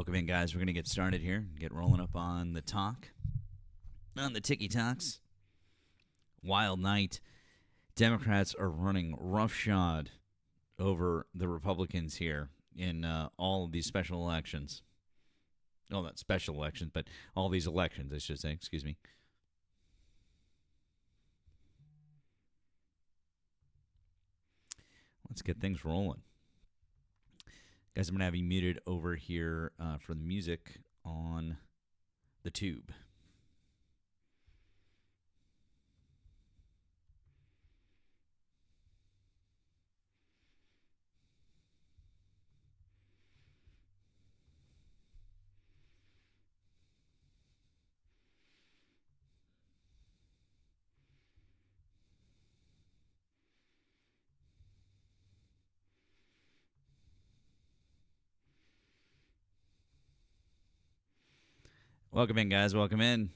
Welcome in, guys. We're going to get started here. Get rolling up on the talk. On the Tiki Talks. Wild night. Democrats are running roughshod over the Republicans here in all of these special elections. No, not special elections, but all these elections, I should say. Excuse me. Let's get things rolling. Guys, I'm going to have you muted over here for the music on the tube. Welcome in, guys. Welcome in.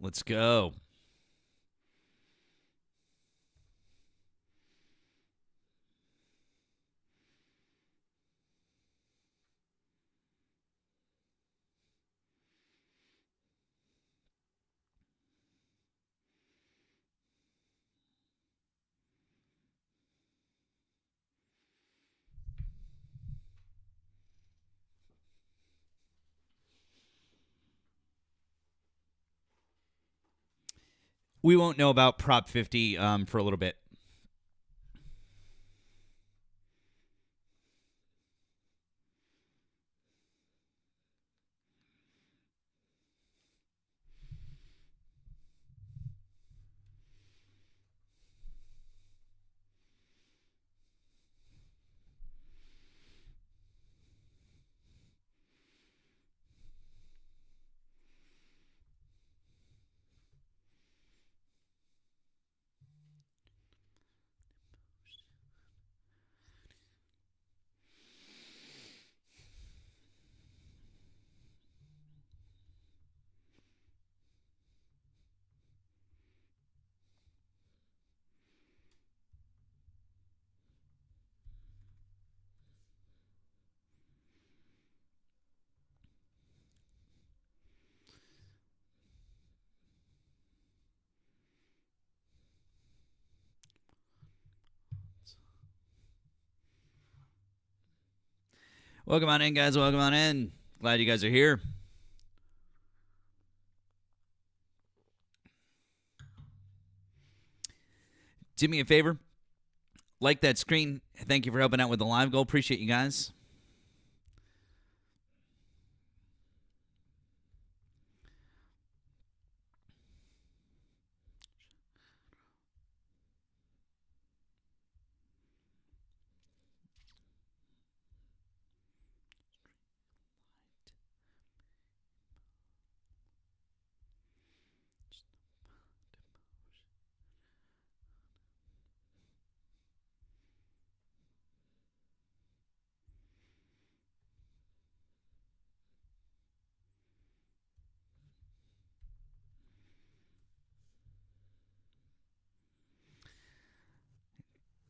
Let's go. We won't know about Prop 50 for a little bit. Welcome on in, guys. Welcome on in. Glad you guys are here. Do me a favor. Like that screen. Thank you for helping out with the live goal. Appreciate you guys.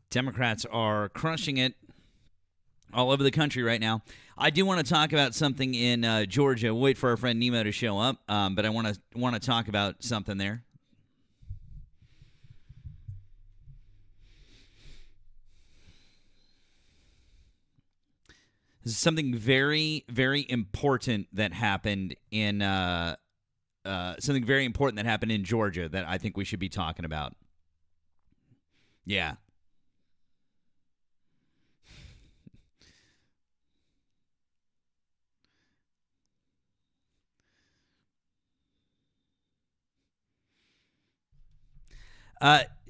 Democrats are crushing it all over the country right now. I do want to talk about something in Georgia. We'll wait for our friend Nemo to show up, but I want to talk about something there. This is something very, very important that happened in Georgia that I think we should be talking about. Yeah.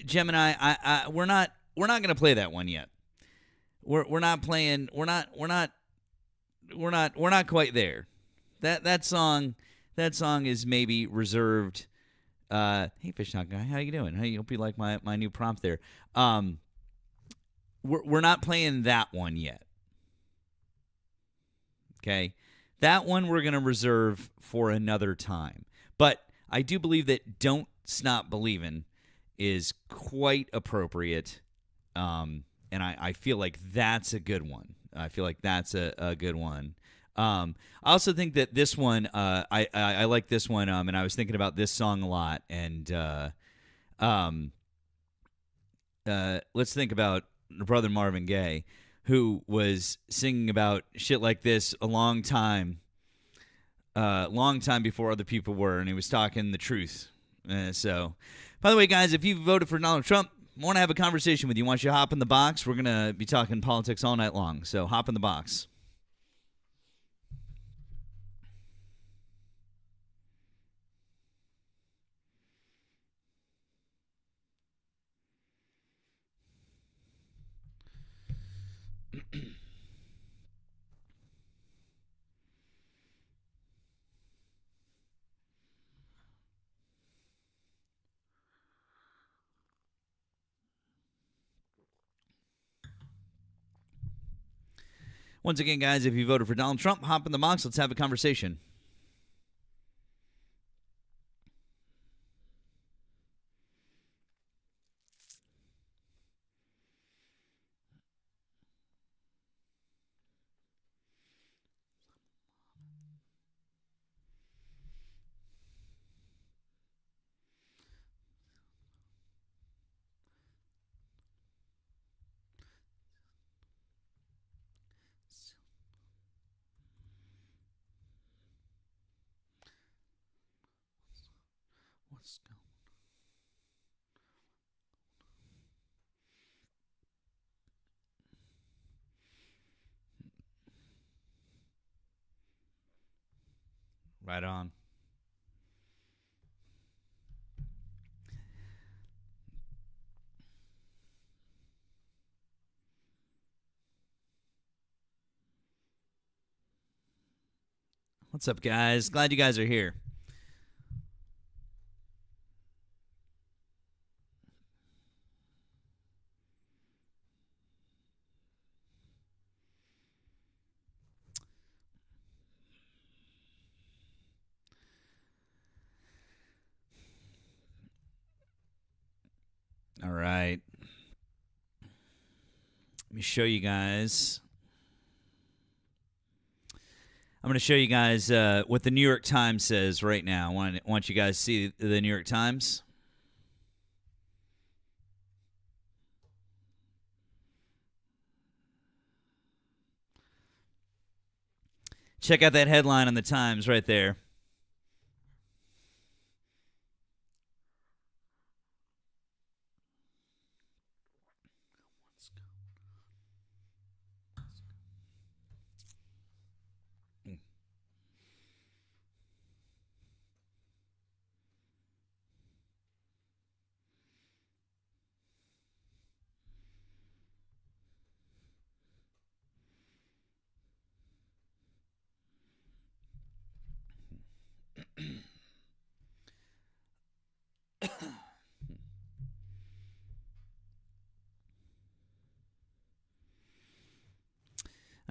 Gemini, we're not going to play that one yet. We're not playing. We're not quite there. That song is maybe reserved. Hey, Fish Talk Guy, how you doing? Hey, hope you like my new prompt there. We're not playing that one yet. Okay, That one we're going to reserve for another time. But I do believe that Don't Stop Believin' is quite appropriate. And I feel like that's a good one. I feel like that's a good one. I also think that this one, I like this one, and I was thinking about this song a lot. And let's think about Brother Marvin Gaye, who was singing about shit like this a long time before other people were, and he was talking the truth. So, by the way, guys, if you voted for Donald Trump, I want to have a conversation with you. Want you to hop in the box? We're going to be talking politics all night long, so hop in the box. Once again, guys, if you voted for Donald Trump, hop in the box. Let's have a conversation. What's going on? Right on. What's up, guys? Glad you guys are here. All right. Let me show you guys. I'm going to show you guys what the New York Times says right now. I want you guys to see the New York Times. Check out that headline on the Times right there.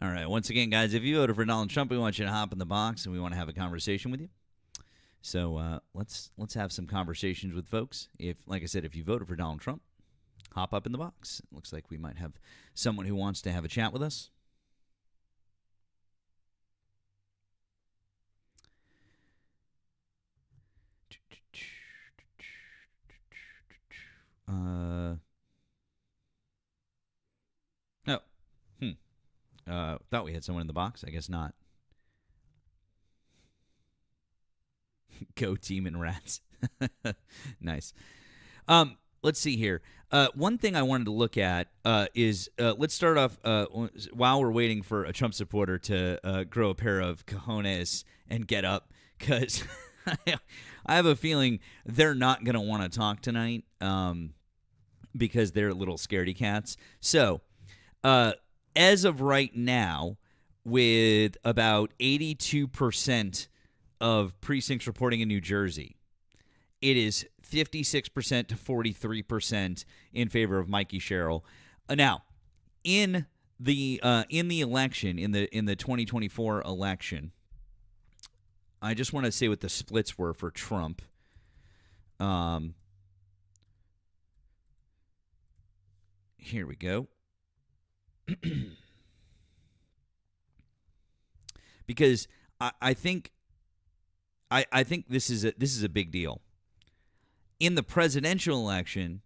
All right. Once again, guys, if you voted for Donald Trump, we want you to hop in the box and we want to have a conversation with you. So let's have some conversations with folks. If, like I said, if you voted for Donald Trump, hop up in the box. It looks like we might have someone who wants to have a chat with us. Thought we had someone in the box. I guess not. Go Demon Rats. Nice. Let's see here. One thing I wanted to look at is let's start off while we're waiting for a Trump supporter to grow a pair of cojones and get up, because I have a feeling they're not going to want to talk tonight because they're little scaredy cats. So as of right now, with about 82% of precincts reporting in New Jersey, it is 56% to 43% in favor of Mikey Sherrill. Now, in the election, in the 2024 election, I just want to say what the splits were for Trump. Here we go. Because I think this is a big deal. In the presidential election,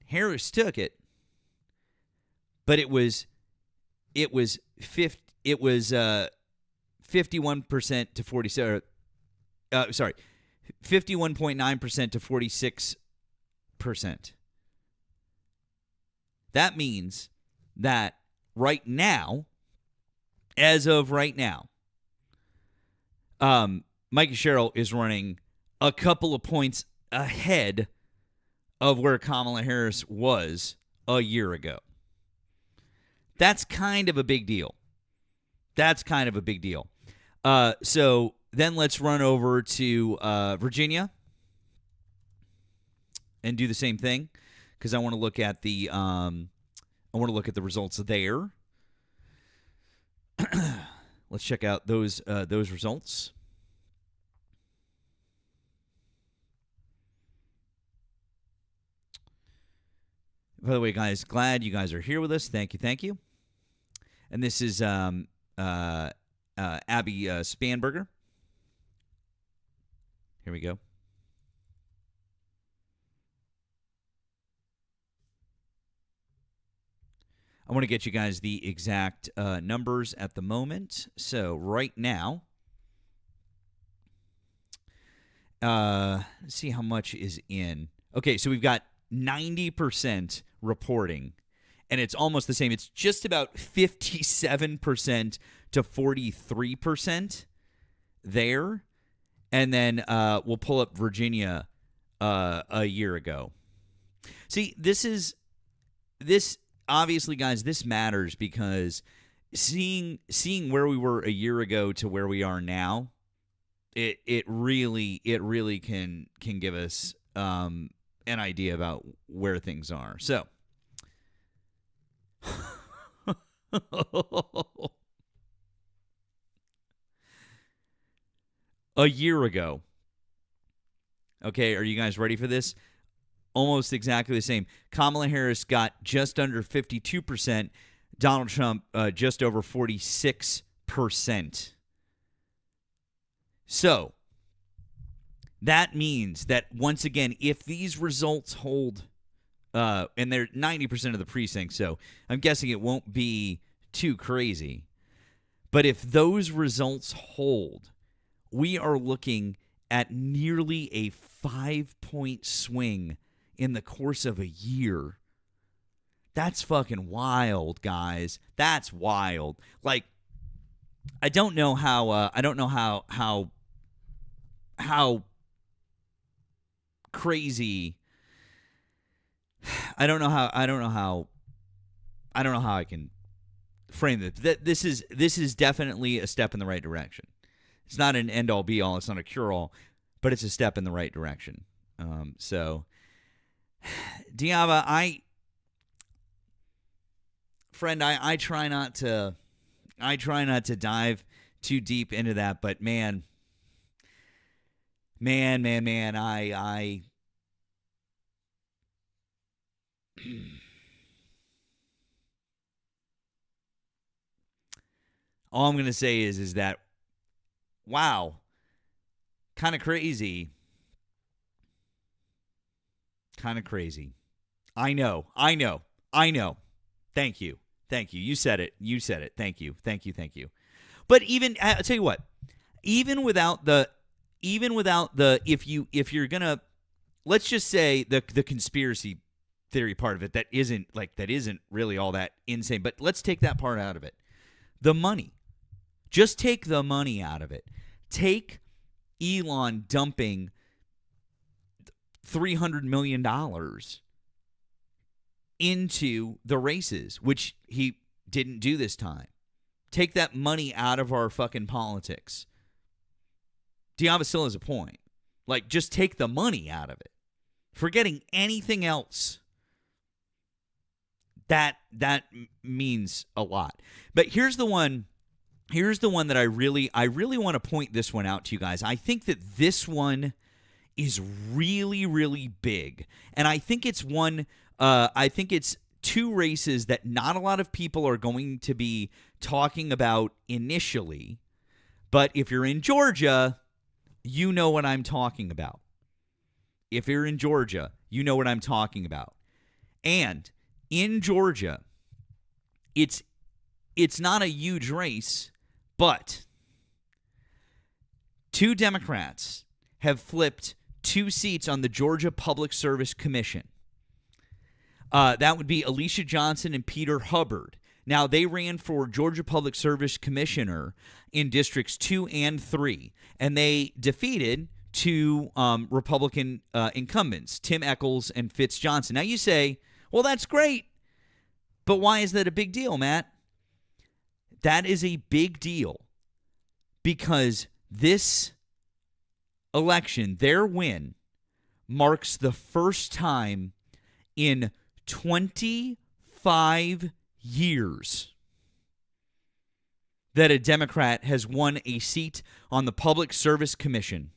Harris took it, but it was 51% to 47. 51.9% to 46%. That means that right now, as of right now, Mike Sherrill is running a couple of points ahead of where Kamala Harris was a year ago. That's kind of a big deal. So then let's run over to Virginia and do the same thing, because I want to look at the results there. Let's check out those results. By the way, guys, glad you guys are here with us. Thank you. And this is Abby Spanberger. Here we go. I want to get you guys the exact numbers at the moment. So right now, let's see how much is in. Okay, so we've got 90% reporting, and it's almost the same. It's just about 57% to 43% there. And then we'll pull up Virginia a year ago. See, this obviously, guys, this matters, because seeing where we were a year ago to where we are now, it really can give us an idea about where things are. So a year ago. Okay, are you guys ready for this? Almost exactly the same. Kamala Harris got just under 52%. Donald Trump just over 46%. So that means that, once again, if these results hold, and they're 90% of the precinct, so I'm guessing it won't be too crazy. But if those results hold, we are looking at nearly a 5-point swing in the course of a year. That's fucking wild, guys. That's wild. Like, I don't know how crazy. I don't know how I can frame it. This is definitely a step in the right direction. It's not an end all be all. It's not a cure all, but it's a step in the right direction. So, Diaba, I try not to dive too deep into that, but man, I all I'm going to say is that, wow, kind of crazy. Kind of crazy. I know. Thank you. You said it. Thank you. But even, I'll tell you what, even without the if you're gonna, let's just say the conspiracy theory part of it that isn't really all that insane, but let's take that part out of it. The money. Just take the money out of it. Take Elon dumping $300 million into the races, which he didn't do this time. Take that money out of our fucking politics. Diaba still has a point. Like, just take the money out of it. Forgetting anything else. That means a lot. But here's the one here's the one that I really want to point this one out to you guys. I think that this one is really, really big. And I think it's two races that not a lot of people are going to be talking about initially. But if you're in Georgia, you know what I'm talking about. If you're in Georgia, you know what I'm talking about. And in Georgia, it's not a huge race, but two Democrats have flipped 2 seats on the Georgia Public Service Commission. That would be Alicia Johnson and Peter Hubbard. Now, they ran for Georgia Public Service Commissioner in Districts 2 and 3, and they defeated 2 Republican incumbents, Tim Echols and Fitz Johnson. Now, you say, well, that's great, but why is that a big deal, Matt? That is a big deal because this election, their win, marks the first time in 25 years that a Democrat has won a seat on the Public Service Commission,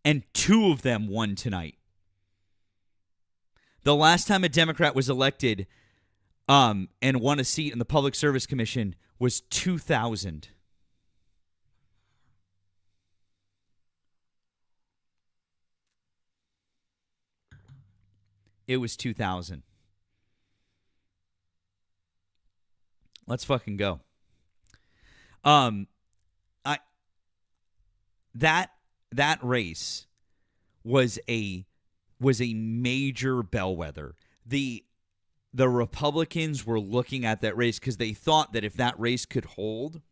and 2 of them won tonight. The last time a Democrat was elected and won a seat in the Public Service Commission was 2000. It was 2000. Let's fucking go. That race was a major bellwether. The Republicans were looking at that race because they thought that if that race could hold,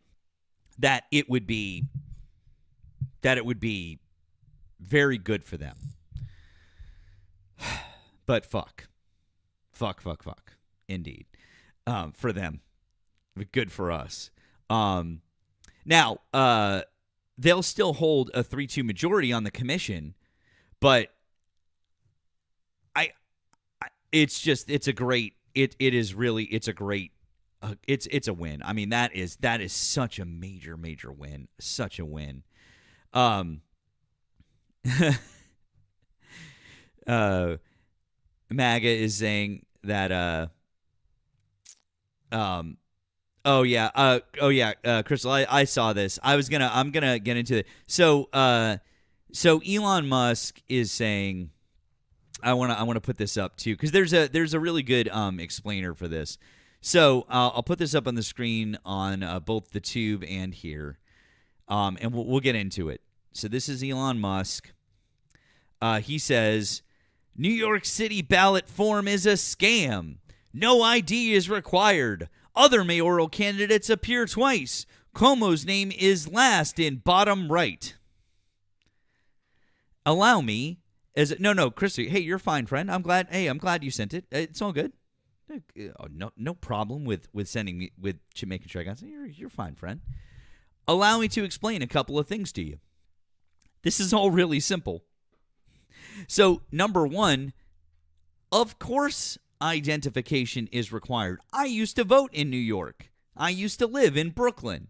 that it would be very good for them. But fuck, indeed, for them, but good for us. Now, they'll still hold a 3-2 majority on the commission, but it's a great win. I mean, that is such a major win, such a win. MAGA is saying that Crystal, I saw this. I'm gonna get into it. So Elon Musk is saying, I want to put this up too because there's a really good explainer for this. So I'll put this up on the screen on both the tube and here, and we'll get into it. So this is Elon Musk. He says, New York City ballot form is a scam. No ID is required. Other mayoral candidates appear twice. Cuomo's name is last in bottom right. Allow me no, Christy. Hey, you're fine, friend. I'm glad you sent it. It's all good. No problem with sending me with making sure I got it. You're fine, friend. Allow me to explain a couple of things to you. This is all really simple. So, number one, of course, identification is required. I used to vote in New York. I used to live in Brooklyn.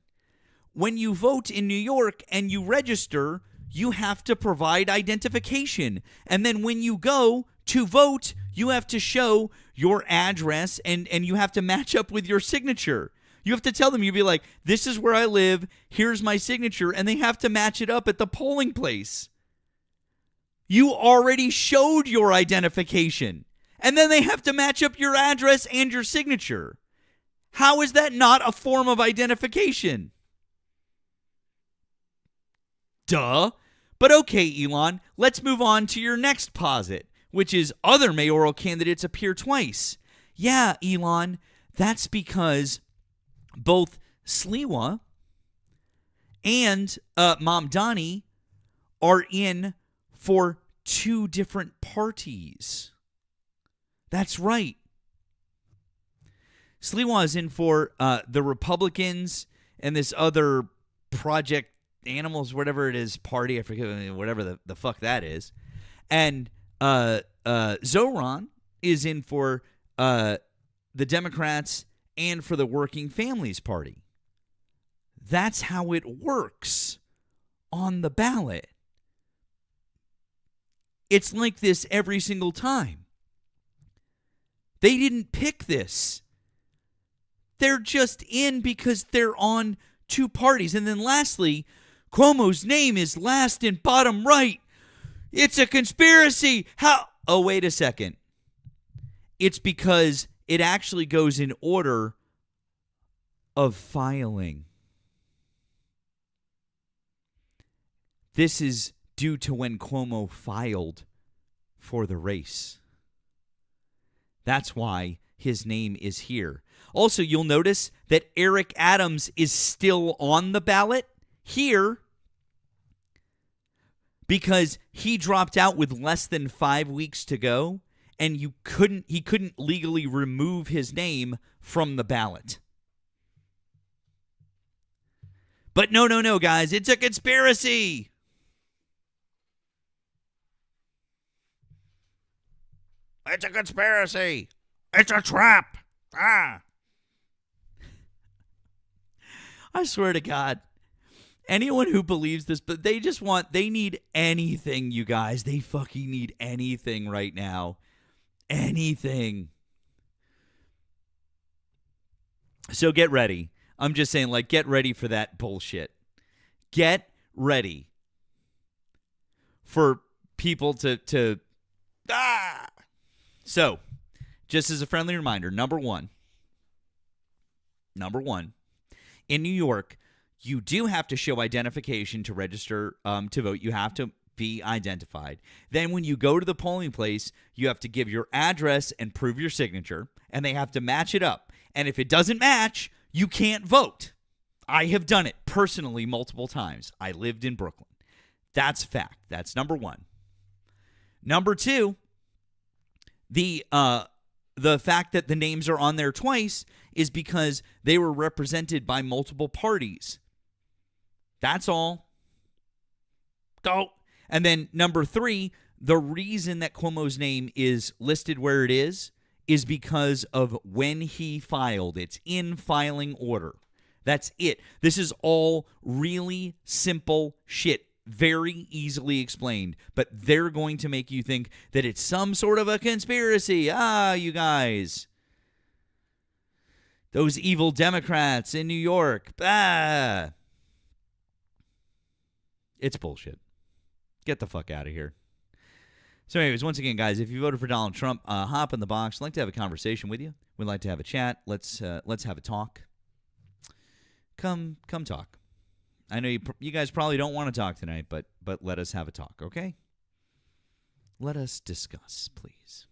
When you vote in New York and you register, you have to provide identification. And then when you go to vote, you have to show your address and you have to match up with your signature. You have to tell them, you'll be like, this is where I live, here's my signature, and they have to match it up at the polling place. You already showed your identification. And then they have to match up your address and your signature. How is that not a form of identification? Duh. But okay, Elon, let's move on to your next posit, which is other mayoral candidates appear twice. Yeah, Elon, that's because both Sliwa and Mamdani are in for 2 different parties. That's right. Sliwa is in for the Republicans and this other Project Animals, whatever it is, party. I forget, whatever the fuck that is. And Zoran is in for the Democrats and for the Working Families Party. That's how it works on the ballot. It's like this every single time. They didn't pick this. They're just in because they're on two parties. And then lastly, Cuomo's name is last and bottom right. It's a conspiracy. How? Oh, wait a second. It's because it actually goes in order of filing. This is due to when Cuomo filed for the race. That's why his name is here. Also, you'll notice that Eric Adams is still on the ballot here because he dropped out with less than 5 weeks to go, and he couldn't legally remove his name from the ballot. But no, guys, it's a conspiracy. It's a conspiracy. It's a trap. I swear to God, anyone who believes this, but they need anything, you guys. They fucking need anything right now. Anything. So get ready. I'm just saying, get ready for that bullshit. Get ready for people to So, just as a friendly reminder, number one, in New York, you do have to show identification to register to vote. You have to be identified. Then when you go to the polling place, you have to give your address and prove your signature, and they have to match it up. And if it doesn't match, you can't vote. I have done it personally multiple times. I lived in Brooklyn. That's fact. That's number one. Number two, the fact that the names are on there twice is because they were represented by multiple parties. That's all. Go. And then number three, the reason that Cuomo's name is listed where it is because of when he filed. It's in filing order. That's it. This is all really simple shit. Very easily explained, but they're going to make you think that it's some sort of a conspiracy. You guys. Those evil Democrats in New York. It's bullshit. Get the fuck out of here. So anyways, once again, guys, if you voted for Donald Trump, hop in the box. I'd like to have a conversation with you. We'd like to have a chat. Let's have a talk. Come talk. I know you guys probably don't want to talk tonight, but let us have a talk, okay? Let us discuss, please.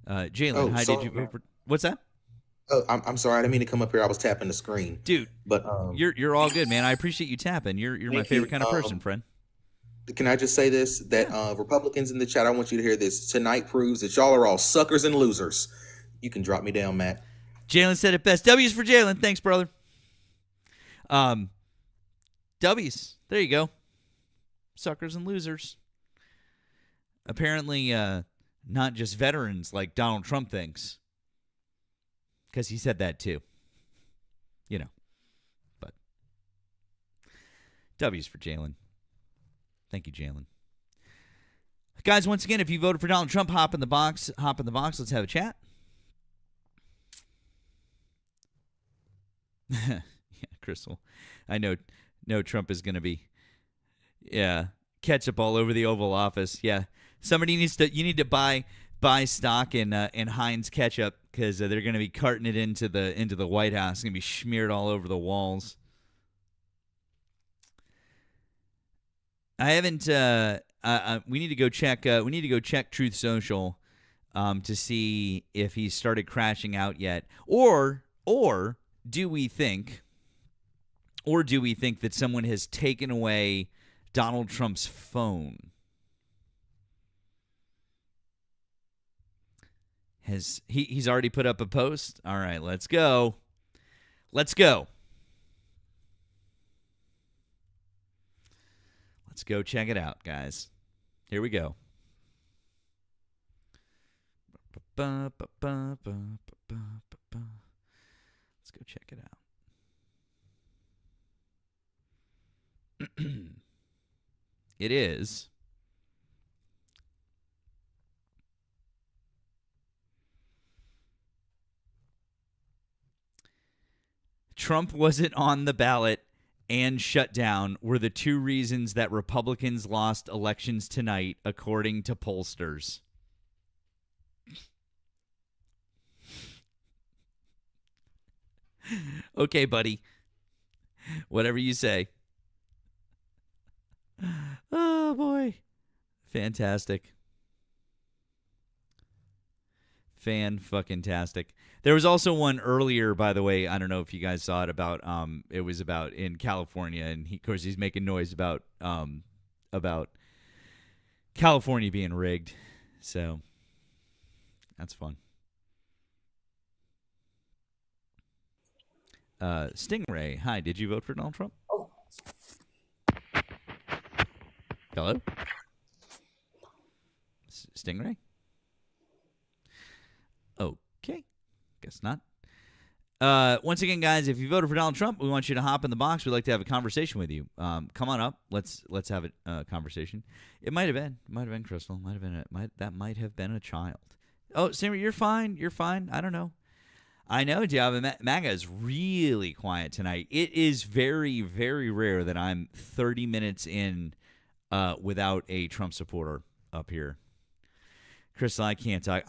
Jalen, how did you vote for? What's that? Oh, I'm sorry. I didn't mean to come up here. I was tapping the screen, dude. But you're all good, man. I appreciate you tapping. You're my favorite kind of person, friend. Can I just say this? That Republicans in the chat, I want you to hear this. Tonight proves that y'all are all suckers and losers. You can drop me down, Matt. Jalen said it best. W's for Jalen. Thanks, brother. W's. There you go. Suckers and losers. Apparently, not just veterans like Donald Trump thinks. Because he said that too. You know. But W's for Jalen. Thank you, Jalen. Guys, once again, if you voted for Donald Trump, hop in the box. Let's have a chat. Yeah, Crystal. I know Trump is going to be, ketchup all over the Oval Office. Yeah. You need to buy stock in Heinz ketchup because they're going to be carting it into the White House. It's going to be smeared all over the walls. I haven't. We need to go check. We need to go check Truth Social, to see if he's started crashing out yet, or do we think that someone has taken away Donald Trump's phone? He's already put up a post? All right, let's go. Let's go check it out, guys. Here we go. Let's go check it out. It is. Trump wasn't on the ballot and shut down were the two reasons that Republicans lost elections tonight, according to pollsters. Okay, buddy. Whatever you say. Oh, boy. Fantastic. Fan-fucking-tastic. There was also one earlier, by the way. I don't know if you guys saw it, about it was about in California, and of course he's making noise about California being rigged. So that's fun. Stingray, hi. Did you vote for Donald Trump? Oh. Hello? Stingray? Okay. Guess not. Once again, guys, if you voted for Donald Trump, we want you to hop in the box. We'd like to have a conversation with you. Come on up. Let's have a conversation. It might have been Crystal. That might have been a child. Oh, Sammy, you're fine. You're fine. I don't know. I know Diablo MAGA is really quiet tonight. It is very, very rare that I'm 30 minutes in without a Trump supporter up here. Crystal, I can't talk.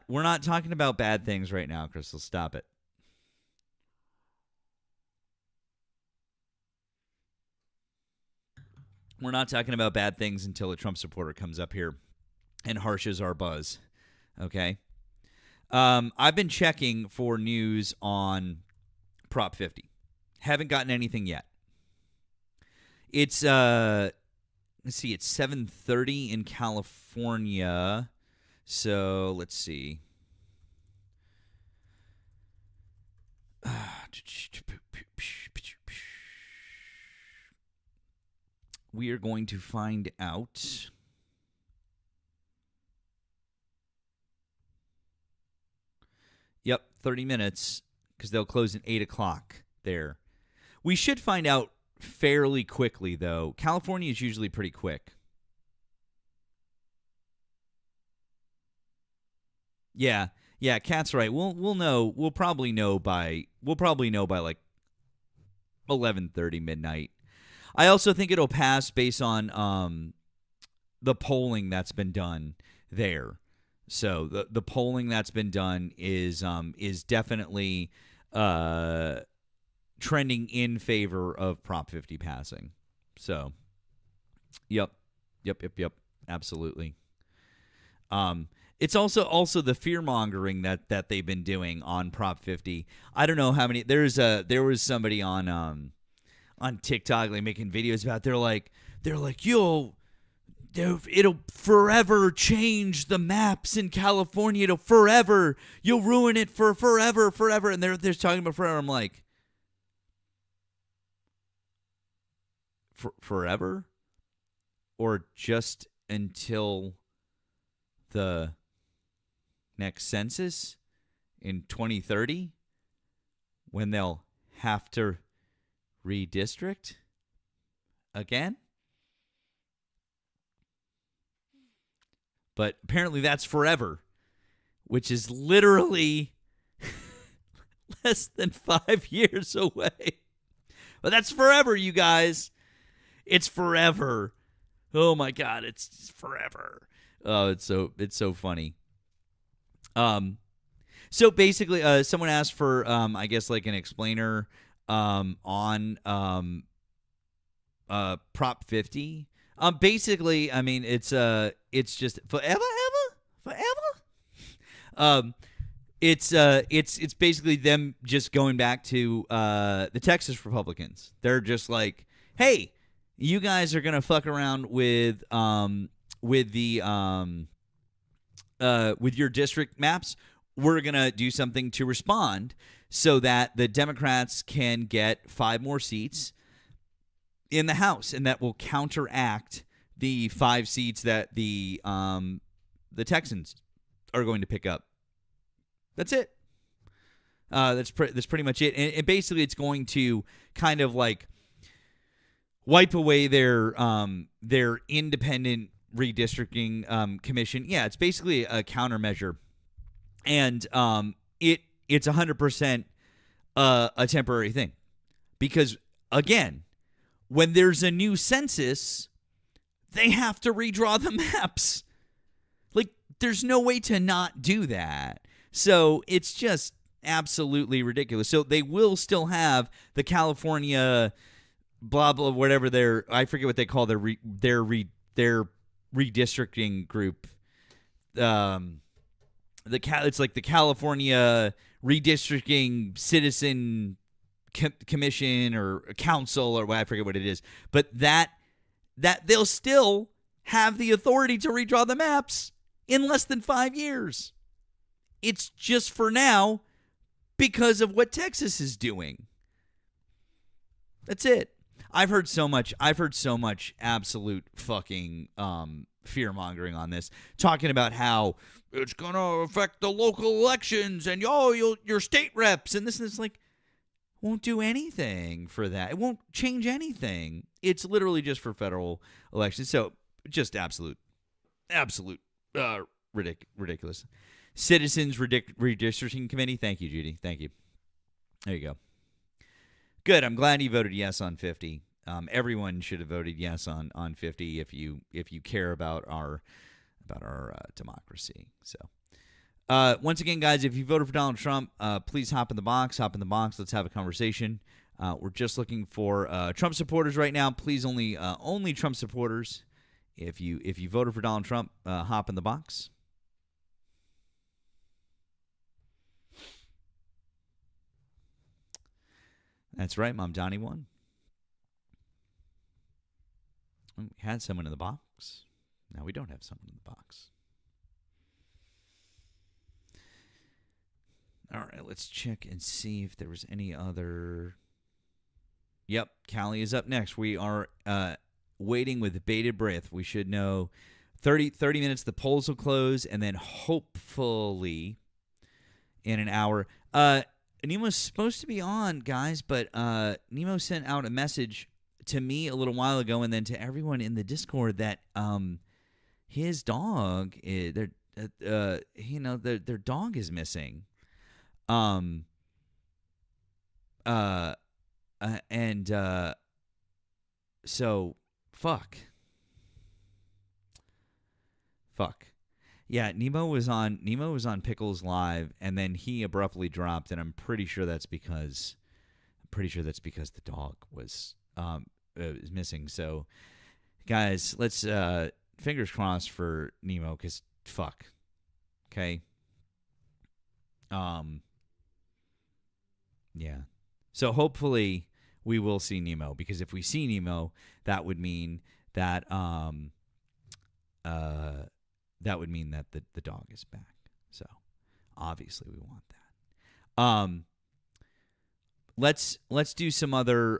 We're not talking about bad things right now, Crystal. Stop it. We're not talking about bad things until a Trump supporter comes up here and harshes our buzz. Okay? I've been checking for news on Prop 50. Haven't gotten anything yet. It's let's see, it's 7:30 in California. So let's see. We are going to find out. Yep, 30 minutes, because they'll close at 8 o'clock there. We should find out fairly quickly, though. California is usually pretty quick. Yeah, Kat's right. We'll know. We'll probably know by like 11:30 midnight. I also think it'll pass based on the polling that's been done there. So the polling that's been done is definitely trending in favor of Prop 50 passing. So, yep, absolutely. It's also the fear mongering that they've been doing on Prop 50. I don't know how many. There was somebody on TikTok like making videos about. They're like it'll forever change the maps in California. It'll forever. You'll ruin it for forever. And they're talking about forever. I'm like, forever, or just until the next census in 2030, when they'll have to redistrict again? But apparently that's forever, which is literally less than 5 years away. But that's forever, you guys. It's forever. Oh my God, it's forever. Oh, it's so funny. So basically, someone asked for I guess like an explainer on Prop 50. Basically, I mean, it's just forever. It's basically them just going back to the Texas Republicans. They're just like, hey, you guys are gonna fuck around with your district maps. We're gonna do something to respond so that the Democrats can get 5 more seats in the House, and that will counteract the 5 seats that the Texans are going to pick up That's it. That's pretty much it. And basically, it's going to kind of like wipe away their independent redistricting commission. Yeah, it's basically a countermeasure, and it's 100% a temporary thing, because again, when there's a new census, they have to redraw the maps. Like, there's no way to not do that. So it's just absolutely ridiculous. So they will still have the California blah blah whatever I forget what they call their redistricting group. It's like the California Redistricting Citizen Commission or Council, or I forget what it is. But that they'll still have the authority to redraw the maps in less than 5 years. It's just for now because of what Texas is doing. That's it. I've heard so much absolute fucking fear mongering on this, talking about how it's gonna affect the local elections and your state reps and this, and it's like, won't do anything for that. It won't change anything. It's literally just for federal elections. So just absolute ridiculous. Citizens Redistricting Committee. Thank you, Judy. Thank you. There you go. Good. I'm glad you voted yes on 50. Everyone should have voted yes on 50 if you care about our democracy. So, once again, guys, if you voted for Donald Trump, please hop in the box. Let's have a conversation. We're just looking for Trump supporters right now. Please, only Trump supporters. If you voted for Donald Trump, hop in the box. That's right, Mom Donnie won. We had someone in the box. Now we don't have someone in the box. All right, let's check and see if there was any other. Yep, Callie is up next. We are waiting with bated breath. We should know 30 minutes, the polls will close, and then hopefully in an hour. Nemo's supposed to be on, guys, but Nemo sent out a message to me a little while ago and then to everyone in the Discord that his dog, their dog is missing. So fuck. Yeah, Nemo was on Pickles Live, and then he abruptly dropped, and I'm pretty sure that's because the dog was missing. So, guys, let's fingers crossed for Nemo, because fuck. Okay. Yeah. So hopefully we will see Nemo, because if we see Nemo, that would mean that the dog is back. So obviously we want that. Let's do some other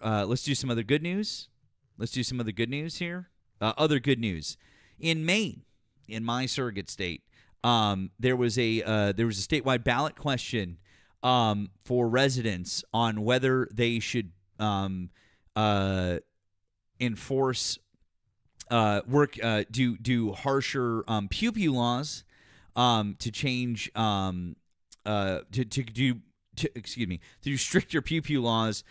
good news. Let's do some other good news here. Other good news in Maine, in my surrogate state. There was a statewide ballot question for residents on whether they should enforce do harsher pew laws to change to do stricter pew laws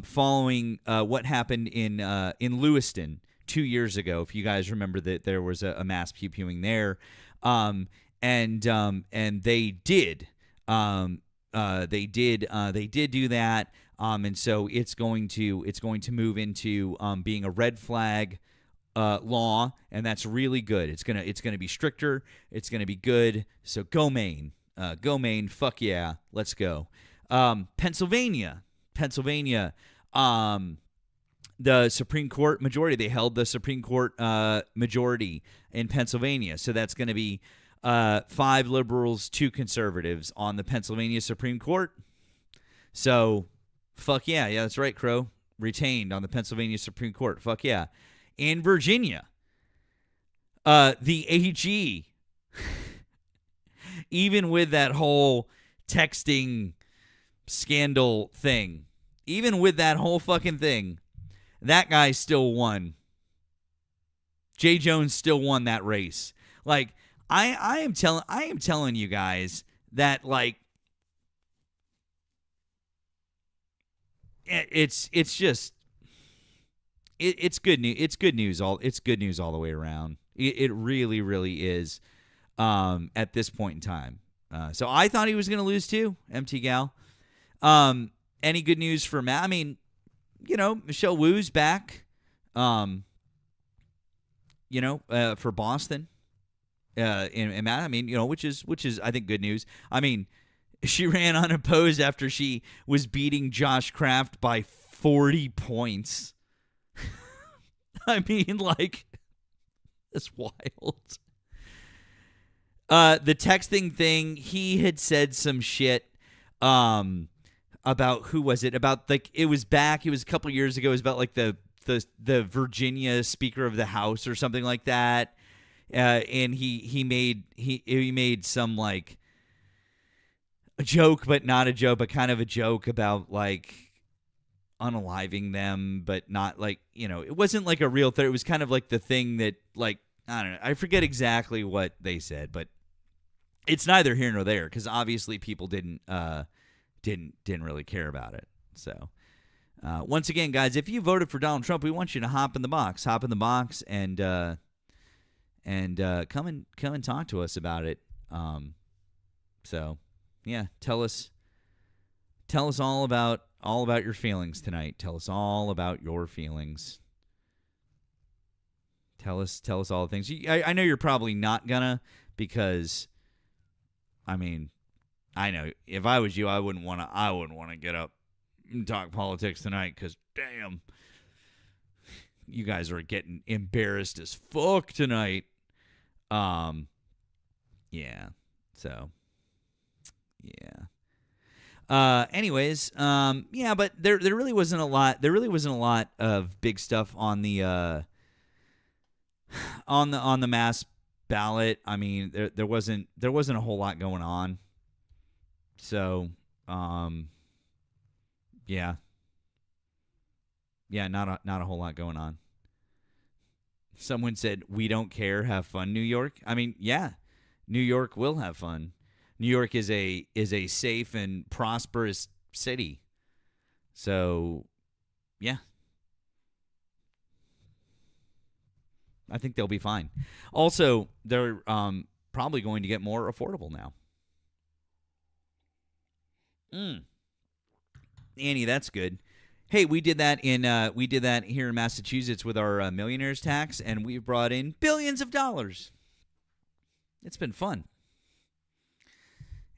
following what happened in Lewiston 2 years ago. If you guys remember that there was a mass pewing there, and they did do that, and so it's going to move into being a red flag law, and that's really good. It's gonna be stricter. It's gonna be good. So go Maine, fuck yeah, let's go. Pennsylvania. The Supreme Court majority. They held the Supreme Court majority in Pennsylvania. So that's going to be 5 liberals, 2 conservatives on the Pennsylvania Supreme Court. So, fuck yeah. Yeah, that's right, Crow. Retained on the Pennsylvania Supreme Court. Fuck yeah. In Virginia, the AG, even with that whole texting scandal thing. Even with that whole fucking thing, that guy still won. Jay Jones still won that race. Like, I am telling you guys that, like, it's just it's good news. It's good news all the way around. It really, really is. At this point in time, so I thought he was going to lose too. MT Gal. Any good news for Matt? I mean, Michelle Wu's back. For Boston. And Matt, I mean, which is I think good news. I mean, she ran unopposed after she was beating Josh Kraft by 40 points. I mean, like, that's wild. The texting thing, he had said some shit about, who was it? About, like, it was back. It was a couple years ago. It was about, like, the Virginia Speaker of the House or something like that. And he made some, like, a joke, but not a joke, but kind of a joke about, like, unaliving them, but not, like, it wasn't like a real thing. It was kind of like the thing that, like, I don't know. I forget exactly what they said, but it's neither here nor there, because obviously people didn't really care about it. So once again, guys, if you voted for Donald Trump, we want you to hop in the box, and come and talk to us about it. So yeah, tell us all about your feelings tonight. Tell us all about your feelings. Tell us all the things. I know you're probably not gonna, because, I mean, I know if I was you, I wouldn't want to get up and talk politics tonight, because damn, you guys are getting embarrassed as fuck tonight. Yeah. So, yeah. Anyways, yeah, but there really wasn't a lot. There really wasn't a lot of big stuff on the on the mass ballot. I mean, there wasn't a whole lot going on. So, yeah, not a whole lot going on. Someone said, "We don't care. Have fun, New York." I mean, yeah, New York will have fun. New York is a safe and prosperous city. So, yeah. I think they'll be fine. Also, they're probably going to get more affordable now. Annie, that's good. Hey, we did that here in Massachusetts with our millionaire's tax, and we've brought in billions of dollars. It's been fun.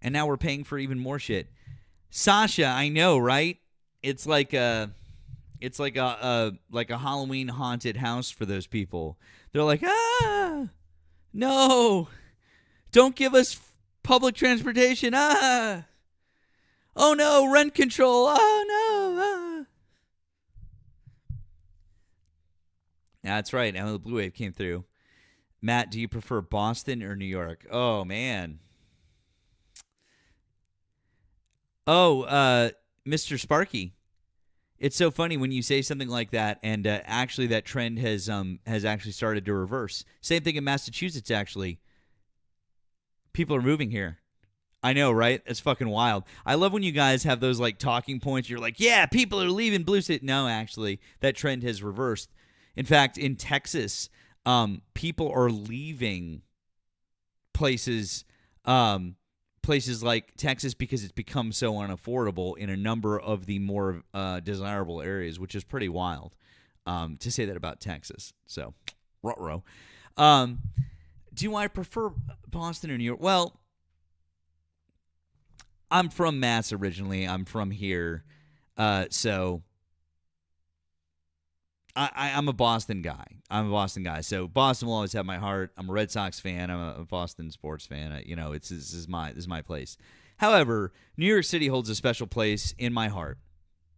And now we're paying for even more shit. Sasha, I know, right? It's like a Halloween haunted house for those people. They're like, no, don't give us public transportation. Oh no, rent control. Oh no. That's right. Now the blue wave came through. Matt, do you prefer Boston or New York? Oh man. Oh, Mr. Sparky. It's so funny when you say something like that, and actually that trend has actually started to reverse. Same thing in Massachusetts, actually. People are moving here. I know, right? It's fucking wild. I love when you guys have those, like, talking points. You're like, yeah, people are leaving Blue State. No, actually, that trend has reversed. In fact, in Texas, people are leaving places like Texas because it's become so unaffordable in a number of the more desirable areas, which is pretty wild to say that about Texas. So, ruh-roh. Do I prefer Boston or New York? Well, I'm from Mass originally. I'm from here. So I'm a Boston guy. So Boston will always have my heart. I'm a Red Sox fan. I'm a Boston sports fan. This is my place. However, New York City holds a special place in my heart.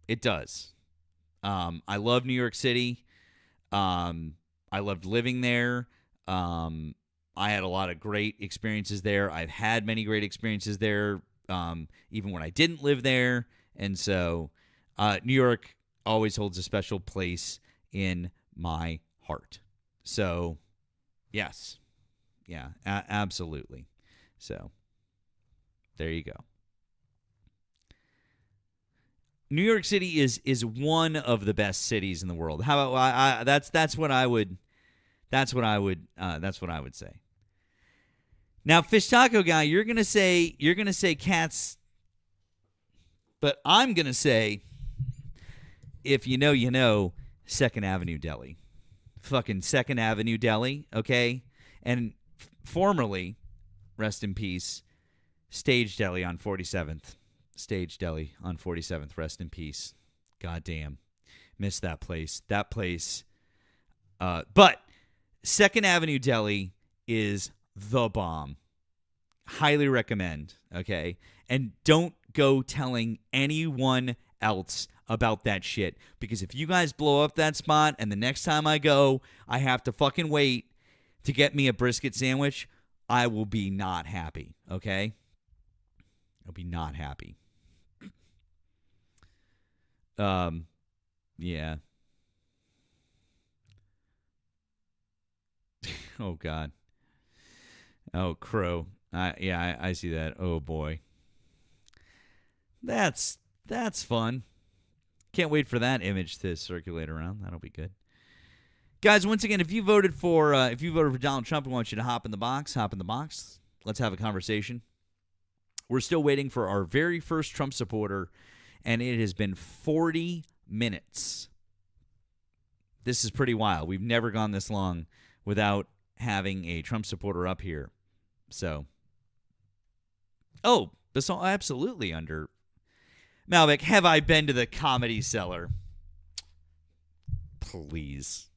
It does. I love New York City. I loved living there. I had a lot of great experiences there. I've had many great experiences there even when I didn't live there. And so New York always holds a special place in my heart. So, yes. Yeah, absolutely. So, there you go. New York City is one of the best cities in the world. How about that's what I would say. Now, Fish Taco Guy, you're gonna say Cats, but I'm gonna say, if you know, Second Avenue Deli, fucking Second Avenue Deli, okay, and formerly, rest in peace, Stage Deli on 47th. Stage Deli on 47th. Rest in peace. Goddamn. Miss that place. That place. But Second Avenue Deli is the bomb. Highly recommend. Okay. And don't go telling anyone else about that shit. Because if you guys blow up that spot and the next time I go, I have to fucking wait to get me a brisket sandwich, I will be not happy. Okay. I'll be not happy. Yeah. Oh, God. Oh, Crow. I see that. Oh, boy. That's fun. Can't wait for that image to circulate around. That'll be good. Guys, once again, if you voted for Donald Trump, I want you to hop in the box. Hop in the box. Let's have a conversation. We're still waiting for our very first Trump supporter, and it has been 40 minutes. This is pretty wild. We've never gone this long without having a Trump supporter up here. So, this all absolutely under Malbec. Have I been to the Comedy Cellar? Please.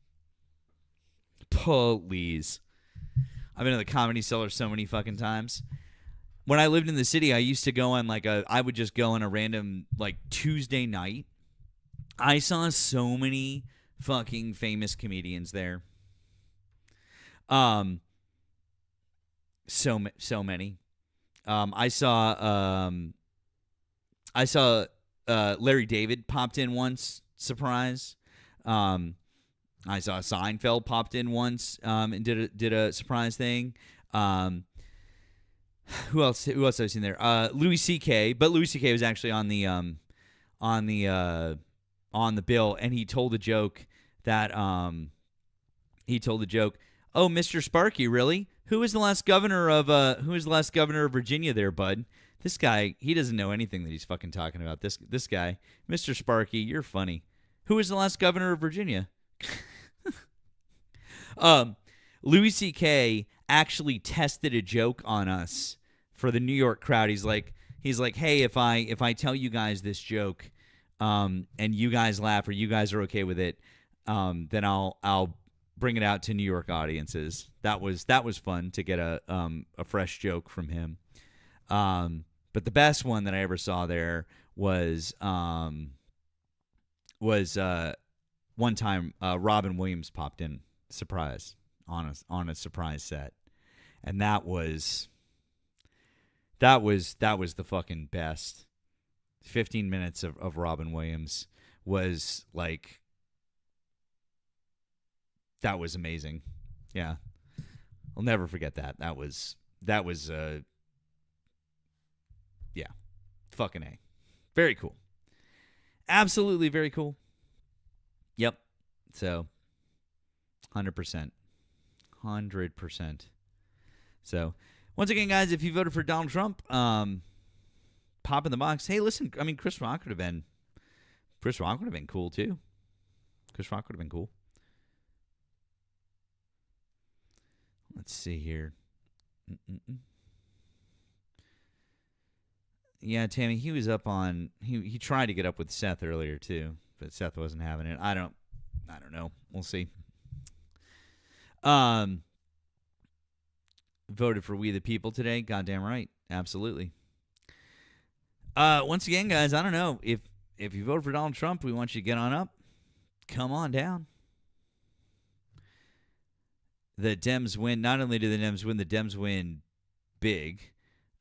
I've been to the Comedy Cellar so many fucking times. When I lived in the city, I used to go on I would just go on a random Tuesday night. I saw so many fucking famous comedians there. So many. I saw Larry David popped in once, surprise. I saw Seinfeld popped in once and did a surprise thing. Who else I've seen there? Louis C.K., but Louis C.K. was actually on the bill, and he told a joke that oh, Mr. Sparky, really? Who was the last governor of Virginia there, bud? This guy, he doesn't know anything that he's fucking talking about. This guy, Mr. Sparky, you're funny. Who was the last governor of Virginia? Louis C.K. actually tested a joke on us for the New York crowd. He's like, hey, if I tell you guys this joke, and you guys laugh or you guys are okay with it, then I'll bring it out to New York audiences. That was fun to get a fresh joke from him. But the best one that I ever saw there was one time Robin Williams popped in surprise on a surprise set, and that was the fucking best. 15 minutes of Robin Williams was that was amazing. Yeah, I'll never forget that. That was yeah, fucking A. Very cool. Absolutely very cool. Yep. So 100%. So once again, guys, if you voted for Donald Trump, pop in the box. Hey, listen, I mean, Chris Rock would have been cool too. Chris Rock would have been cool. Let's see here. Yeah, Tammy, he was up on he tried to get up with Seth earlier too, but Seth wasn't having it. I don't know. We'll see. Voted for We the People today. Goddamn right. Absolutely. Once again, guys, I don't know. If you voted for Donald Trump, we want you to get on up. Come on down. The Dems win. Not only do the Dems win big.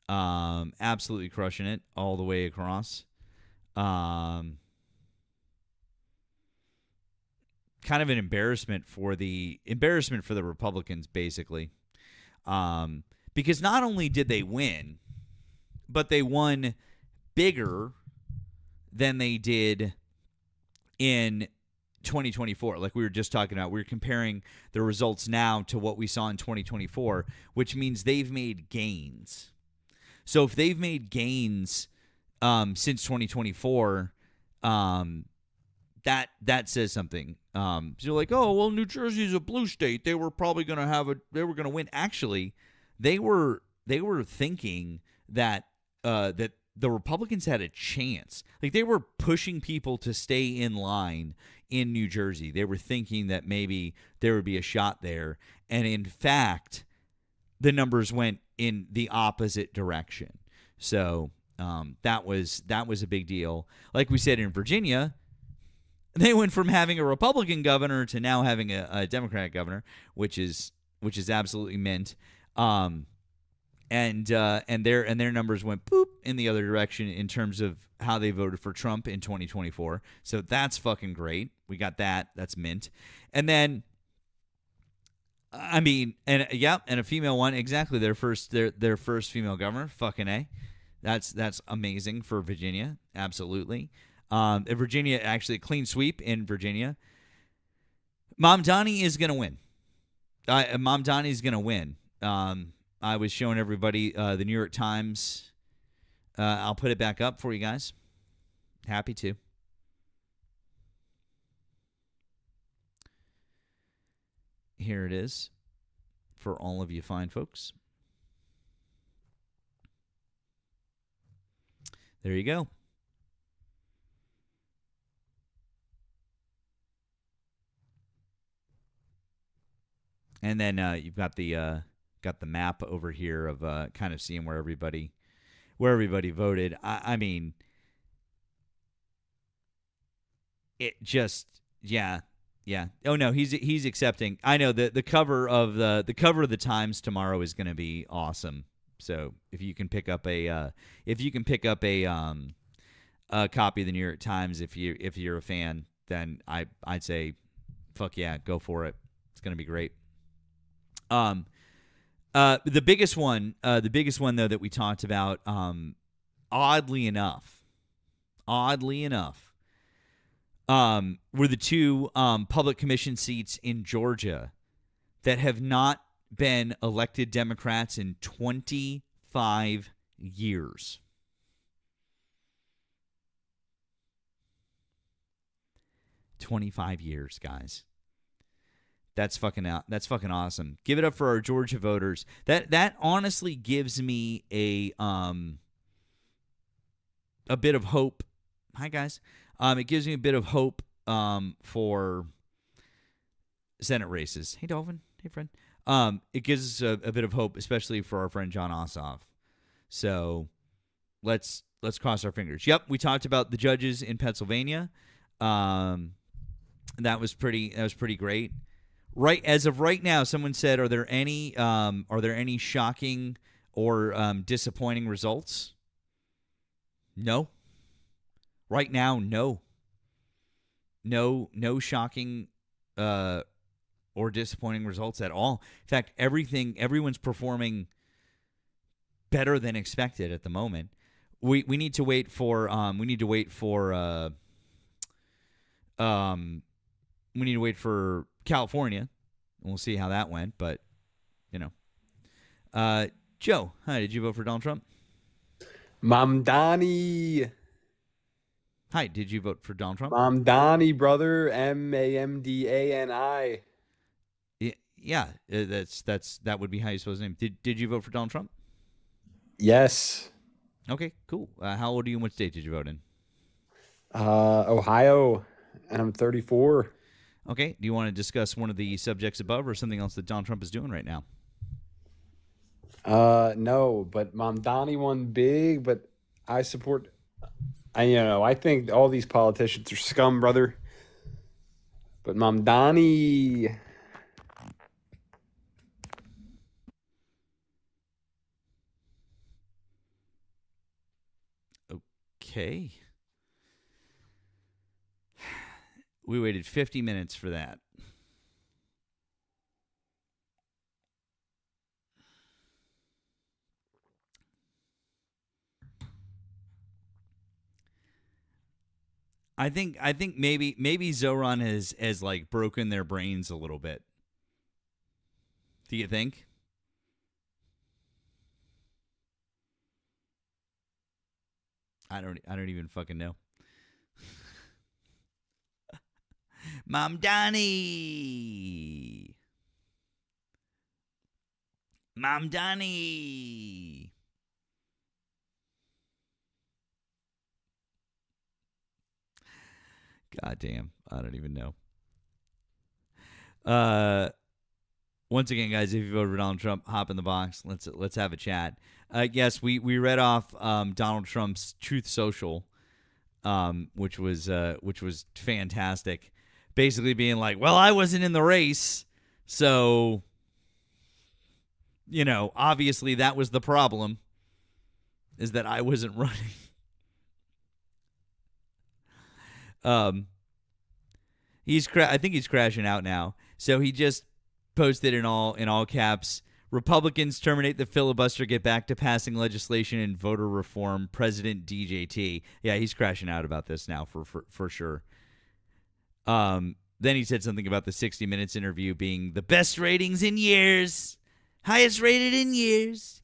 Absolutely crushing it all the way across. Kind of an embarrassment for the Republicans, basically, because not only did they win, but they won bigger than they did in 2024. Like we were just talking about, we were comparing the results now to what we saw in 2024, which means they've made gains. So if they've made gains since 2024, that says something. So you're like, oh well, New Jersey's a blue state. They were probably going to win. Actually, they were thinking that that the Republicans had a chance. Like they were pushing people to stay in line in New Jersey. They were thinking that maybe there would be a shot there, and in fact, the numbers went in the opposite direction. So that was a big deal. Like we said in Virginia, they went from having a Republican governor to now having a Democratic governor, which is absolutely mint. And their numbers went boop in the other direction in terms of how they voted for Trump in 2024. So that's fucking great. We got that. That's mint. And then, I mean, and a female one, exactly. Their first female governor. Fucking A. That's amazing for Virginia. Absolutely. Virginia, actually a clean sweep in Virginia. Mamdani is going to win. Mamdani is going to win. I was showing everybody the New York Times. I'll put it back up for you guys. Happy to. Here it is for all of you fine folks. There you go. And then you've got the map over here of kind of seeing where everybody voted. I mean, it just yeah. Oh no, he's accepting. I know the cover of the Times tomorrow is going to be awesome. So if you can pick up a copy of the New York Times, if you're a fan, then I'd say, fuck yeah, go for it. It's going to be great. The biggest one though that we talked about, oddly enough, were the two public commission seats in Georgia that have not been elected Democrats in 25 years. $25 guys. That's fucking awesome. Give it up for our Georgia voters. That honestly gives me a bit of hope. Hi guys. It gives me a bit of hope for Senate races. Hey Dolphin. Hey friend. It gives us a bit of hope, especially for our friend Jon Ossoff. So let's cross our fingers. Yep, we talked about the judges in Pennsylvania. That was pretty great. Right as of right now, someone said, "Are there any shocking or disappointing results?" No. Right now, no. No shocking or disappointing results at all. In fact, everyone's performing better than expected at the moment. We need to wait for California, and we'll see how that went. But Joe, hi, did you vote for Donald Trump? Mamdani. Hi, did you vote for Donald Trump? Mamdani, brother. Mamdani. Yeah, that would be how you spell his name. Did you vote for Donald Trump? Yes. Okay, cool. How old are you and what state did you vote in? Ohio, and I'm 34. Okay. Do you want to discuss one of the subjects above or something else that Donald Trump is doing right now? No, but Mamdani won big, but I support. I think all these politicians are scum, brother. But Mamdani. Okay. We waited 50 minutes for that. I think maybe Zoran has like broken their brains a little bit. Do you think? I don't even fucking know. Mom Donnie. Mom Donnie. God damn. I don't even know. Once again, guys, if you voted for Donald Trump, hop in the box. Let's have a chat. Yes, we read off Donald Trump's Truth Social, which was fantastic. Basically being like, well, I wasn't in the race, so obviously that was the problem, is that I wasn't running. I think he's crashing out now. So he just posted in all caps: Republicans terminate the filibuster, get back to passing legislation and voter reform. President DJT. Yeah, he's crashing out about this now for sure. Then he said something about the 60 Minutes interview being the best ratings in years, highest rated in years.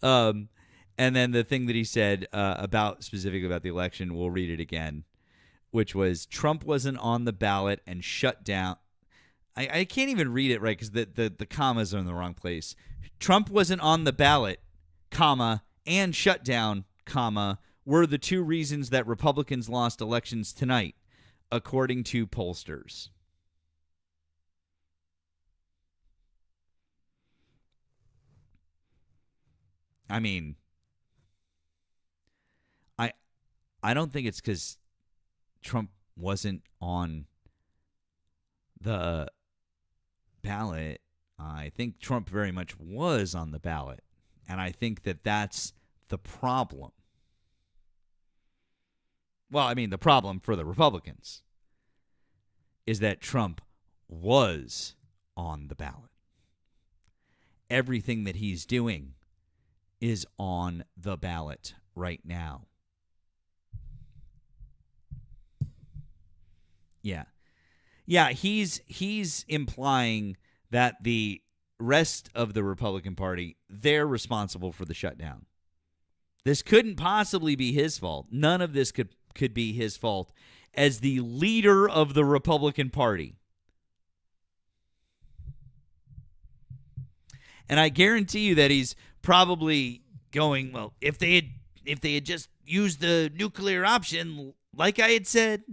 And then the thing that he said specifically about the election, we'll read it again, which was Trump wasn't on the ballot and shut down. I can't even read it right because the commas are in the wrong place. Trump wasn't on the ballot, comma, and shut down, comma, were the two reasons that Republicans lost elections tonight, according to pollsters. I mean, I don't think it's because Trump wasn't on the ballot. I think Trump very much was on the ballot, and I think that that's the problem. Well, I mean, the problem for the Republicans is that Trump was on the ballot. Everything that he's doing is on the ballot right now. Yeah. Yeah, he's implying that the rest of the Republican Party, they're responsible for the shutdown. This couldn't possibly be his fault. None of this could be his fault as the leader of the Republican Party. And I guarantee you that he's probably going, well, if they had just used the nuclear option, like I said,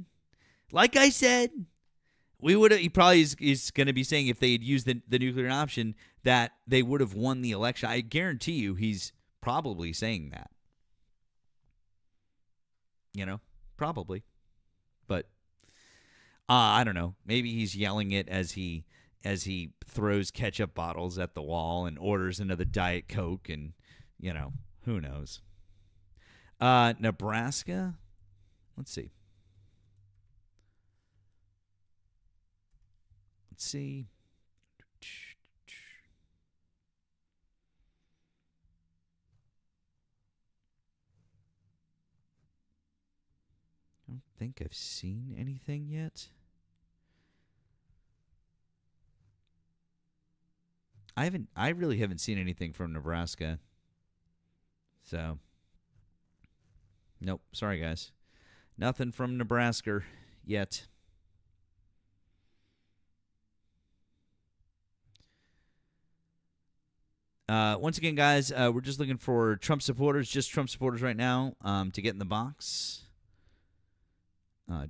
we would have. He probably is going to be saying if they had used the nuclear option that they would have won the election. I guarantee you he's probably saying that. Probably. But I don't know. Maybe he's yelling it as he throws ketchup bottles at the wall and orders another Diet Coke, and who knows. Nebraska. Let's see. I don't think I've seen anything yet. I really haven't seen anything from Nebraska. So, nope. Sorry, guys. Nothing from Nebraska yet. Once again, guys, we're just looking for Trump supporters, just Trump supporters right now, to get in the box.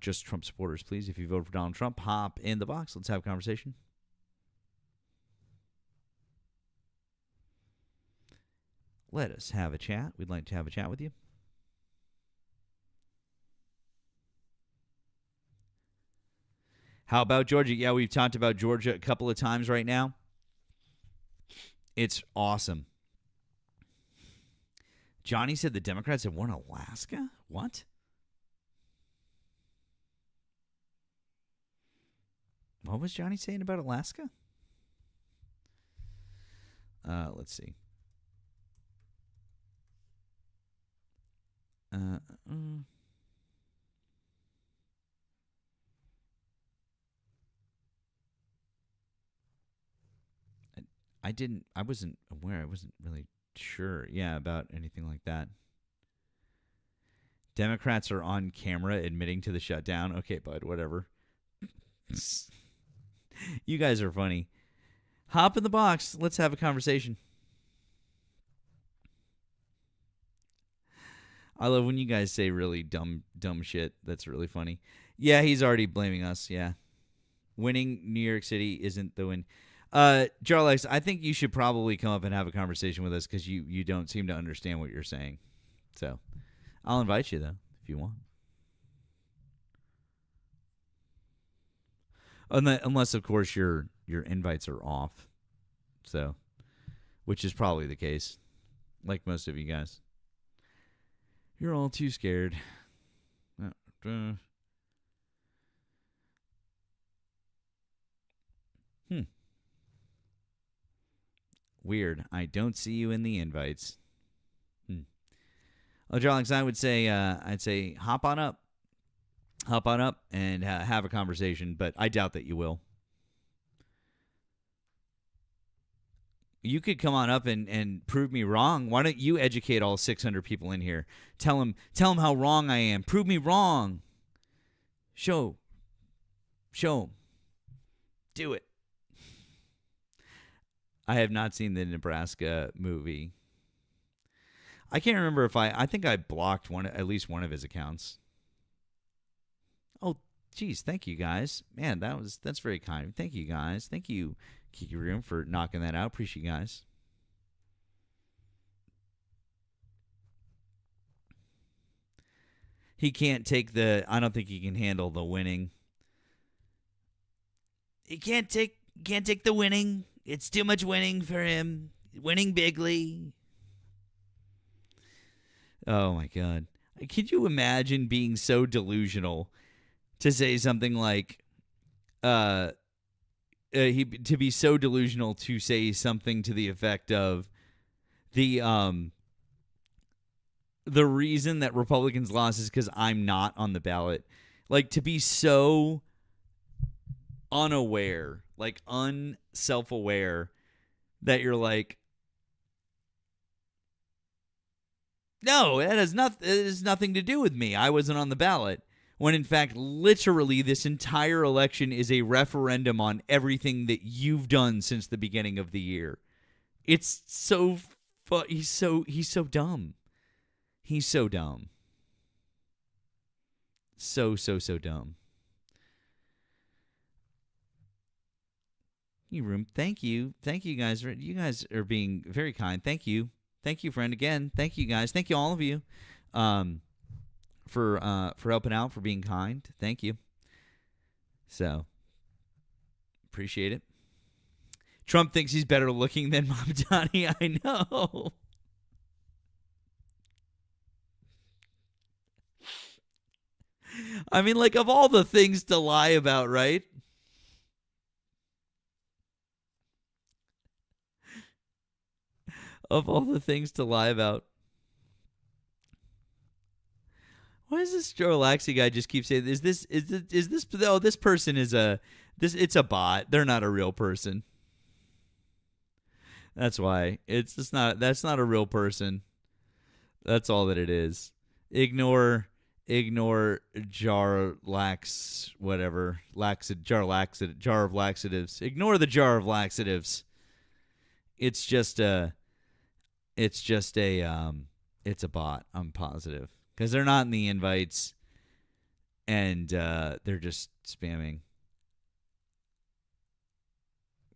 Just Trump supporters, please. If you vote for Donald Trump, hop in the box. Let's have a conversation. Let us have a chat. We'd like to have a chat with you. How about Georgia? Yeah, we've talked about Georgia a couple of times right now. It's awesome. Johnny said the Democrats have won Alaska? What? What was Johnny saying about Alaska? Let's see. I wasn't aware. I wasn't really sure. Yeah, about anything like that. Democrats are on camera admitting to the shutdown. Okay, bud, whatever. You guys are funny. Hop in the box. Let's have a conversation. I love when you guys say really dumb shit. That's really funny. Yeah, he's already blaming us. Yeah. Winning New York City isn't the win. Jarlax, I think you should probably come up and have a conversation with us because you don't seem to understand what you're saying. So I'll invite you, though, if you want. Unless, of course, your invites are off. So, which is probably the case, like most of you guys. You're all too scared. Weird. I don't see you in the invites. Oh, Jarlax, I would say, I'd say hop on up and have a conversation, but I doubt that you will. You could come on up and prove me wrong. Why don't you educate all 600 people in here? Tell them how wrong I am. Prove me wrong. Show 'em. Do it. I have not seen the Nebraska movie. I can't remember if I think I blocked at least one of his accounts. Oh, geez, thank you guys. Man, that's very kind. Thank you guys. Thank you, Kiki Room, for knocking that out. Appreciate you guys. He can't take I don't think he can handle the winning. He can't take the winning. It's too much winning for him. Winning bigly. Oh my God. Could you imagine being so delusional to say something like to be so delusional to say something to the effect of the reason that Republicans lost is because I'm not on the ballot. Like, to be so unaware, like unself-aware, that you're like, no, it has nothing to do with me. I wasn't on the ballot. When in fact, literally, this entire election is a referendum on everything that you've done since the beginning of the year. It's so he's so dumb. He's so dumb. So dumb. Room, thank you guys. You guys are being very kind. Thank you, friend. Again, thank you guys. Thank you, all of you, for helping out, for being kind. Thank you. So appreciate it. Trump thinks he's better looking than Mom Donnie. I know. I mean, like, of all the things to lie about, right? Of all the things to lie about. Why does this Joe Laxey guy just keep saying, is this, oh, this person is it's a bot. They're not a real person. That's why. That's not a real person. That's all that it is. Ignore jar whatever. Jar of laxatives. Ignore the jar of laxatives. It's a bot, I'm positive. Because they're not in the invites, and they're just spamming.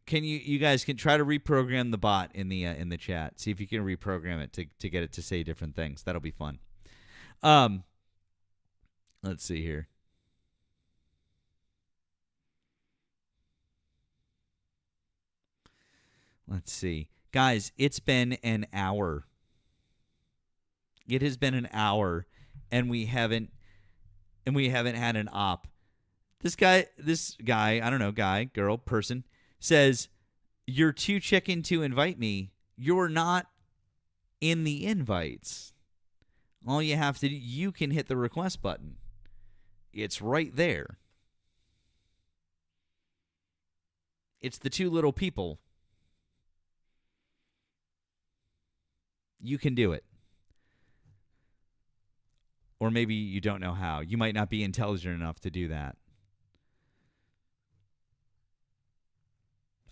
Can you guys can try to reprogram the bot in the chat. See if you can reprogram it to get it to say different things. That'll be fun. Let's see here. Let's see. Guys, it's been an hour. It has been an hour, and we haven't had an op. This guy, I don't know, guy, girl, person, says, "You're too chicken to invite me. You're not in the invites. All you have to do, you can hit the request button. It's right there. It's the two little people. You can do it. Or maybe you don't know how. You might not be intelligent enough to do that.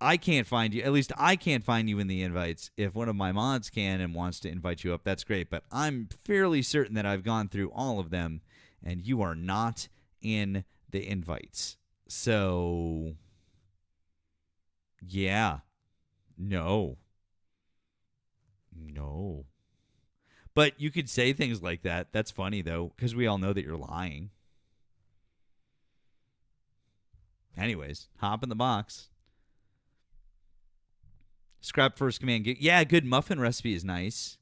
I can't find you. At least I can't find you in the invites. If one of my mods can and wants to invite you up, that's great. But I'm fairly certain that I've gone through all of them, and you are not in the invites. So, yeah. No. But you could say things like that. That's funny, though, because we all know that you're lying. Anyways, hop in the box. Scrap first command. Yeah, a good muffin recipe is nice.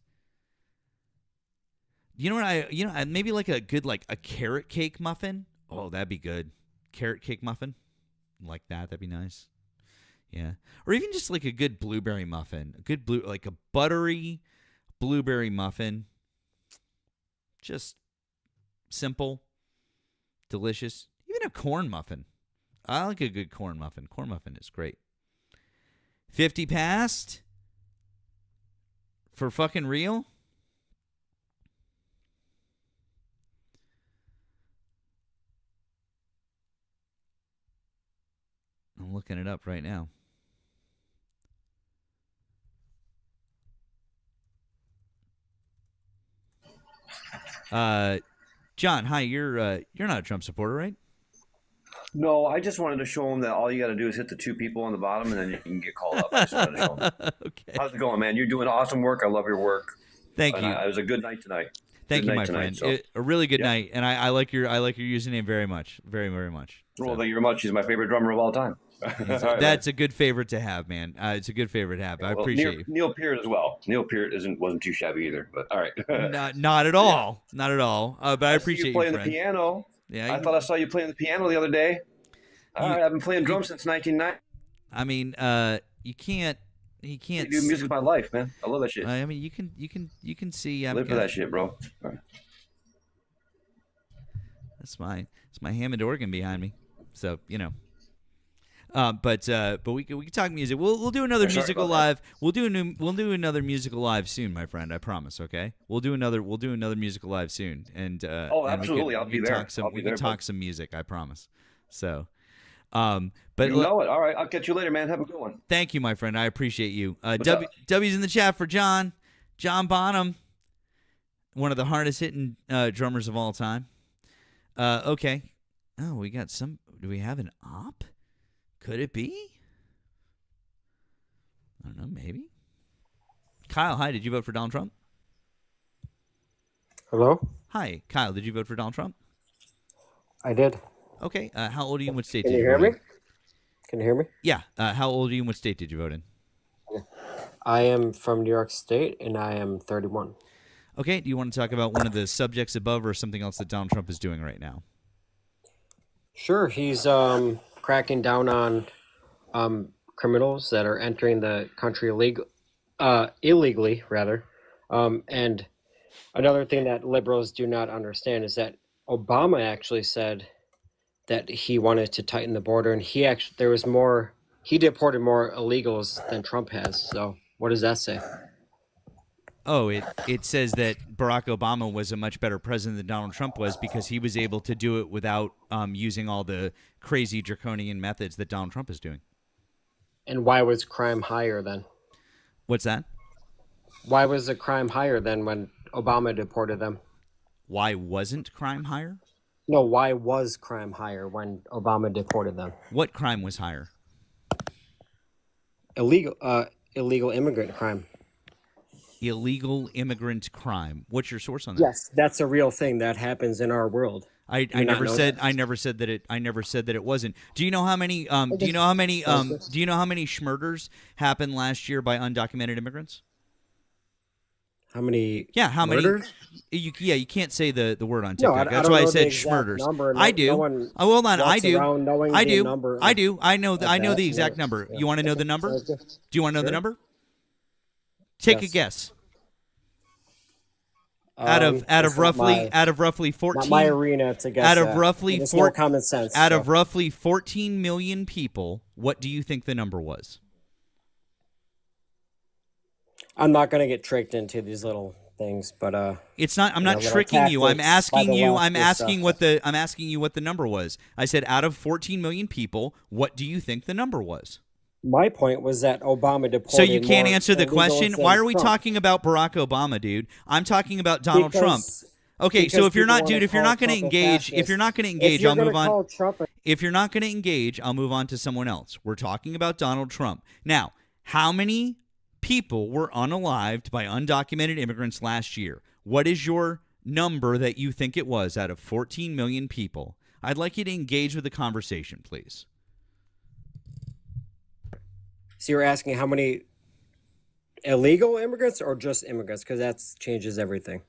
You know what maybe like a good a carrot cake muffin. Oh, that'd be good. Carrot cake muffin. Like that. That'd be nice. Yeah. Or even just like a good blueberry muffin. Like a buttery blueberry muffin. Just simple, delicious. Even a corn muffin. I like a good corn muffin. Corn muffin is great. 50 past? For fucking real? I'm looking it up right now. John, hi. You're not a Trump supporter, right? No, I just wanted to show him that all you got to do is hit the two people on the bottom, and then you can get called up. I just wanted to show him. Okay. How's it going, man? You're doing awesome work. I love your work. Thank you. It was a good night tonight. Thank Good you, night my tonight, friend. so. A really good night, and I like your username very much, very very much. Well, thank you very much. He's my favorite drummer of all time. All right, That's a good favorite to have, man. It's a good favorite to have. I appreciate you. Neil Peart as well. Neil Peart wasn't too shabby either. But all right. Not at all. Not at all. But I appreciate you playing friend. the piano. Yeah, I thought I saw you playing the piano the other day. All right, I've been playing drums since 1990. I mean, you can't. I do music my life, man. I love that shit. I mean, you can see. Live for that shit, bro. All right. It's my Hammond organ behind me, so you know. But we can talk music. We'll do another musical live. We'll do another musical live soon, my friend. I promise. Okay. We'll do another musical live soon. And absolutely, I'll be there. We can talk some music. I promise. So, but you know it. All right, I'll catch you later, man. Have a good one. Thank you, my friend. I appreciate you. W's in the chat for John Bonham, one of the hardest hitting drummers of all time. Okay. Oh, we got some. Do we have an op? Could it be? I don't know. Maybe. Kyle, hi. Did you vote for Donald Trump? Hello? Hi, Kyle. Did you vote for Donald Trump? I did. Okay. How old are you? And what state Can did you you hear vote me? in? Can you hear me? Yeah. How old are you? And what state did you vote in? I am from New York State, and I am 31. Okay. Do you want to talk about one of the subjects above or something else that Donald Trump is doing right now? Sure, he's cracking down on criminals that are entering the country illegally, rather. And another thing that liberals do not understand is that Obama actually said that he wanted to tighten the border, and he deported more illegals than Trump has. So what does that say? Oh, it says that Barack Obama was a much better president than Donald Trump was because he was able to do it without using all the crazy draconian methods that Donald Trump is doing. And why was crime higher then? What's that? Why was the crime higher than when Obama deported them? Why wasn't crime higher? No, why was crime higher when Obama deported them? What crime was higher? Illegal immigrant crime. Illegal immigrant crime. What's your source on that? Yes, that's a real thing that happens in our world. I never said that it wasn't. Do you know how many schmurders happened last year by undocumented immigrants? How many? Yeah, how murders? many? You can't say the word on No, TikTok. I That's don't why I know the said exact schmurders. number. I do. No one Oh, hold on. I walks do. around knowing I the do. number I do. I know. of I know that. the exact Yeah. number. Yeah. You want to know the Okay. number? Sounds good. Do you want to know the Sure. number? Take a Yes. guess. Out of It's not roughly 14 not my arena to guess. out of that. roughly It's four- more common sense. out so. of roughly 14 million people, what do you think the number was? I'm not going to get tricked into these little things, but It's not. I'm not little tricking you. I'm tactics by asking the you. left I'm and asking stuff. I'm asking you what the number was. I said out of 14 million people, what do you think the number was? my point was that Obama deported. So you can't more answer the illegals question. than Why are we Trump. talking about Barack Obama, dude? I'm talking about Donald Trump. Because- Okay, so because if you're people not, wanna dude, if you're call not going to Trump a engage, if fascist. you're not going to If engage, you're I'll move gonna on. call Trump a- If you're not going to engage, I'll move on to someone else. We're talking about Donald Trump. Now, how many people were unalived by undocumented immigrants last year? What is your number that you think it was out of 14 million people? I'd like you to engage with the conversation, please. So you're asking how many illegal immigrants or just immigrants? Because that changes everything.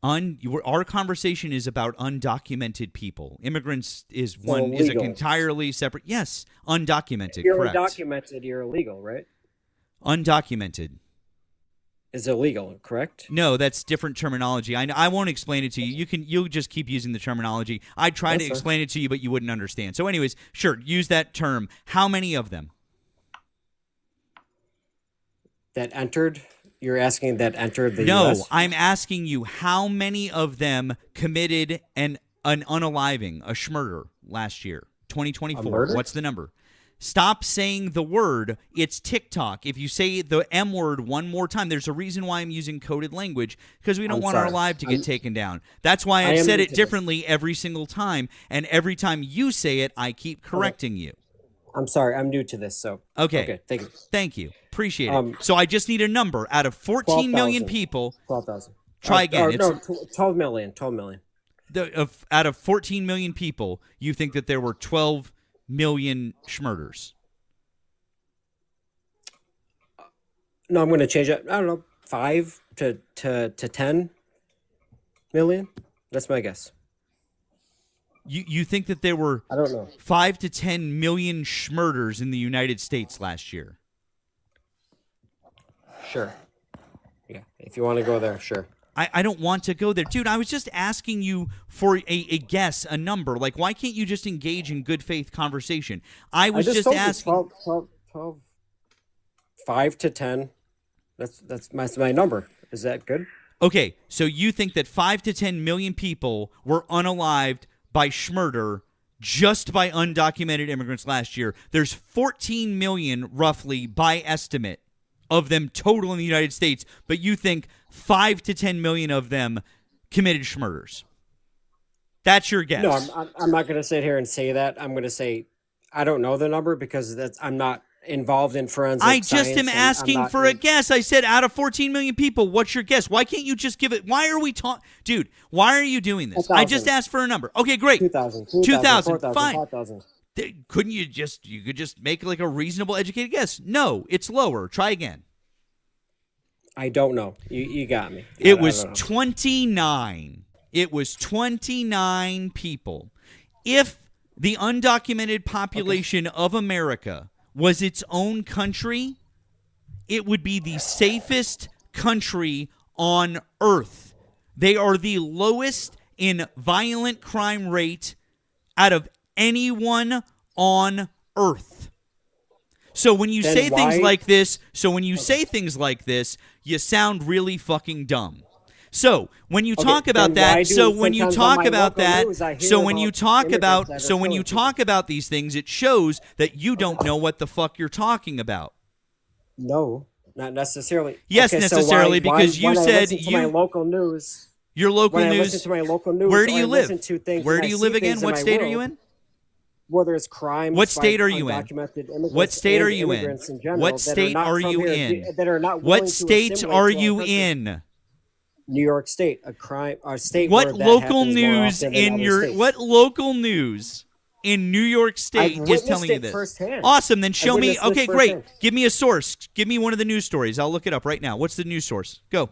Our conversation is about undocumented people. Immigrants is an illegal. entirely separate. Yes, undocumented. If you're correct. undocumented, you're illegal, right? Undocumented. Is illegal, correct? No, that's different terminology. I won't explain it to you. You'll just keep using the terminology. I tried That's to fine. explain it to you, but you wouldn't understand. So, anyways, sure, use that term. How many of them? That entered. You're asking that entered the No, U.S.? I'm asking you how many of them committed an unaliving, a schmurder last year, 2024. A murder? What's the number? Stop saying the word. It's TikTok. If you say the M word one more time, there's a reason why I'm using coded language, because we don't I'm want our sorry. live to get taken down. That's why I I've am said new it to this. differently every single time, and every time you say it, I keep correcting you. I'm sorry. I'm new to this, so Okay. thank you. Thank you. Appreciate it. Um, So I just need a number out of 14 million 12,000. people. 12,000. Try again. No, 12 million. 12 million. Out of 14 million people, you think that there were 12 million schmurders. No, I'm going to change it. I don't know, 5 to 10 million. That's my guess. You think that there were I don't know. 5 to 10 million schmurders in the United States last year? Sure. Yeah, if you want to go there, sure. I don't want to go there. Dude, I was just asking you for a guess, a number. Like, why can't you just engage in good faith conversation? I was just told you, asking. 12, 5 to 10. That's my number. Is that good? Okay, so you think that 5 to 10 million people were unalived by schmurder just by undocumented immigrants last year. There's 14 million, roughly, by estimate, of them total in the United States, but you think 5 to 10 million of them committed schmurders. That's your guess. No, I'm not going to sit here and say that. I'm going to say I don't know the number because I'm not involved in forensic I just science, am and I'm asking not for a guess. I said out of 14 million people, what's your guess? Why can't you just give it? Why are we talking? Dude, why are you doing this? I just 1,000. asked for a number. Okay, great. 2,000, 2,000, 4,000, fine. 5,000. Couldn't you could just make like a reasonable educated guess? No, it's lower. Try again. I don't know. You got me. It I was don't know. 29. It was 29 people. If the undocumented population of America was its own country, it would be the safest country on earth. They are the lowest in violent crime rate out of anyone on earth. So when you Then say things why- like this, you sound really fucking dumb. So when you talk about then why that, do so when you sometimes on talk my about local that, news I hear so when you about talk immigrants about, that are so when you killing talk about these things, it shows that you don't know what the fuck you're talking about. No, not necessarily. Yes, Okay, so necessarily, because you when I said listen to my you- local news. Your local When I news. listen to my local news, Where do you I live? listen to things Where and do I you see live again? things What my state are world, you in? Whether it's crimes. What by state are you in? undocumented immigrants What state and are you in? immigrants general What that state not are from you here, in? That are not willing What to state assimilate are to our you country. in? New York State, a state. What where that local happens more news often than in other your states. what local news in New York State I've is witnessed telling you it this? firsthand. Awesome, then I've show me. witnessed this Okay, great. firsthand. Give me a source. Give me one of the news stories. I'll look it up right now. What's the news source? Go.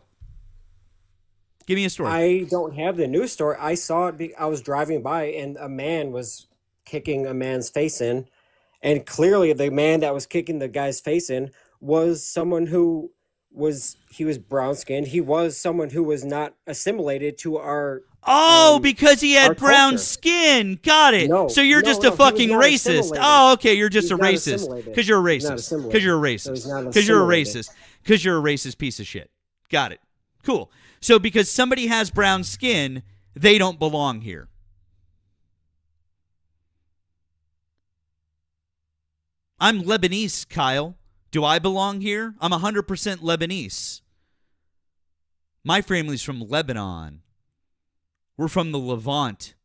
Give me a story. I don't have the news story. I saw it. I was driving by, and a man was kicking a man's face in, and clearly the man that was kicking the guy's face in was someone who was brown skinned. He was someone who was not assimilated to our. Because he our had brown culture. skin. Got it. No, So you're no, just no, a he was fucking not racist. assimilated. Oh, okay. You're just He's a not racist. assimilated. Because you're a He's not racist. assimilated. Because you're a So racist. he's not Because you're a assimilated. racist. Because you're a racist piece of shit. Got it. Cool. So because somebody has brown skin, they don't belong here. I'm Lebanese, Kyle. Do I belong here? I'm 100% Lebanese. My family's from Lebanon. We're from the Levant.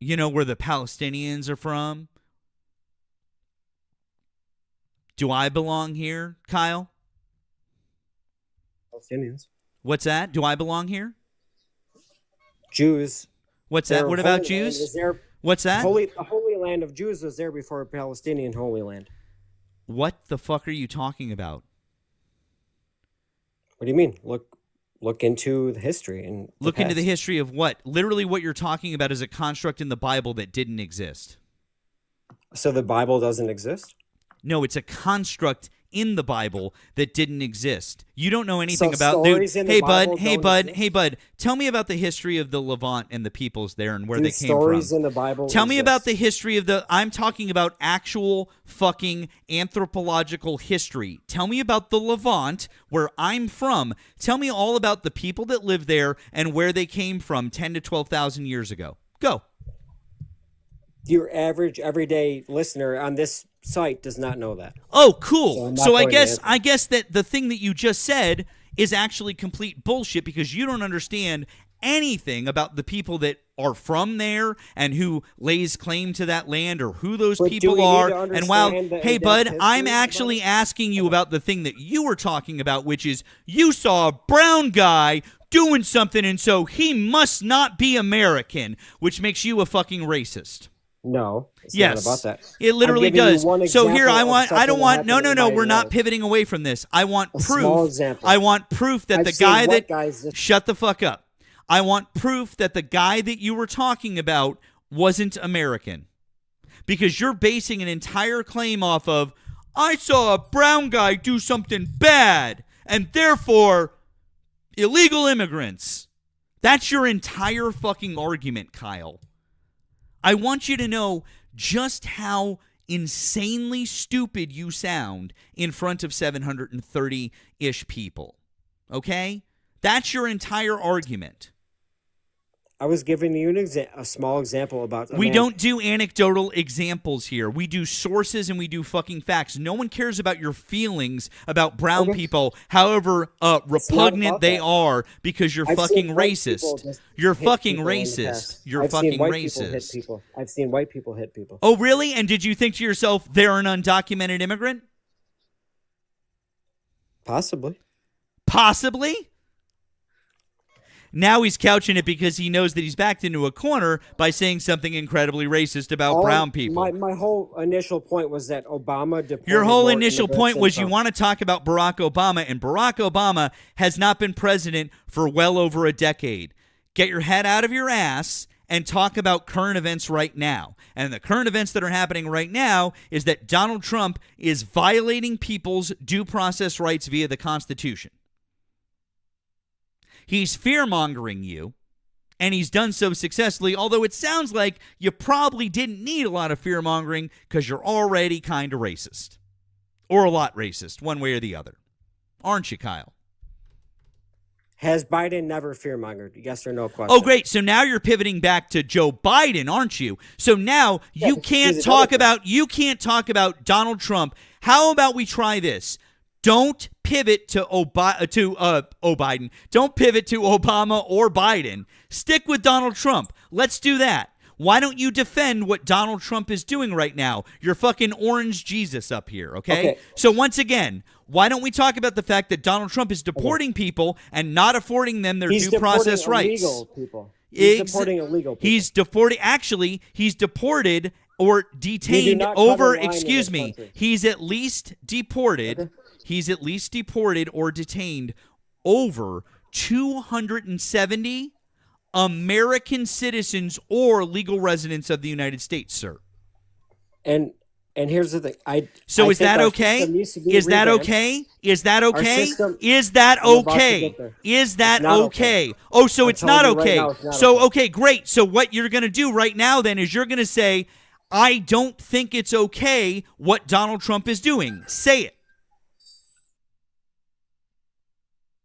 You know where the Palestinians are from? Do I belong here, Kyle? Palestinians, What's that? Do I belong here? Jews. What's that? Their What about Holy Land Jews? was there. What's that? The Holy Land of Jews was there before Palestinian Holy Land. What the fuck are you talking about? What do you mean? Look into the history and Look into the past. history of what? Literally what you're talking about is a construct in the Bible that didn't exist. So the Bible doesn't exist? No, it's a construct in the Bible that didn't exist. You don't know anything So about stories in the Hey Bible bud, hey don't bud, exist? hey bud. Tell me about the history of the Levant and the peoples there and where Do they came stories from. in the Bible Tell me about exist? the history of the I'm talking about actual fucking anthropological history. Tell me about the Levant where I'm from. Tell me all about the people that live there and where they came from 10 to 12,000 years ago. Go. Your average everyday listener on this site does not know that. Oh, So cool. I'm not So I going to guess answer. I guess that the thing that you just said is actually complete bullshit because you don't understand anything about the people that are from there and who lays claim to that land or who those But do people we need are. to And while, understand the hey, in-depth bud, history I'm about actually it? asking you about the thing that you were talking about, which is you saw a brown guy doing something, and so he must not be American, which makes you a fucking racist. No, it's Yes, not about that. it literally I'm giving you does. one So here, example of I don't something want, that no, happened in my we're not life. pivoting away from this. I want A small proof. example. I want proof that I've the seen guy white that, guys just- shut the fuck up. I want proof that the guy that you were talking about wasn't American. Because you're basing an entire claim off of, I saw a brown guy do something bad, and therefore, illegal immigrants. That's your entire fucking argument, Kyle. I want you to know just how insanely stupid you sound in front of 730-ish people. Okay? That's your entire argument. I was giving you a small example about. We don't do anecdotal examples here. We do sources and we do fucking facts. No one cares about your feelings about brown Okay. people, however repugnant about they that. are, because you're I've fucking seen white people racist. just You're hit fucking people in the racist. past. You're I've fucking seen white people hit racist. people. I've seen white people hit people. Oh, really? And did you think to yourself, they're an undocumented immigrant? Possibly. Possibly. Now he's couching it because he knows that he's backed into a corner by saying something incredibly racist about brown people. My whole initial point was that Obama deported Your whole more initial immigrants point than was you Trump. want to talk about Barack Obama, and Barack Obama has not been president for well over a decade. Get your head out of your ass and talk about current events right now. And the current events that are happening right now is that Donald Trump is violating people's due process rights via the Constitution. He's fear-mongering you, and he's done so successfully, although it sounds like you probably didn't need a lot of fear-mongering because you're already kind of racist. Or a lot racist, one way or the other. Aren't you, Kyle? Has Biden never fear-mongered? Yes or no question? Oh, great. So now you're pivoting back to Joe Biden, aren't you? So now you he's can't a talk Democrat. about Donald Trump. How about we try this? Don't pivot to Biden. Don't pivot to Obama or Biden. Stick with Donald Trump. Let's do that. Why don't you defend what Donald Trump is doing right now? You're fucking orange Jesus up here, okay? Okay. So once again, why don't we talk about the fact that Donald Trump is deporting people and not affording them their He's due process deporting rights? illegal people. He's Ex- deporting illegal people. He's deported. Actually, he's deported or detained not cut over. a line in Excuse this me. country. He's at least deported he's at least deported or detained over 270 American citizens or legal residents of the United States, sir. And here's the thing. So I is think that our okay? system needs to be Is that revamped. okay? Is that okay? system- Is that I'm about to okay? get there. Is that It's not okay? okay. Oh, so I'm it's not telling you right okay. now it's not So, okay. okay, great. So what you're going to do right now then is you're going to say, I don't think it's okay what Donald Trump is doing. Say it.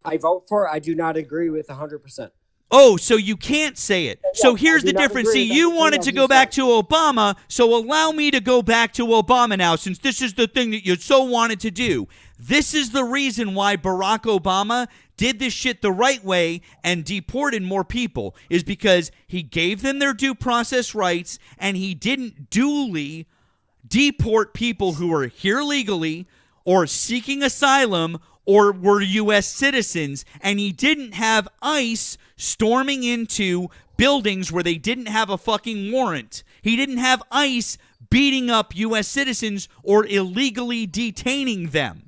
I vote for it. I do not agree with 100%. Oh, so you can't say it. So Yes, here's I do the not difference. agree See, with you everything wanted else to you go back said. to Obama, so allow me to go back to Obama now, since this is the thing that you so wanted to do. This is the reason why Barack Obama did this shit the right way and deported more people, is because he gave them their due process rights and he didn't duly deport people who are here legally or seeking asylum or were U.S. citizens, and he didn't have ICE storming into buildings where they didn't have a fucking warrant. He didn't have ICE beating up U.S. citizens or illegally detaining them.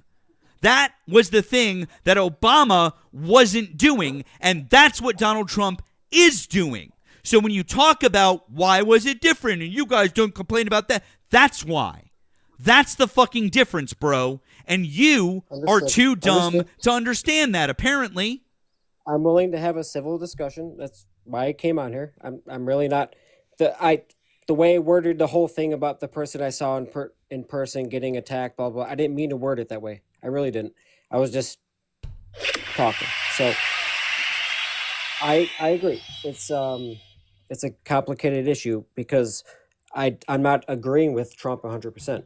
That was the thing that Obama wasn't doing, and that's what Donald Trump is doing. So when you talk about why was it different and you guys don't complain about that, that's why. That's the fucking difference, bro. And you are Understood. too dumb Understood. to understand that, apparently. I'm willing to have a civil discussion. That's why I came on here. I'm really not the way I worded the whole thing about the person I saw in person getting attacked, blah blah. I didn't mean to word it that way. I really didn't. I was just talking. So I agree. It's a complicated issue because I'm not agreeing with Trump 100%,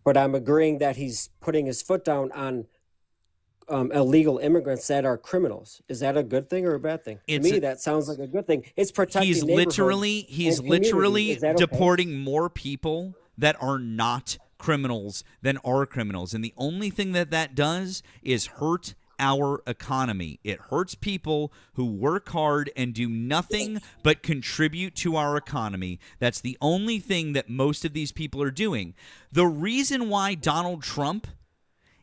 but I'm agreeing that he's putting his foot down on illegal immigrants that are criminals. Is that a good thing or a bad thing? It's to me, a- that sounds like a good thing. It's protecting He's neighborhoods literally and communities. Is that okay? deporting more people that are not criminals than are criminals. And the only thing that does is hurt our economy. It hurts people who work hard and do nothing but contribute to our economy. That's the only thing that most of these people are doing. The reason why Donald Trump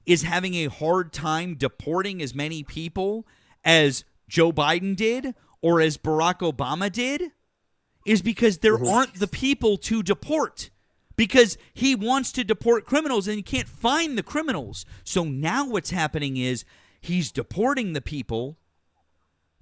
is having a hard time deporting as many people as Joe Biden did or as Barack Obama did is because there aren't the people to deport. Because he wants to deport criminals and he can't find the criminals. So now what's happening is he's deporting the people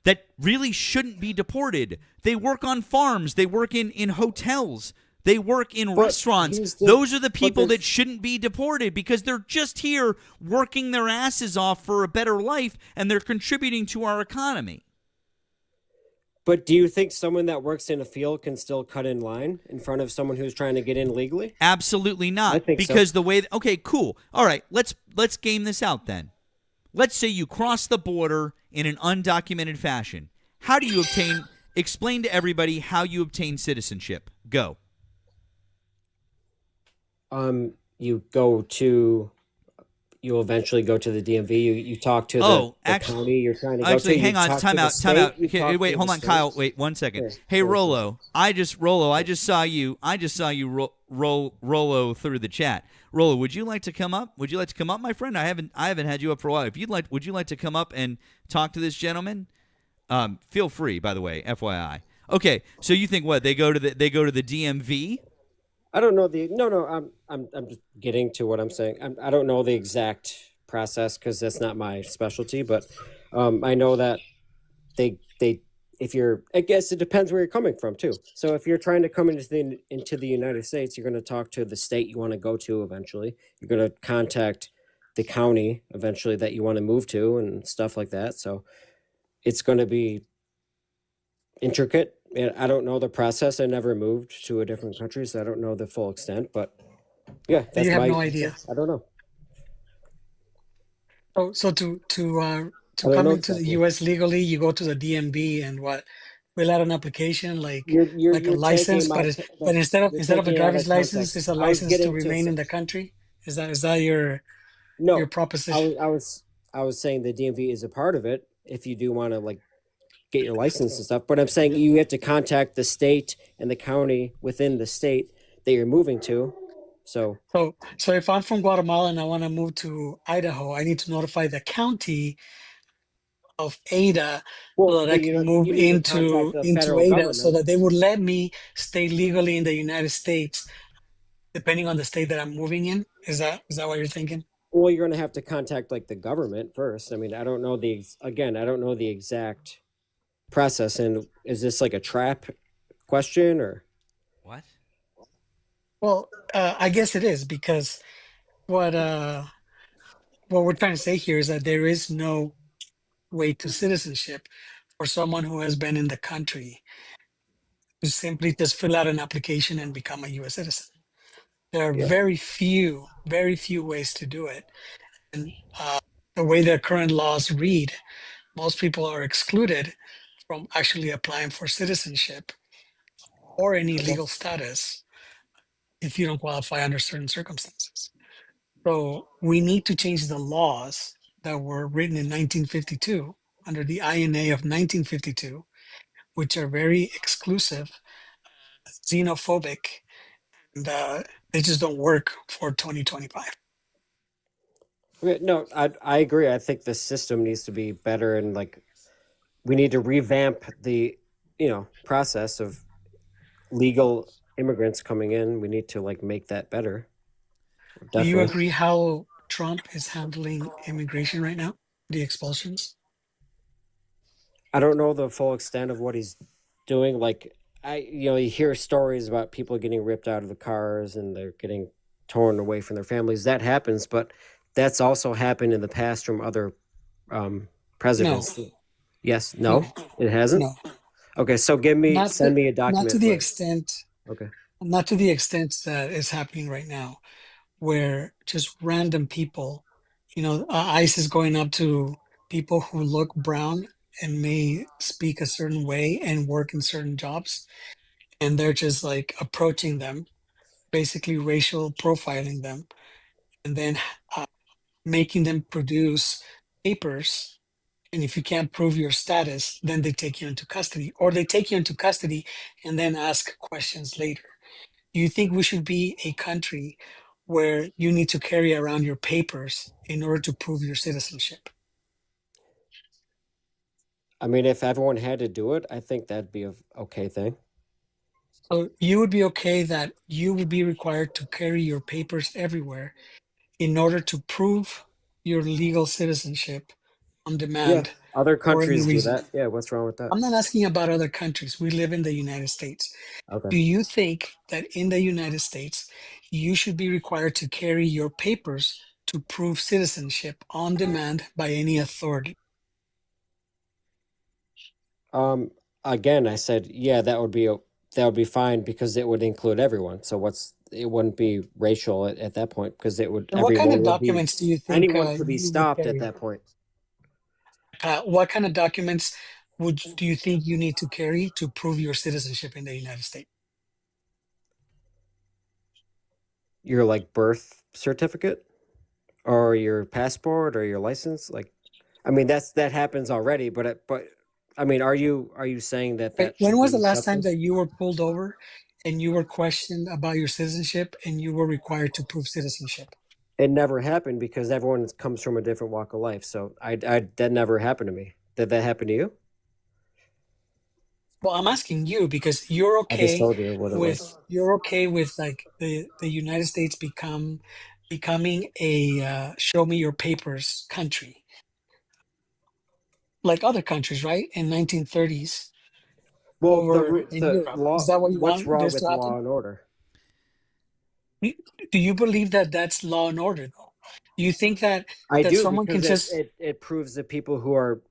that really shouldn't be deported. They work on farms. They work in hotels. They work in restaurants. Those are the people that shouldn't be deported because they're just here working their asses off for a better life and they're contributing to our economy. But do you think someone that works in a field can still cut in line in front of someone who's trying to get in legally? Absolutely not. I think so. Because the way okay, cool. All right, let's game this out then. Let's say you cross the border in an undocumented fashion. How do you explain to everybody how you obtain citizenship? Go. You eventually go to the DMV. You talk to the county you're trying to go to. Actually, hang on. Time out. Okay, wait, hold on, state. Kyle. Wait 1 second. Sure. Hey, Rollo. I just saw you. Rollo through the chat. Rollo, would you like to come up? Would you like to come up, my friend? I haven't had you up for a while. Would you like to come up and talk to this gentleman? Feel free, by the way, FYI. Okay, so you think what? They go to the DMV? I don't know I'm just getting to what I'm saying. I don't know the exact process because that's not my specialty, but I know that they I guess it depends where you're coming from too. So if you're trying to come into the United States, you're going to talk to the state you want to go to eventually. You're going to contact the county eventually that you want to move to and stuff like that. So it's going to be intricate. And I don't know the process. I never moved to a different country, so I don't know the full extent. But yeah, that's you have no idea. I don't know. Oh, so to don't come know into the exactly. U.S. legally, you go to the DMV and fill out an application like You're a license, but instead of a taking it out driver's of license, context. it's a I was license to getting remain in the country. Is that your No, proposition? I was saying the DMV is a part of it if you do want to get your license and stuff. But I'm saying you have to contact the state and the county within the state that you're moving to So So if I'm from Guatemala and I want to move to Idaho, I need to notify the county of Ada well, so that I but can you move need to contact the into federal Ada so government. that they would let me stay legally in the United States, depending on the state that I'm moving in. Is that what you're thinking? Well, you're going to have to contact like the government first. I mean, I don't know I don't know the exact process. And is this like a trap question or? What? Well, I guess it is because what uh what we're trying to say here is that there is no way to citizenship for someone who has been in the country to simply just fill out an application and become a U.S. citizen. There are Yeah. very few ways to do it. And the way the current laws read, most people are excluded from actually applying for citizenship or any Okay. legal status if you don't qualify under certain circumstances. So we need to change the laws that were written in 1952 under the INA of 1952, which are very exclusive, xenophobic, and they just don't work for 2025. Okay, no, I agree. I think the system needs to be better, and like we need to revamp the process of legal immigrants coming in. We need to like make that better. Do you Definitely. agree how Trump is handling immigration right now? The expulsions? I don't know the full extent of what he's doing. Like you hear stories about people getting ripped out of the cars and they're getting torn away from their families. That happens, but that's also happened in the past from other No, presidents. Yes, no, no, it hasn't. no. Okay, so send me a Not to document the where. extent, Okay. not to the extent that is happening right now, where just random people, ICE is going up to people who look brown and may speak a certain way and work in certain jobs, and they're just like approaching them, basically racial profiling them, and then uh, making them produce papers. And if you can't prove your status, then they take you into custody, or they take you into custody and then ask questions later. Do you think we should be a country where you need to carry around your papers in order to prove your citizenship? I mean, if everyone had to do it, I think that'd be a okay thing. So you would be okay that you would be required to carry your papers everywhere in order to prove your legal citizenship on Yeah, demand other for any countries do reason. that. Yeah, what's wrong with that? I'm not asking about other countries. We live in the United States. Okay. Do you think that in the United States, you should be required to carry your papers to prove citizenship on demand by any authority? Again, I said, yeah, that would be fine because it would include everyone. So it wouldn't be racial at that point because it would And what kind of everyone would be documents do you think anyone could be you would stopped at carry? that point. What kind of documents do you think you need to carry to prove your citizenship in the United States? Your like birth certificate or your passport or your license, like, I mean, that happens already. But I mean, are you saying that Right. that When should was the be last time accepted? that you were pulled over and you were questioned about your citizenship and you were required to prove citizenship? It never happened because everyone comes from a different walk of life. So I that never happened to me. Did that happen to you? Well, I'm asking you because I just told you what it was. you're okay with like the United States becoming a show me your papers country, like other countries, right? In 1930s Well, over in the Europe. Is law. that what you What's want wrong this with to law happen? and order? Do do you believe that that's law and order, though? Do you think I that do someone can because just it proves the people who are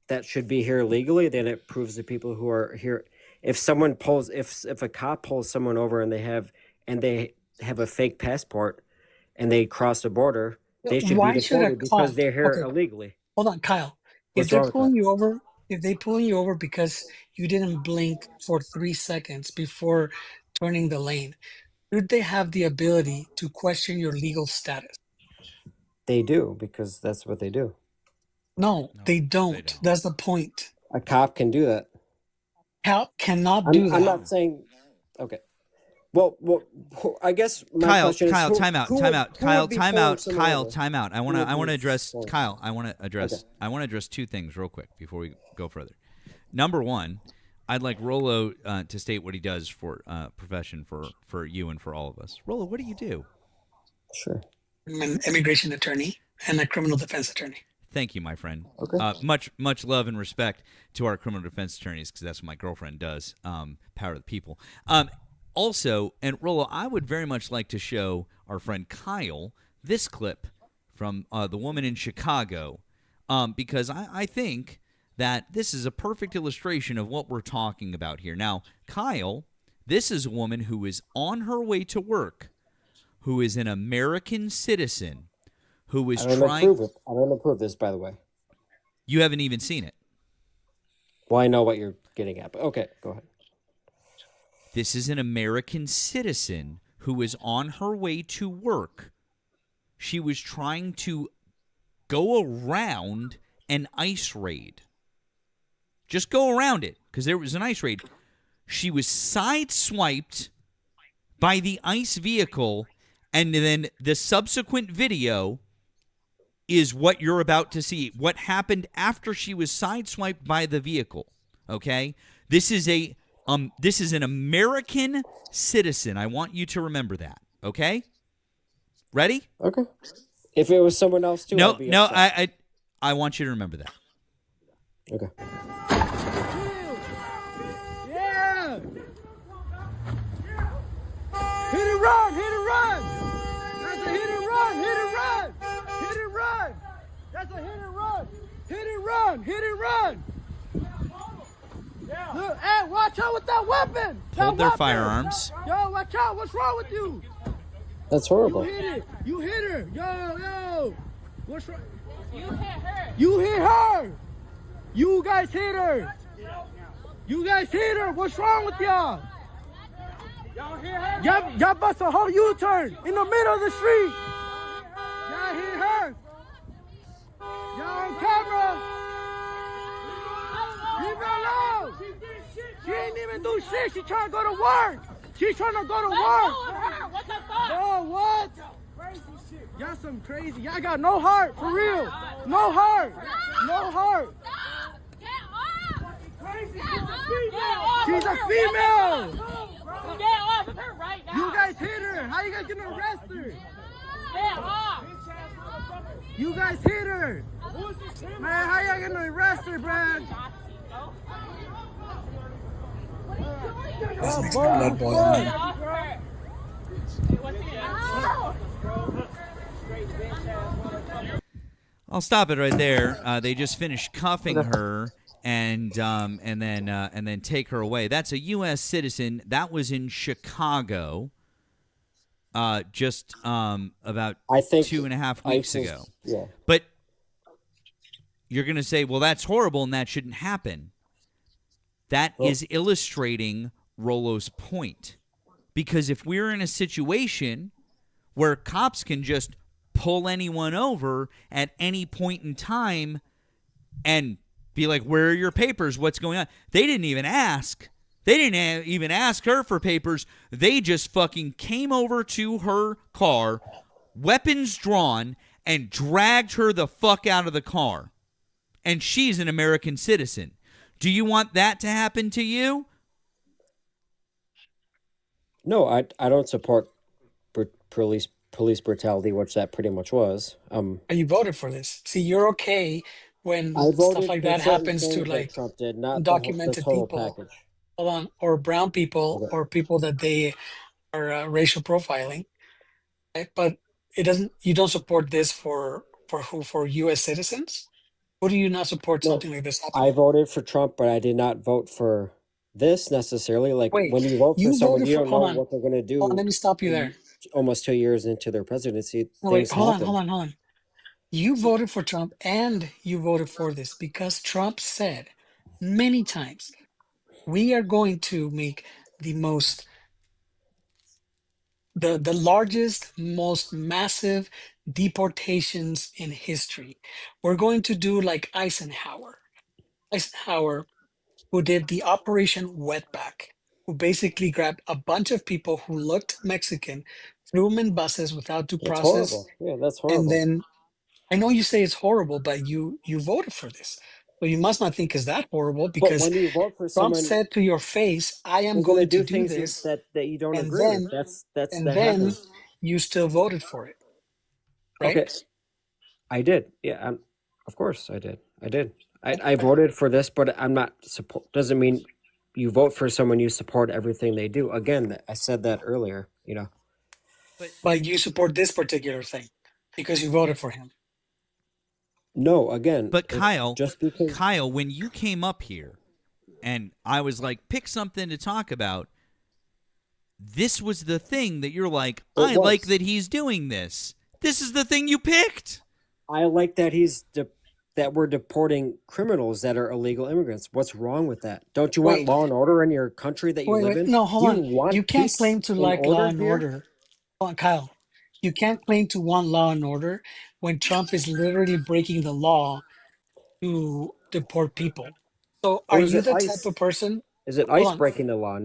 that should be here legally. Then it proves the people who are here. If someone pulls, if a cop pulls someone over and they have a fake passport and they cross the border, they should be why should a deported because cop? they're here Okay, illegally. hold on, Kyle. If What's they're wrong with that? pulling you over, if they pulling you over because you didn't blink for 3 seconds before turning the lane, should they have the ability to question your legal status? They do because that's what they do. No, No, they they don't. don't. That's the point. A cop can do that. Cannot I'm do I'm that. not saying okay. Well, I guess my Kyle, question is, Kyle, time out, who time would- out, who Kyle, would be time pulling out, someone Kyle, over? time out. I Who want to, would I want to be address pulling- Kyle. I want to address, Okay. I want to address two things real quick before we go further. Number one, I'd like Rollo to state what he does for profession for you and for all of us. Rollo, what do you do? Sure. I'm an immigration attorney and a criminal defense attorney. Thank you, my friend. Okay. Much love and respect to our criminal defense attorneys because that's what my girlfriend does. Power of the people. Also, and Rollo, I would very much like to show our friend Kyle this clip from the woman in Chicago because I think that this is a perfect illustration of what we're talking about here. Now, Kyle, this is a woman who is on her way to work, who is an American citizen, who is I don't trying. approve it. I don't approve this, by the way. You haven't even seen it. Well, I know what you're getting at, but okay, go ahead. This is an American citizen who is on her way to work. She was trying to go around an ICE raid. Just go around it because there was an ICE raid. She was sideswiped by the ICE vehicle, and then the subsequent video is what you're about to see. What happened after she was sideswiped by the vehicle. Okay? This is an American citizen. I want you to remember that. Okay? Ready? Okay. If it was someone else too, No, I'd be no, upset. I want you to remember that. Okay. Yeah! Hit and run! Hit and run! That's a hit and run! Hit and run! Hit and run! That's a hit and run! Hit and run! Hit and run! Look, hey, watch out with that weapon! Hold their firearms. Yo, watch out! What's wrong with you? That's horrible. You hit it! You hit her! Yo! What's wrong? You hit her! You hit her! You guys hit her! You guys hit her! What's wrong with y'all? Y'all bust a whole U-turn in the middle of the street! Y'all hit her! Y'all on camera! Leave her alone! She ain't even do shit! She trying to go to work! She's trying to go to work! What the fuck? No, what? Y'all some crazy. Y'all got no heart, for real. No heart. No heart. Get off! She's a female. Get off of her right now! You guys hit her. How you guys gonna arrest her? Get off! You guys hit her. Man, how y'all gonna arrest her, man? This makes my blood boil. Get off her! I'll stop it right there. They just finished cuffing her and then take her away. That's a U.S. citizen. That was in Chicago, just about I think 2.5 weeks ISIS- ago. Yeah. But you're going to say, well, that's horrible and that shouldn't happen. That is illustrating Rollo's point. Because if we're in a situation where cops can just pull anyone over at any point in time and be like, where are your papers? What's going on? They didn't even ask. They didn't even ask her for papers. They just fucking came over to her car, weapons drawn, and dragged her the fuck out of the car. And she's an American citizen. Do you want that to happen to you? No, I don't support police brutality, which that pretty much was. You voted for this. See, you're okay when I voted stuff like for that certain happens to things that like Trump did, not the undocumented total people. package. Hold on, or brown people Okay. or people that they are racial profiling. Right? But it doesn't. You don't support this for who? For U.S. citizens? Who do you not support No, something like this happening? I voted for Trump, but I did not vote for this necessarily. Like Wait, when you vote for you someone, voted you for. don't know Hold on. what they're going to Hold on. do Let me stop you there. almost 2 years into their presidency. No, wait. Things Hold on. happen. Hold on. You voted for Trump and you voted for this because Trump said many times, we are going to make the largest, most massive deportations in history. We're going to do like Eisenhower, who did the Operation Wetback, who basically grabbed a bunch of people who looked Mexican, flew them in buses without due That's process, horrible. Yeah, that's and horrible. then I know you say it's horrible, but you voted for this. So you must not think it's that horrible But because when you vote for Trump someone said to your face, I am who's going to going to do do things this, that you don't and agree with, then that happens. you still voted for it, right? Okay, I did. Yeah, of course I did. I voted for this, but I'm not support. Doesn't mean you vote for someone you support everything they do. Again, I said that earlier. You know, But you support this particular thing because you voted for him. no. Again, But it's Kyle, just because Kyle, when you came up here and I was like, pick something to talk about, this was the thing that you're like, I like that he's doing this. This is the thing you picked. I like that that we're deporting criminals that are illegal immigrants. What's wrong with that? Don't you want Wait. law and order in your country that you live in? No, hold on. want You can't peace claim to and like law and here? order. Hold on, Kyle. You can't claim to want law and order when Trump is literally breaking the law to deport people. So Or are is you it the ICE? type of person? Is it Hold ICE on. breaking the law?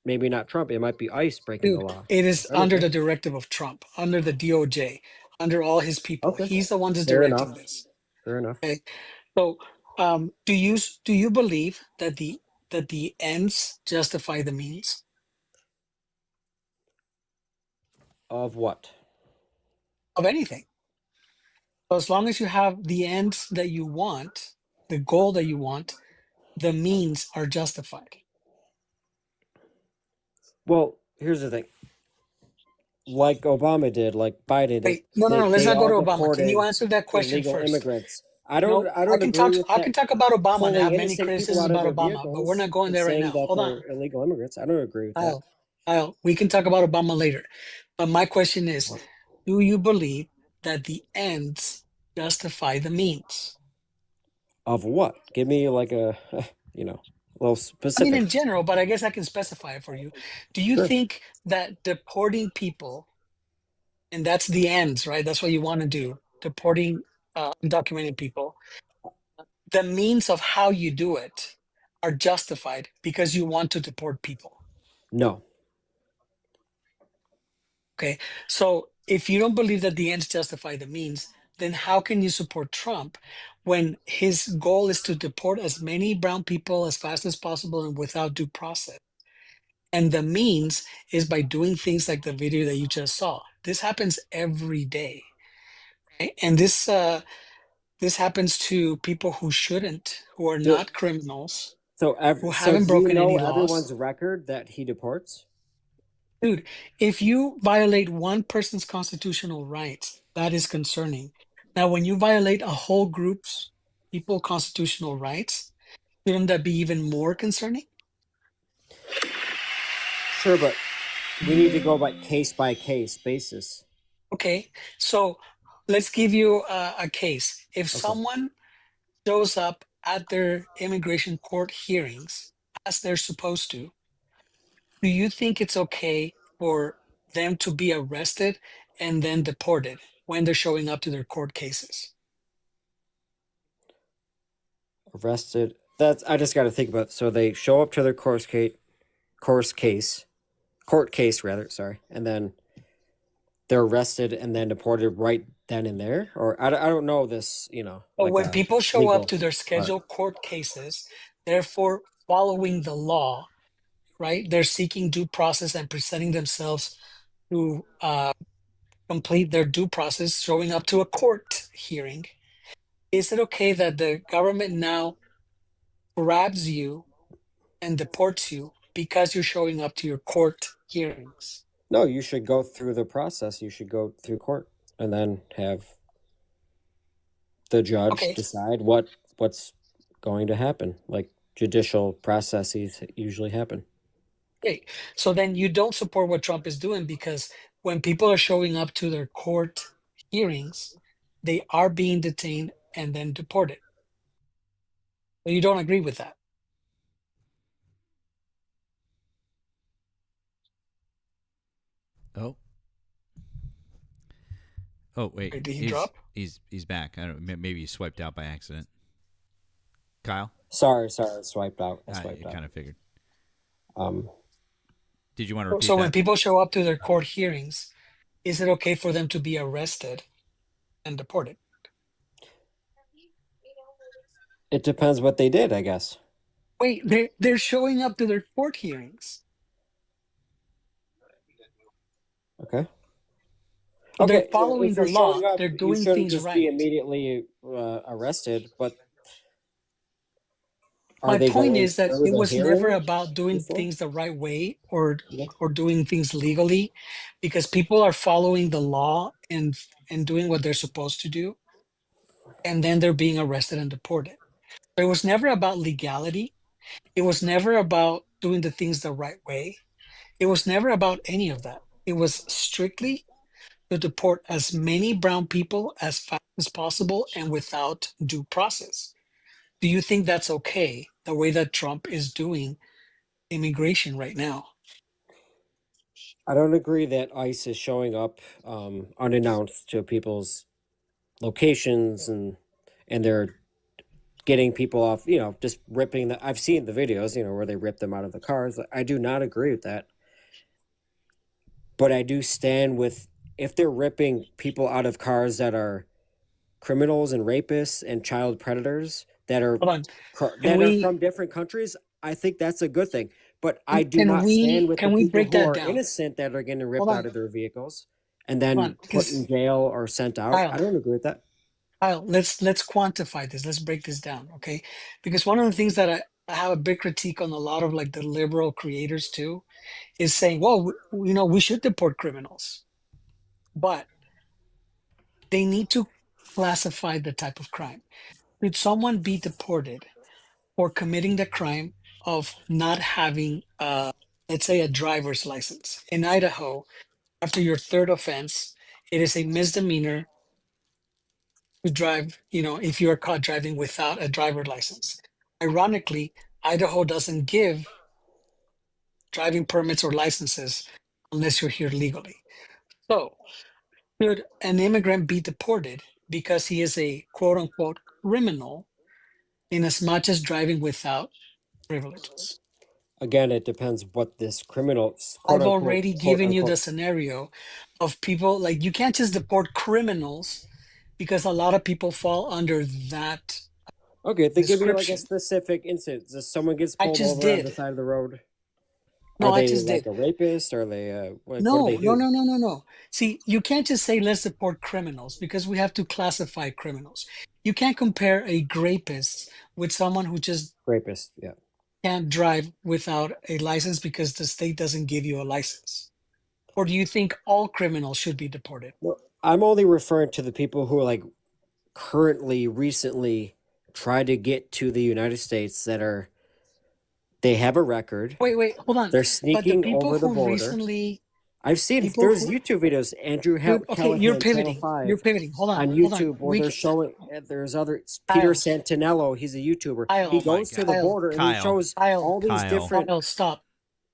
Maybe not Trump. It might be ICE breaking Dude, the law. it is I don't under know. the directive of Trump, under the DOJ, under all his people. Okay. He's the one that's Fair directing enough. this. Fair enough. Okay. So do you believe that the ends justify the means Of what? of anything? So as long as you have the ends that you want, the goal that you want, the means are justified. Well, here's the thing. Like Obama did, like Biden did. Wait, no. Let's they not go to all Obama. Can you deported answer that question illegal first? immigrants. I don't No, agree with I that. can talk about Obama and Pulling have many innocent people criticisms out of about their Obama, but we're vehicles not going and there right saying now. that Hold on. they're illegal immigrants. I don't agree with that. Kyle, we can talk about Obama later. But my question is, do you believe that the ends justify the means? Of what? Give me like a, little I specific. mean, in general, but I guess I can specify it for you. Do you Sure. think that deporting people, and that's the ends, right? That's what you want to do, deporting undocumented people. The means of how you do it are justified because you want to deport people. No. Okay. So if you don't believe that the ends justify the means, then how can you support Trump when his goal is to deport as many brown people as fast as possible and without due process? And the means is by doing things like the video that you just saw. This happens every day. Right? And this happens to people who shouldn't, who are not criminals, So, who haven't do you broken know any laws. everyone's record that he deports? Dude, if you violate one person's constitutional rights, that is concerning. Now, when you violate a whole group's people constitutional rights, shouldn't that be even more concerning? Sure, but we need to go by case basis. Okay, so let's give you a case. If someone shows up at their immigration court hearings as they're supposed to, do you think it's okay for them to be arrested and then deported when they're showing up to their court cases? Arrested. I just got to think about it. So they show up to their court case, and then they're arrested and then deported right then and there. Or I don't know this, But like when a people show legal up to their scheduled court cases, therefore following the law, right? They're seeking due process and presenting themselves to complete their due process, showing up to a court hearing. Is it okay that the government now grabs you and deports you because you're showing up to your court hearings? No, you should go through the process. You should go through court and then have the judge decide what's going to happen. Like judicial processes usually happen. Okay, so then you don't support what Trump is doing because when people are showing up to their court hearings, they are being detained and then deported. So you don't agree with that. Oh wait, Did he drop? He's back. I don't. Maybe he swiped out by accident. Kyle. Sorry, I swiped out. I kind of figured. Did you want to repeat So when that? people show up to their court hearings, is it okay for them to be arrested and deported? It depends what they did, I guess. Wait, they're showing up to their court hearings. Okay. So they're Okay, following if the you're law. showing up, They're you doing shouldn't things just right. be immediately arrested. But are My they point going is that through it the was never hearing about doing before? things the right way or Yeah. doing things legally, because people are following the law and doing what they're supposed to do, and then they're being arrested and deported. But it was never about legality. It was never about doing the things the right way. It was never about any of that. It was strictly to deport as many brown people as fast as possible and without due process. Do you think that's okay, the way that Trump is doing immigration right now? I don't agree that ICE is showing up unannounced to people's locations and they're getting people off, just ripping the. I've seen the videos, where they rip them out of the cars. I do not agree with that. But I do stand with, if they're ripping people out of cars that are criminals and rapists and child predators that are Hold on. from different countries, I think that's a good thing. But I do Can not stand with can the we people break who that are down? innocent that are getting ripped Hold on. out of their vehicles and Hold then on, put in jail or sent out. Kyle. I don't agree with that. Kyle, let's quantify this. Let's break this down, okay? Because one of the things that I have a big critique on a lot of like the liberal creators too is saying, well, we should deport criminals, but they need to classify the type of crime. Should someone be deported for committing the crime of not having, let's say, a driver's license? In Idaho, after your third offense, it is a misdemeanor to drive, if you are caught driving without a driver license. Ironically, Idaho doesn't give driving permits or licenses unless you're here legally. So, should an immigrant be deported because he is a quote unquote criminal in as much as driving without privileges? Again, it depends what this criminal, I've already given you the scenario of people, like, you can't just deport criminals because a lot of people fall under that. Okay, then give me like a description. specific instance. If someone gets I pulled just over on did. the side of the road, No, are I they just like did. a rapist? Or are they what No, do they do? no. See, you can't just say let's deport criminals because we have to classify criminals. You can't compare a rapist with someone who just Rapist, yeah. can't drive without a license because the state doesn't give you a license. Or do you think all criminals should be deported? No, I'm only referring to the people who are like recently try to get to the United States they have a record. Wait, hold on. They're But the sneaking people over the who border. recently, I've seen people there's who, YouTube videos. Andrew dude, okay, Callahan, you're Channel pivoting. 5, You're pivoting. Hold on on. YouTube where We they're can, showing. There's other Peter Kyle, Santinello. He's a YouTuber. Kyle, He Oh my goes to the God. border and he Kyle. shows Kyle, all these Kyle. different Kyle, stop.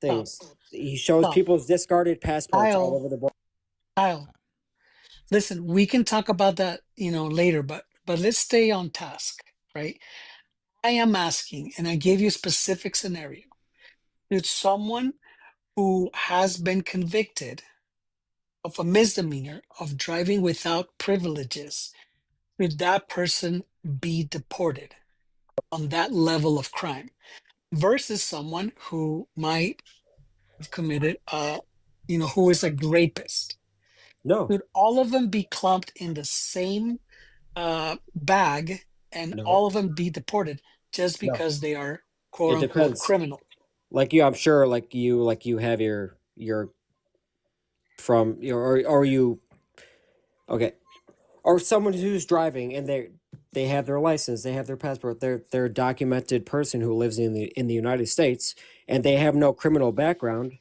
things. He shows Stop. people's discarded passports all Kyle, over the border. Kyle, listen, we can talk about that, later, but let's stay on task, right? I am asking, and I gave you a specific scenario. It's someone who has been convicted of a misdemeanor of driving without privileges. Should that person be deported on that level of crime versus someone who might have committed, who is a rapist? No, Should all of them be clumped in the same bag and no, all of them be deported just no. because they are quote It unquote depends. criminal? Like you, I'm sure. Like you have your from or you. Okay, or someone who's driving and they have their license, they have their passport, they're a documented person who lives in the United States, and they have no criminal background,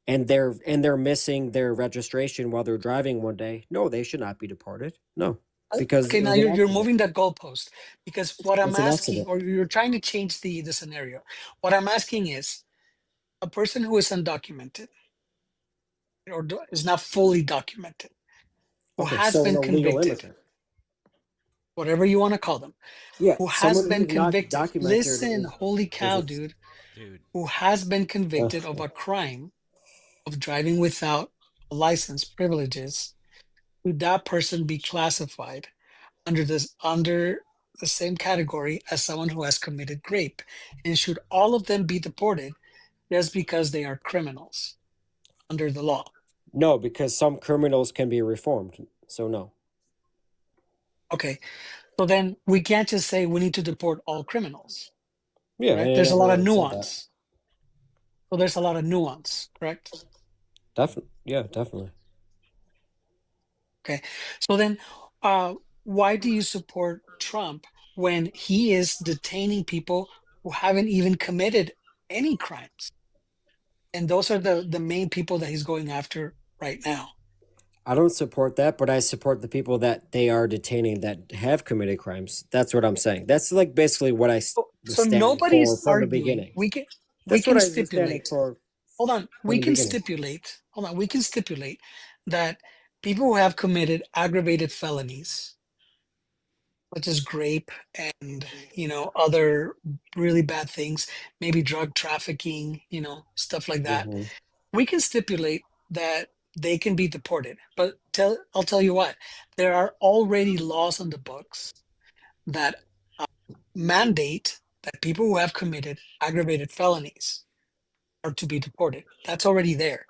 and they're missing their registration while they're driving one day. No, they should not be deported. No, because Okay, it now was an you're accident. moving that goalpost because what I'm It's an asking, accident. or you're trying to change the scenario. What I'm asking is a person who is undocumented or is not fully documented, who Okay, has so an been illegal convicted, immigrant. whatever you want to call them, Yeah, who has someone been who's not convicted. documented Listen, holy cow, is dude, Dude. who has been convicted of a, a crime of driving without a license privileges, should that person be classified under the same category as someone who has committed rape? And should all of them be deported just because they are criminals under the law? No, because some criminals can be reformed. So no. Okay. So then we can't just say we need to deport all criminals. Yeah, Right? I There's a never lot of said that. nuance. So there's a lot of nuance, correct? Definitely. Yeah, definitely. Okay. So then why do you support Trump when he is detaining people who haven't even committed any crimes? And those are the main people that he's going after right now. I don't support that, but I support the people that they are detaining that have committed crimes. That's what I'm saying. That's like basically what I was So standing nobody's for from the arguing. beginning. We can That's what I was standing stipulate. for Hold on. from We the can beginning. stipulate. Hold on. We can stipulate that people who have committed aggravated felonies, such as rape and other really bad things, maybe drug trafficking, stuff like that. Mhm. We can stipulate that they can be deported. But I'll tell you what, there are already laws on the books that mandate that people who have committed aggravated felonies are to be deported. That's already there.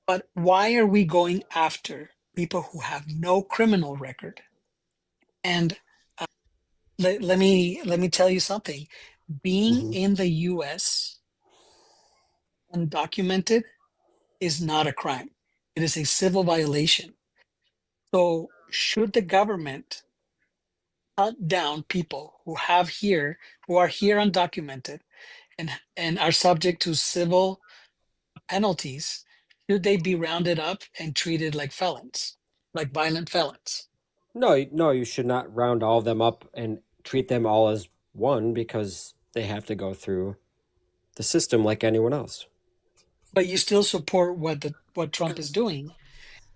But why are we going after people who have no criminal record? And let me tell you something. Being Mhm. in the U.S. undocumented is not a crime. It is a civil violation. So should the government hunt down people who are here undocumented and are subject to civil penalties, should they be rounded up and treated like felons, like violent felons? No, you should not round all of them up and treat them all as one because they have to go through the system like anyone else. But you still support what Trump is doing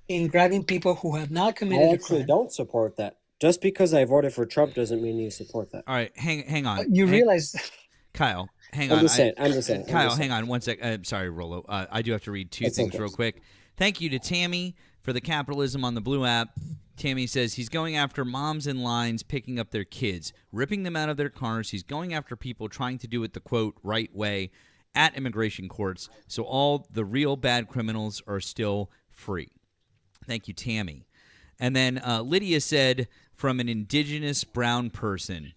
in grabbing people who have not I committed a actually crime. don't support that. Just because I voted for Trump doesn't mean you support that. All right, hang on. You realize Kyle, hang I'm on. just saying. Kyle, hang on one sec. I'm sorry, Rolo. I do have to read two It's things okay. real quick. Thank you to Tammy for the capitalism on the Blue app. Tammy says he's going after moms in lines picking up their kids, ripping them out of their cars. He's going after people trying to do it the, quote, right way at immigration courts, so all the real bad criminals are still free. Thank you, Tammy. And then Lydia said, from an indigenous brown person.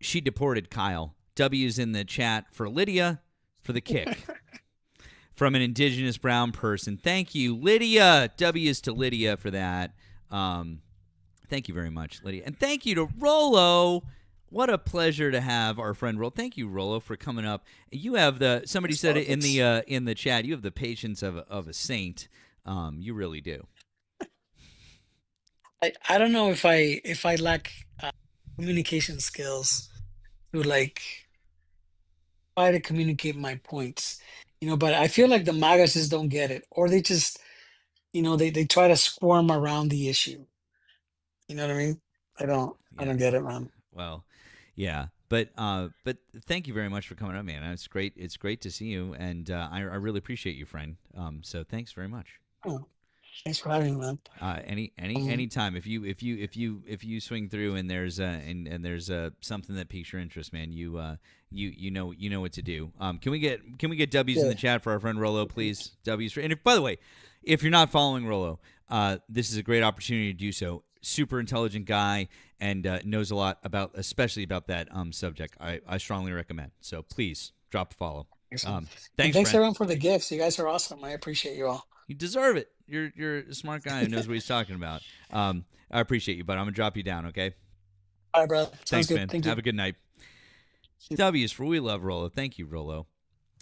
She deported Kyle. W's in the chat for Lydia for the kick. From an indigenous brown person. Thank you, Lydia. W's to Lydia for that. Thank you very much, Lydia. And thank you to Rolo. What a pleasure to have our friend Rolo. Thank you, Rolo, for coming up. You have somebody said it in the chat, you have the patience of a saint. You really do. I don't know if I lack communication skills to try to communicate my points, but I feel like the MAGAs just don't get it, or they just they try to squirm around the issue. You know what I mean? I don't get it, man. Well, yeah, but thank you very much for coming up, man. It's great. It's great to see you, and I really appreciate you, friend. So thanks very much. Oh, thanks for having me, man. Any time if you swing through and there's and there's something that piques your interest, man, you know what to do. Can we get W's in the chat for our friend Rolo, please? W's for, and by the way, if you're not following Rolo, this is a great opportunity to do so. Super intelligent guy and knows a lot especially about that subject. I strongly recommend. So please drop a follow. Thanks everyone for the gifts. You guys are awesome. I appreciate you all. You deserve it. You're a smart guy who knows what he's talking about. I appreciate you, but I'm gonna drop you down, okay? All right, brother. Sounds Thanks, good. man. Thank you. Have a good night. W's for we love Rolo. Thank you, Rolo.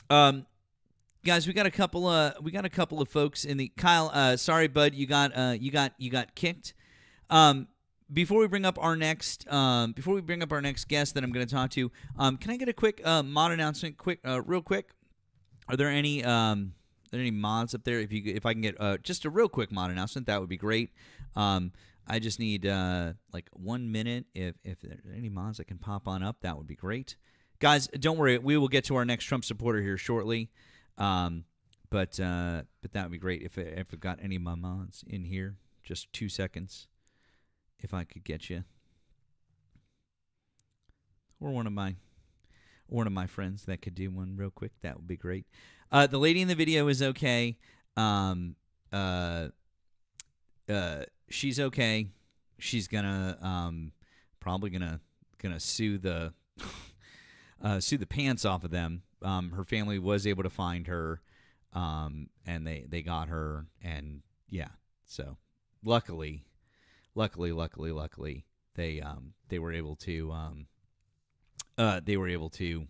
Guys, we got a couple of folks in the Kyle. Sorry, bud, you got kicked. Before we bring up our next guest that I'm going to talk to, can I get a quick mod announcement? Real quick. Are there any mods up there? If I can get just a real quick mod announcement, that would be great. I just need like 1 minute. If there are any mods that can pop on up, that would be great. Guys, don't worry. We will get to our next Trump supporter here shortly. But that would be great if it got any of my mods in here. Just 2 seconds, if I could get you, or one of my friends that could do one real quick. That would be great. The lady in the video is okay. She's okay. She's gonna probably gonna sue the sue the pants off of them. Her family was able to find her, and they got her, and yeah. So luckily, they were able to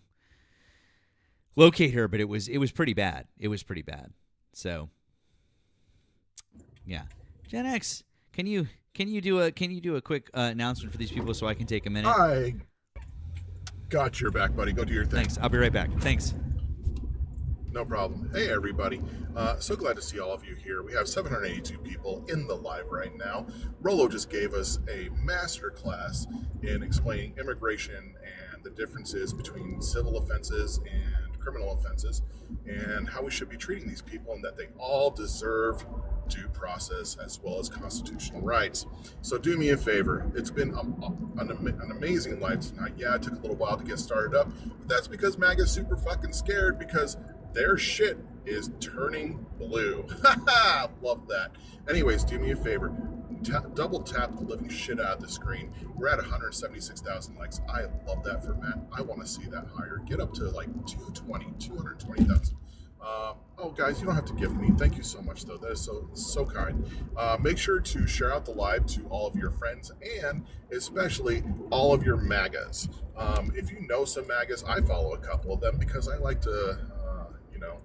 locate her, but it was pretty bad. It was pretty bad. So yeah, Gen X, can you do a quick announcement for these people so I can take a minute? I got your back, buddy. Go do your thing. Thanks. I'll be right back. Thanks. No problem. Hey, everybody. So glad to see all of you here. We have 782 people in the live right now. Rolo just gave us a master class in explaining immigration and the differences between civil offenses and criminal offenses, and how we should be treating these people, and that they all deserve due process as well as constitutional rights. So do me a favor. It's been an amazing live tonight. Yeah, it took a little while to get started up, but that's because MAGA's super fucking scared because their shit is turning blue. Love that. Anyways, do me a favor. Double tap the living shit out of the screen. We're at 176,000 likes. I love that for Matt. I want to see that higher. Get up to like 220,000. Oh, guys, you don't have to gift me. Thank you so much, though. That is so kind. Make sure to share out the live to all of your friends and especially all of your MAGAs. If you know some MAGAs, I follow a couple of them because I like to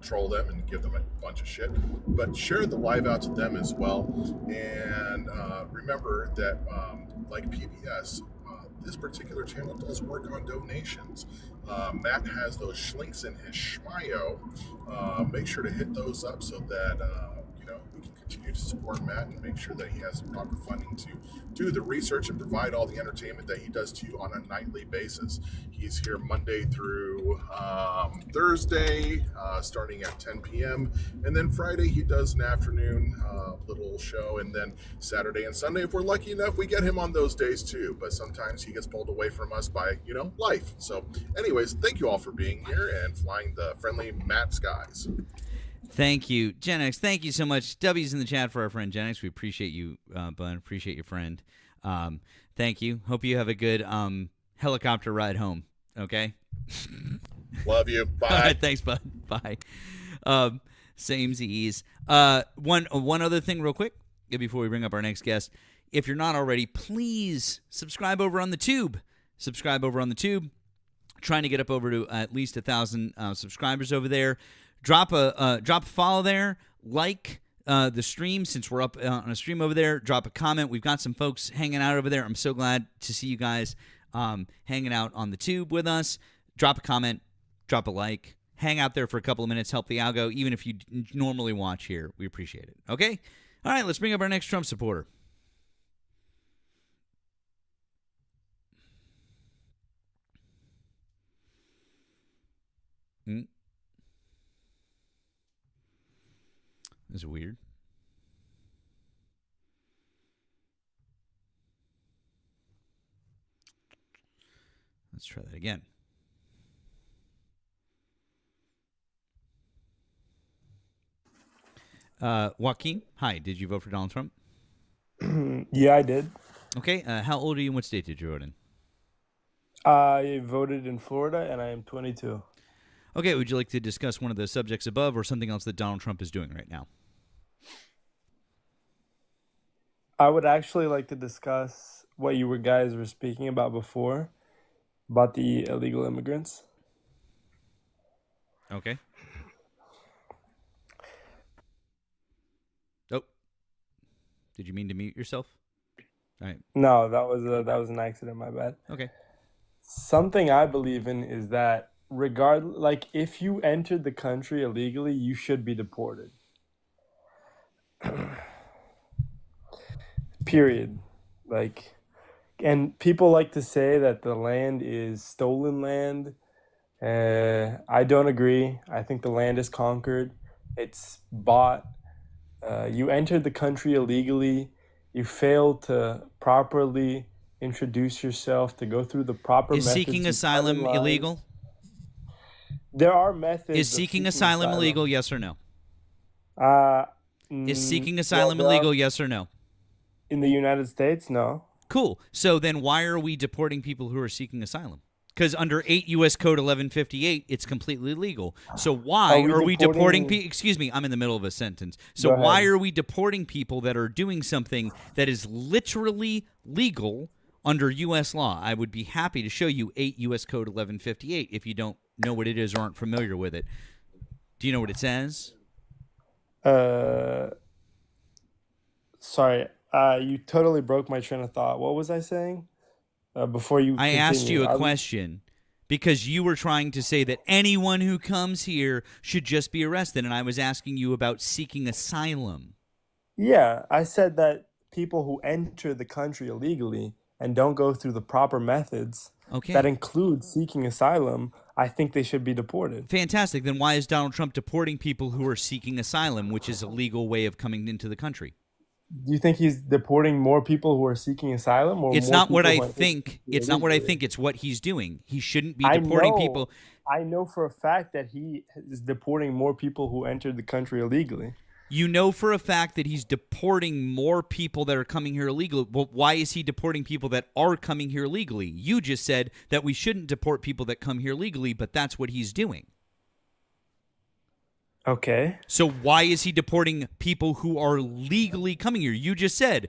troll them and give them a bunch of shit, but share the live out to them as well. And remember that like PBS, this particular channel does work on donations. Matt has those schlinks in his schmio. Make sure to hit those up so that we can continue to support Matt and make sure that he has the proper funding to do the research and provide all the entertainment that he does to you on a nightly basis. He's here Monday through Thursday, starting at 10 p.m. And then Friday, he does an afternoon little show. And then Saturday and Sunday, if we're lucky enough, we get him on those days too. But sometimes he gets pulled away from us by, life. So anyways, thank you all for being here and flying the friendly Matt skies. Thank you, Gen X. Thank you so much. W's in the chat for our friend Gen X. We appreciate you, Bud. Appreciate your friend. Thank you. Hope you have a good helicopter ride home. Okay. Love you. Bye. All right, thanks, Bud. Bye. Same Z's. One other thing, real quick, before we bring up our next guest. If you're not already, please subscribe over on the Tube. Trying to get up over to at least 1,000 subscribers over there. Drop a follow there, like the stream since we're up on a stream over there. Drop a comment. We've got some folks hanging out over there. I'm so glad to see you guys hanging out on the Tube with us. Drop a comment, drop a like, hang out there for a couple of minutes, help the algo, even if you normally watch here. We appreciate it. Okay? All right, let's bring up our next Trump supporter. This is weird. Let's try that again. Joaquin, hi. Did you vote for Donald Trump? Yeah, I did. Okay. How old are you and what state did you vote in? I voted in Florida, and I am 22. Okay. Would you like to discuss one of the subjects above or something else that Donald Trump is doing right now? I would actually like to discuss what you guys were speaking about before, about the illegal immigrants. Okay. Oh. Did you mean to mute yourself? All right. No, that was an accident, my bad. Okay. Something I believe in is that if you entered the country illegally, you should be deported. Period. And people like to say that the land is stolen land, I don't agree. I think the land is conquered. It's bought. You entered the country illegally. You failed to properly introduce yourself, to go through the proper Is methods. seeking You cut in asylum line. illegal? There are methods. Is of seeking asylum illegal? Yes or no? Uh, Is seeking well, asylum there are- illegal? Yes or no? in the United States? No. Cool. So then why are we deporting people who are seeking asylum? Because under 8 U.S. Code 1158, it's completely legal. So why Are we are we deporting deporting- people? Excuse me, I'm in the middle of a sentence. So Go ahead. why are we deporting people that are doing something that is literally legal under U.S. law? I would be happy to show you 8 U.S. Code 1158 if you don't know what it is or aren't familiar with it. Do you know what it says? Sorry. You totally broke my train of thought. What was I saying? Before you I asked continue. you I a was- question because you were trying to say that anyone who comes here should just be arrested, and I was asking you about seeking asylum. Yeah, I said that people who enter the country illegally and don't go through the proper methods Okay. that include seeking asylum, I think they should be deported. Fantastic. Then why is Donald Trump deporting people who are seeking asylum, which is a legal way of coming into the country? Do you think he's deporting more people who are seeking asylum, or It's more not what people I who are think. illegally? It's not what I think. It's what he's doing. He shouldn't be I deporting know. people. I know for a fact that he is deporting more people who entered the country illegally. You know for a fact that he's deporting more people that are coming here illegally. Well, why is he deporting people that are coming here legally? You just said that we shouldn't deport people that come here legally, but that's what he's doing. Okay. So why is he deporting people who are legally coming here? You just said,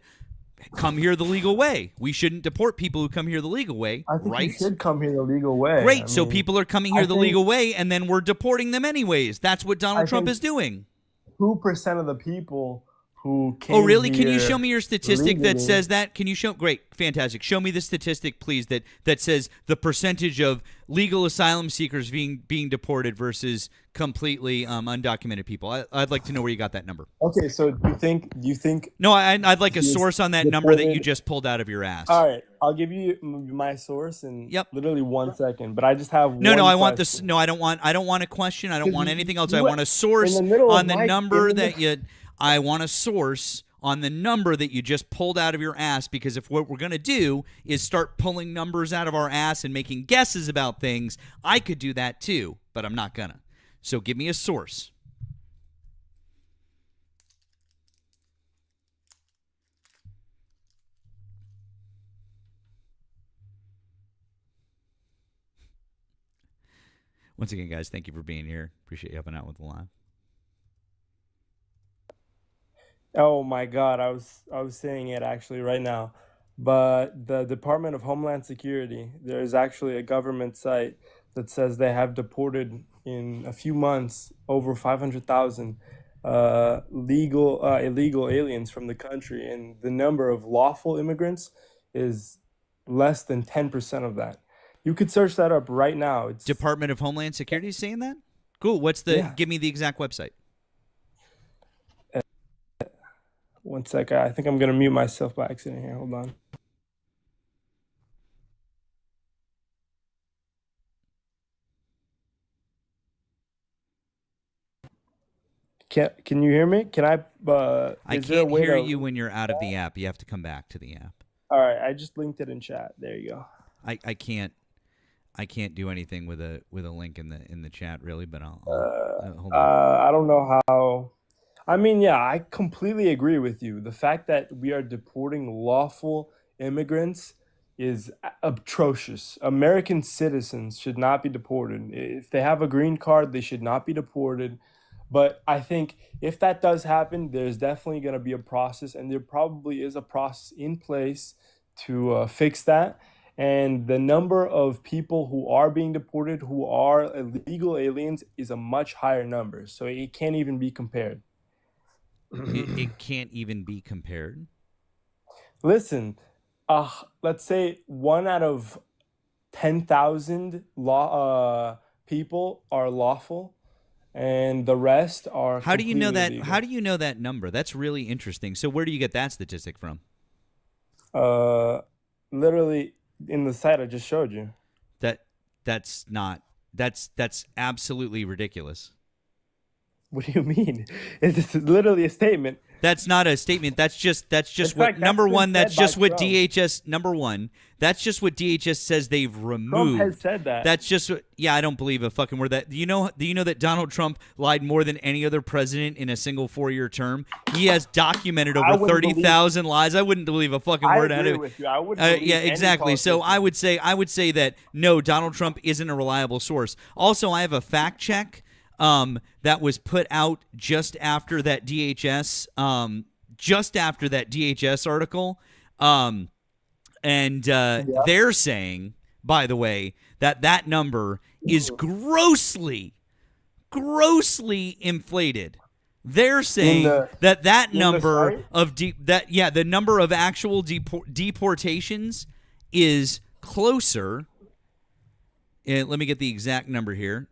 come here the legal way. We shouldn't deport people who come here the legal way, I think right? you should come here the legal way. Great. I So mean, people are coming here I the think- legal way, and then we're deporting them anyways. That's what Donald I Trump think- is doing. 2% of the people who came Oh, really? Can you here show me your statistic that legally- says that? Can you show? Great, fantastic. Show me the statistic, please, that says the percentage of legal asylum seekers being deported versus completely undocumented people. I'd like to know where you got that number. Okay, so do you think? No, I'd like a He's source on that number that you deported- just pulled out of your ass. All right, I'll give you my source in literally 1 second. But I just have No, one I want question. this. No, I don't want a question. I don't want anything else. I you- want a source in the middle of on the my- number in the that you. I want a source on the number that you just pulled out of your ass, because if what we're going to do is start pulling numbers out of our ass and making guesses about things, I could do that too, but I'm not gonna. So give me a source. Once again, guys, thank you for being here. Appreciate you helping out with the live. Oh my God, I was saying it actually right now. But the Department of Homeland Security, there's actually a government site that says they have deported in a few months over 500,000 illegal aliens from the country, and the number of lawful immigrants is less than 10% of that. You could search that up right now. It's Department of Homeland Security is saying that? Cool. What's the? Yeah. Give me the exact website. 1 second. I think I'm gonna mute myself by accident here. Hold on. Can you hear me? Can I? I Is there a can't way hear to- you when you're out of the app. You have to come back to the app. All right, I just linked it in chat. There you go. I can't do anything with a link in the chat really, but I'll hold on. I don't know how. I mean, yeah, I completely agree with you. The fact that we are deporting lawful immigrants is atrocious. American citizens should not be deported. If they have a green card, they should not be deported. But I think if that does happen, there's definitely going to be a process, and there probably is a process in place to fix that. And the number of people who are being deported, who are illegal aliens, is a much higher number. So it can't even be compared. It can't even be compared. Listen, let's say 1 out of 10,000 people are lawful, and the rest are. How do you know that? completely illegal. How do you know that number? That's really interesting. So where do you get that statistic from? Literally in the site I just showed you. That's not That's absolutely ridiculous. What do you mean? It's literally a statement. That's not a statement. That's just In what fact, that's number been one. That's said by just what Trump. DHS number one. That's just what DHS says they've removed. Trump has said that. That's just I don't believe a fucking word. That do you know that Donald Trump lied more than any other president in a single 4-year term? He has documented I over wouldn't 30,000 lies. I wouldn't believe a fucking I word out agree of it. with you. I wouldn't believe Yeah, any exactly. So politician. I would say that no, Donald Trump isn't a reliable source. Also, I have a fact check that was put out just after that DHS article, and they're saying, by the way, that number is grossly inflated. They're saying that number of the number of actual deportations is closer. Let me get the exact number here.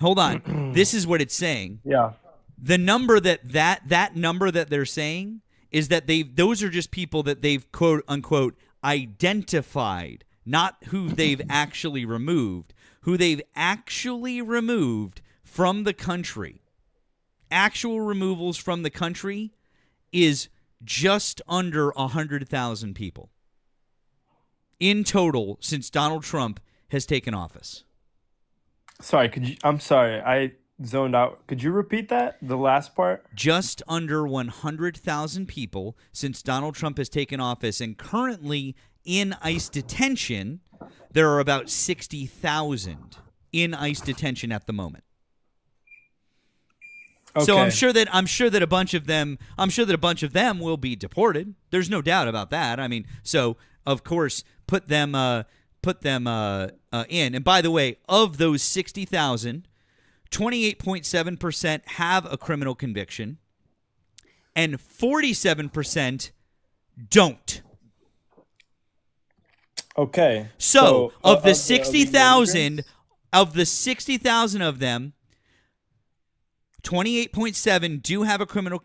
Hold on. This is what it's saying. Yeah. The number that number that they're saying is that those are just people that they've quote unquote identified, not who they've actually removed. Who they've actually removed from the country. Actual removals from the country is just under 100,000 people in total since Donald Trump has taken office. Sorry, I'm sorry. I zoned out. Could you repeat that? The last part? Just under 100,000 people since Donald Trump has taken office, and currently in ICE detention, there are about 60,000 in ICE detention at the moment. Okay. So I'm sure that a bunch of them will be deported. There's no doubt about that. I mean, so of course put them in. And by the way, of those 60,000, 28.7% have a criminal conviction, and 47% don't. Okay. So of the of 60,000, of them, 28.7 do have a criminal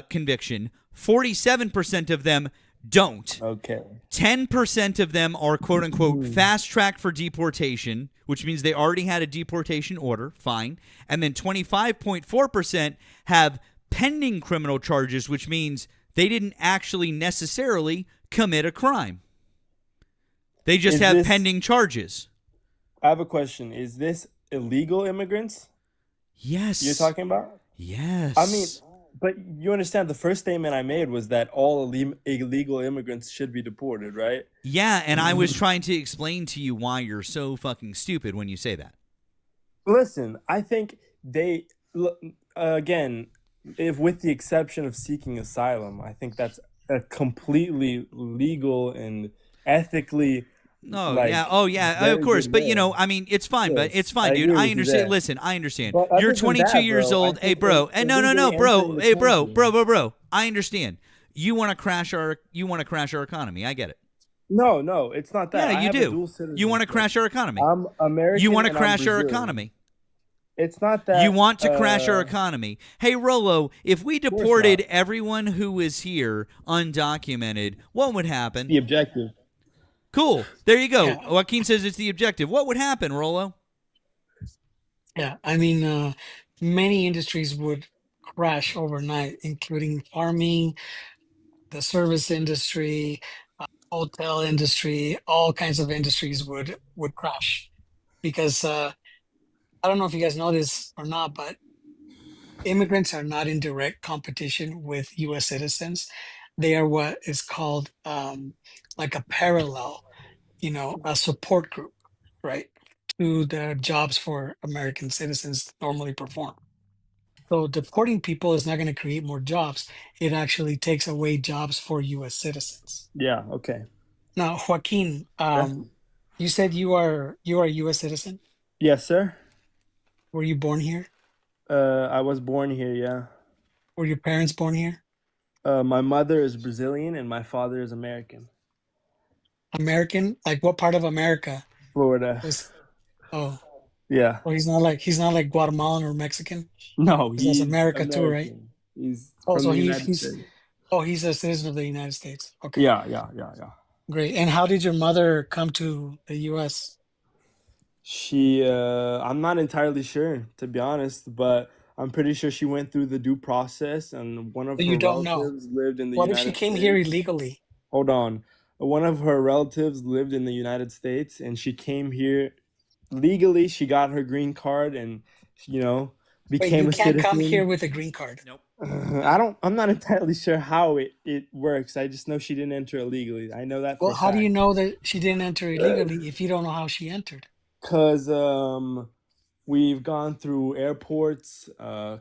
conviction. 47% of them don't. Okay. 10% of them are quote unquote fast track for deportation, which means they already had a deportation order. Fine. And then 25.4% have pending criminal charges, which means they didn't actually necessarily commit a crime. They just have pending charges. I have a question. Is this illegal immigrants Yes. you're talking about? Yes. I mean, but you understand the first statement I made was that all illegal immigrants should be deported, right? Yeah, and I was trying to explain to you why you're so fucking stupid when you say that. Listen, I think they, again, if with the exception of seeking asylum, I think that's a completely legal and ethically. Oh yeah, of course. But you know, I mean, it's fine. But it's fine, I dude. agree I with you understand. there. Listen, I understand. But other You're than 22 that, years bro, I old. Hey, think bro. that No, illegally bro. entering the Hey, bro. country- Bro. I understand. You want to crash our economy. I get it. No, it's not that. Yeah, I you have a dual do. You want to citizenship. crash our economy. I'm American. You want to and I'm crash our Brazilian. economy. It's not that You want to crash our economy. Hey, Rolo, if we course deported not. everyone who was here undocumented, what would happen? the objective. Cool. There you go. Yeah. Joaquin says it's the objective. What would happen, Rolo? Yeah, I mean, many industries would crash overnight, including farming, the service industry, hotel industry, all kinds of industries would crash because I don't know if you guys know this or not, but immigrants are not in direct competition with U.S. citizens. They are what is called like a parallel, a support group, right, to the jobs for American citizens normally perform. So deporting people is not going to create more jobs. It actually takes away jobs for U.S. citizens. Yeah. Okay. Now, Joaquin, you said you are a U.S. citizen. Yes, sir. Were you born here? I was born here. Yeah. Were your parents born here? My mother is Brazilian and my father is American. American? Like what part of America? Florida. Oh, Yeah. well, he's not like Guatemalan or Mexican. No, That's he's America too, right? American. He's Oh, from so the he's United he's States. oh he's a citizen of the United States. Okay, Yeah. great. And how did your mother come to the U.S.? I'm not entirely sure, to be honest, but I'm pretty sure she went through the due process, and one of So her you don't know. relatives lived in the What if she United came here States. illegally? Hold on. One of her relatives lived in the United States, and she came here legally. She got her green card and, you know, Wait, became you a can't come here citizen. with a green card. Nope. I'm not entirely sure how it works. I just know she didn't enter illegally. I know that for Well, a how do you fact. know that she didn't enter illegally if you don't know how she entered? Cause we've gone through airports,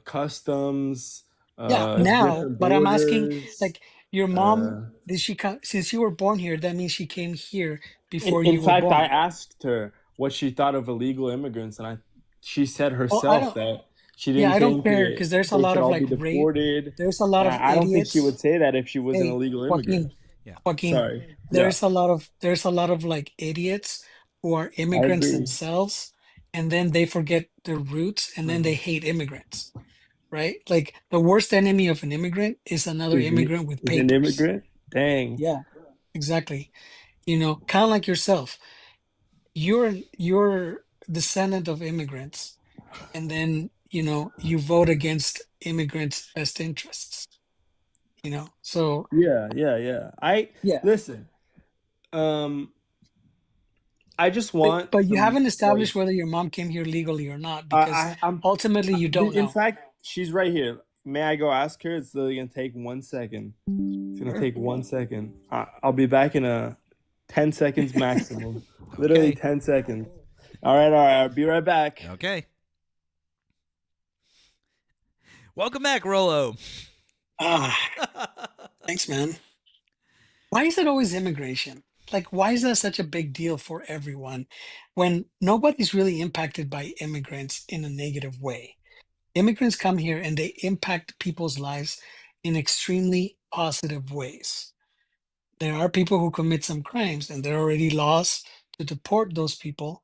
customs, Yeah, now, different but I'm asking, borders. like, your mom, Uh, did she come, since you were born here, that means she came here in before in you were fact, I born. asked her what she thought of illegal immigrants, and she said Well, I herself don't, that she yeah, didn't I don't think care because there's a they lot should of all like be rape. deported, There's a lot and of I don't think she would idiots. say that if she was an Hey, illegal immigrant. Joaquin, Yeah. Joaquin, Sorry. Yeah, there's a lot of like idiots who are I immigrants agree. themselves, and then they forget their roots, and then they hate immigrants, right? Like the worst enemy of an immigrant is another Is an immigrant with is an papers. immigrant? Dang. Yeah, exactly. You know, kind of like yourself. You're descendant of immigrants, and then you vote against immigrants' best interests. So Yeah. I yeah. listen. Um, I just But, want but you some haven't like established whether your mom came here legally or not, because I'm ultimately you don't in know. fact, she's right here. May I go ask her? It's literally gonna take 1 second. It's gonna take 1 second. I'll be back in 10 seconds maximum. Literally Okay. 10 seconds. All right. I'll be right back. Okay. Welcome back, Rolo. Ah, thanks, man. Why is it always immigration? Like, why is that such a big deal for everyone when nobody's really impacted by immigrants in a negative way? Immigrants come here and they impact people's lives in extremely positive ways. There are people who commit some crimes and there are already laws to deport those people.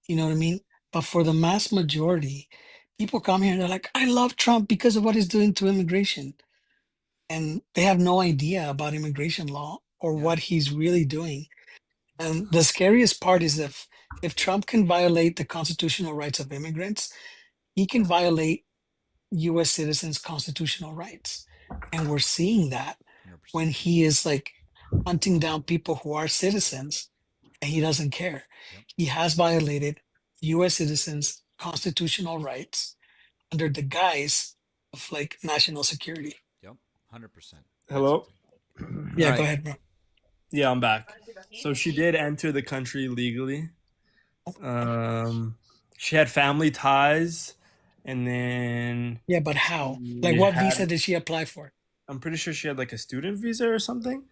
You know what I mean? But for the mass majority, people come here and they're like, I love Trump because of what he's doing to immigration. And they have no idea about immigration law or Yeah. what he's really doing. And the scariest part is if Trump can violate the constitutional rights of immigrants, he can violate US citizens' constitutional rights. And we're seeing that 100%. when he is like hunting down people who are citizens and he doesn't care. Yep. He has violated US citizens' constitutional rights under the guise of like national security. Yep. 100%. Hello? Yeah, All go right. ahead, bro. Yeah, I'm back. So she did enter the country legally. She had family ties, and then Yeah, but how? Like, she what visa had, did she apply for? I'm pretty sure she had like a student visa or something.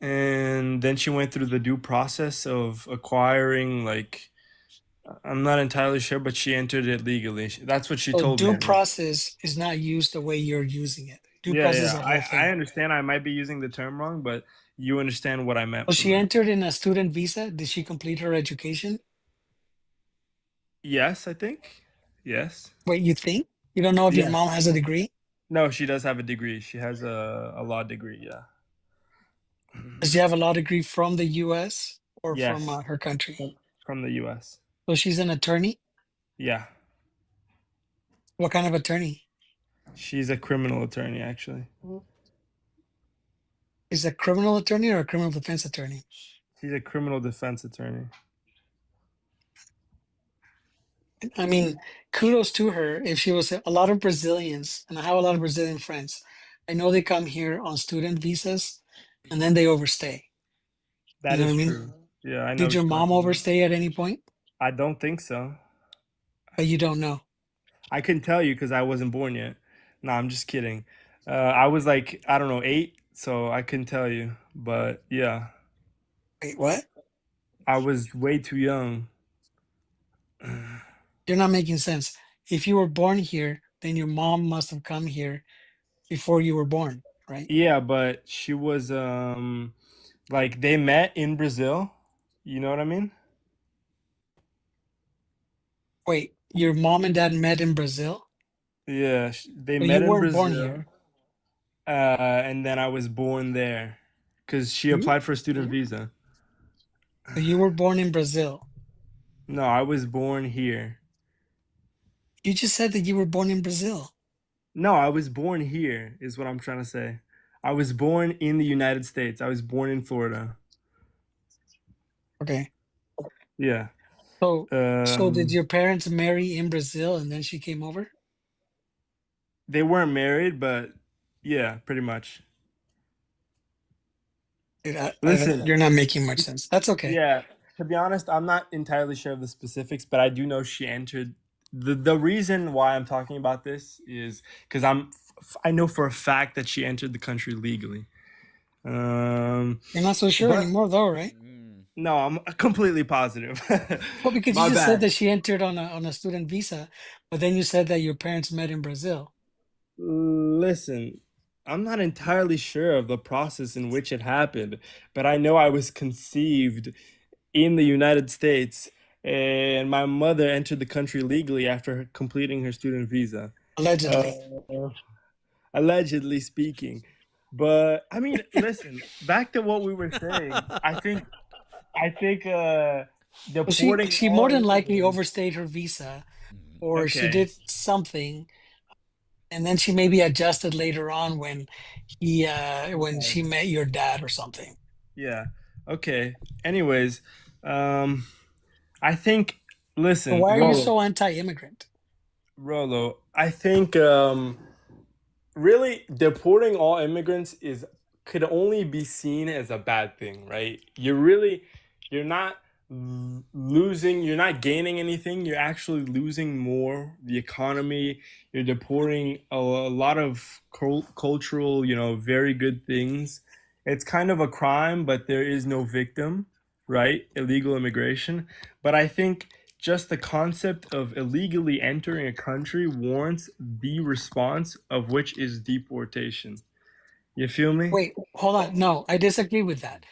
And then she went through the due process of acquiring, like, I'm not entirely sure, but she entered it legally. That's what she So told due me. process is not used the way you're using it. Due Yeah, process is yeah. a whole I thing. understand I might be using the term wrong, but you understand what I meant So from she that. entered in a student visa. Did she complete her education? Yes, I think. Yes. Wait, you think? You don't know if your mom Yes. has a degree? No, she does have a degree. She has a law degree, yeah. Does she have a law degree from the US or from Yes, her country? from the US. So she's an attorney? Yeah. What kind of attorney? She's a criminal attorney, actually. Is a criminal attorney or a criminal defense attorney? She's a criminal defense attorney. I mean, kudos to her. If she was a lot of Brazilians, and I have a lot of Brazilian friends, I know they come here on student visas and then they overstay. You That know what is I mean? true. Yeah, I know Did what your you're mom talking about. overstay at any point? I don't think so. But you don't know. I couldn't tell you because I wasn't born yet. No, I'm just kidding. I was like, I don't know, 8, so I couldn't tell you. But yeah, Wait, what? I was way too young. You're not making sense. If you were born here, then your mom must have come here before you were born, right? Yeah, but she was like they met in Brazil. You know what I mean? Wait, your mom and dad met in Brazil? Yeah, they So met you in weren't born Brazil. here. And then I was born there because she You, applied for a student visa. so you were born in Brazil. No, I was born here. You just said that you were born in Brazil. No, I was born here, is what I'm trying to say. I was born in the United States. I was born in Florida. Okay. Yeah. So did Um, your parents marry in Brazil and then she came over? they weren't married, but yeah, pretty much. Dude, Listen, you're not making much sense. That's okay. yeah, to be honest, I'm not entirely sure of the specifics, but I do know she entered. The reason why I'm talking about this is because I know for a fact that she entered the country legally. You're not so sure But anymore, though, right? no, I'm completely positive. Well, because you My just said bad. that she entered on a student visa, but then you said that your parents met in Brazil. Listen, I'm not entirely sure of the process in which it happened, but I know I was conceived in the United States, and my mother entered the country legally after completing her student visa. Allegedly. Uh, allegedly speaking. But I mean, listen, back to what we were saying. I think Well, she deporting she all more than likely immigrants. overstayed her visa, or she Okay. did something, and then she maybe adjusted later on when she met your dad or something. Yeah. Okay. Anyways, um, I think. So Listen, why are you so anti-immigrant? Rolo. I think really deporting all immigrants is could only be seen as a bad thing, right? You're not losing, you're not gaining anything. You're actually losing more. The economy. You're deporting a lot of cultural, very good things. It's kind of a crime, but there is no victim, right? Illegal immigration. But I think just the concept of illegally entering a country warrants the response of which is deportation. You feel me? Wait, hold on. No, I disagree with that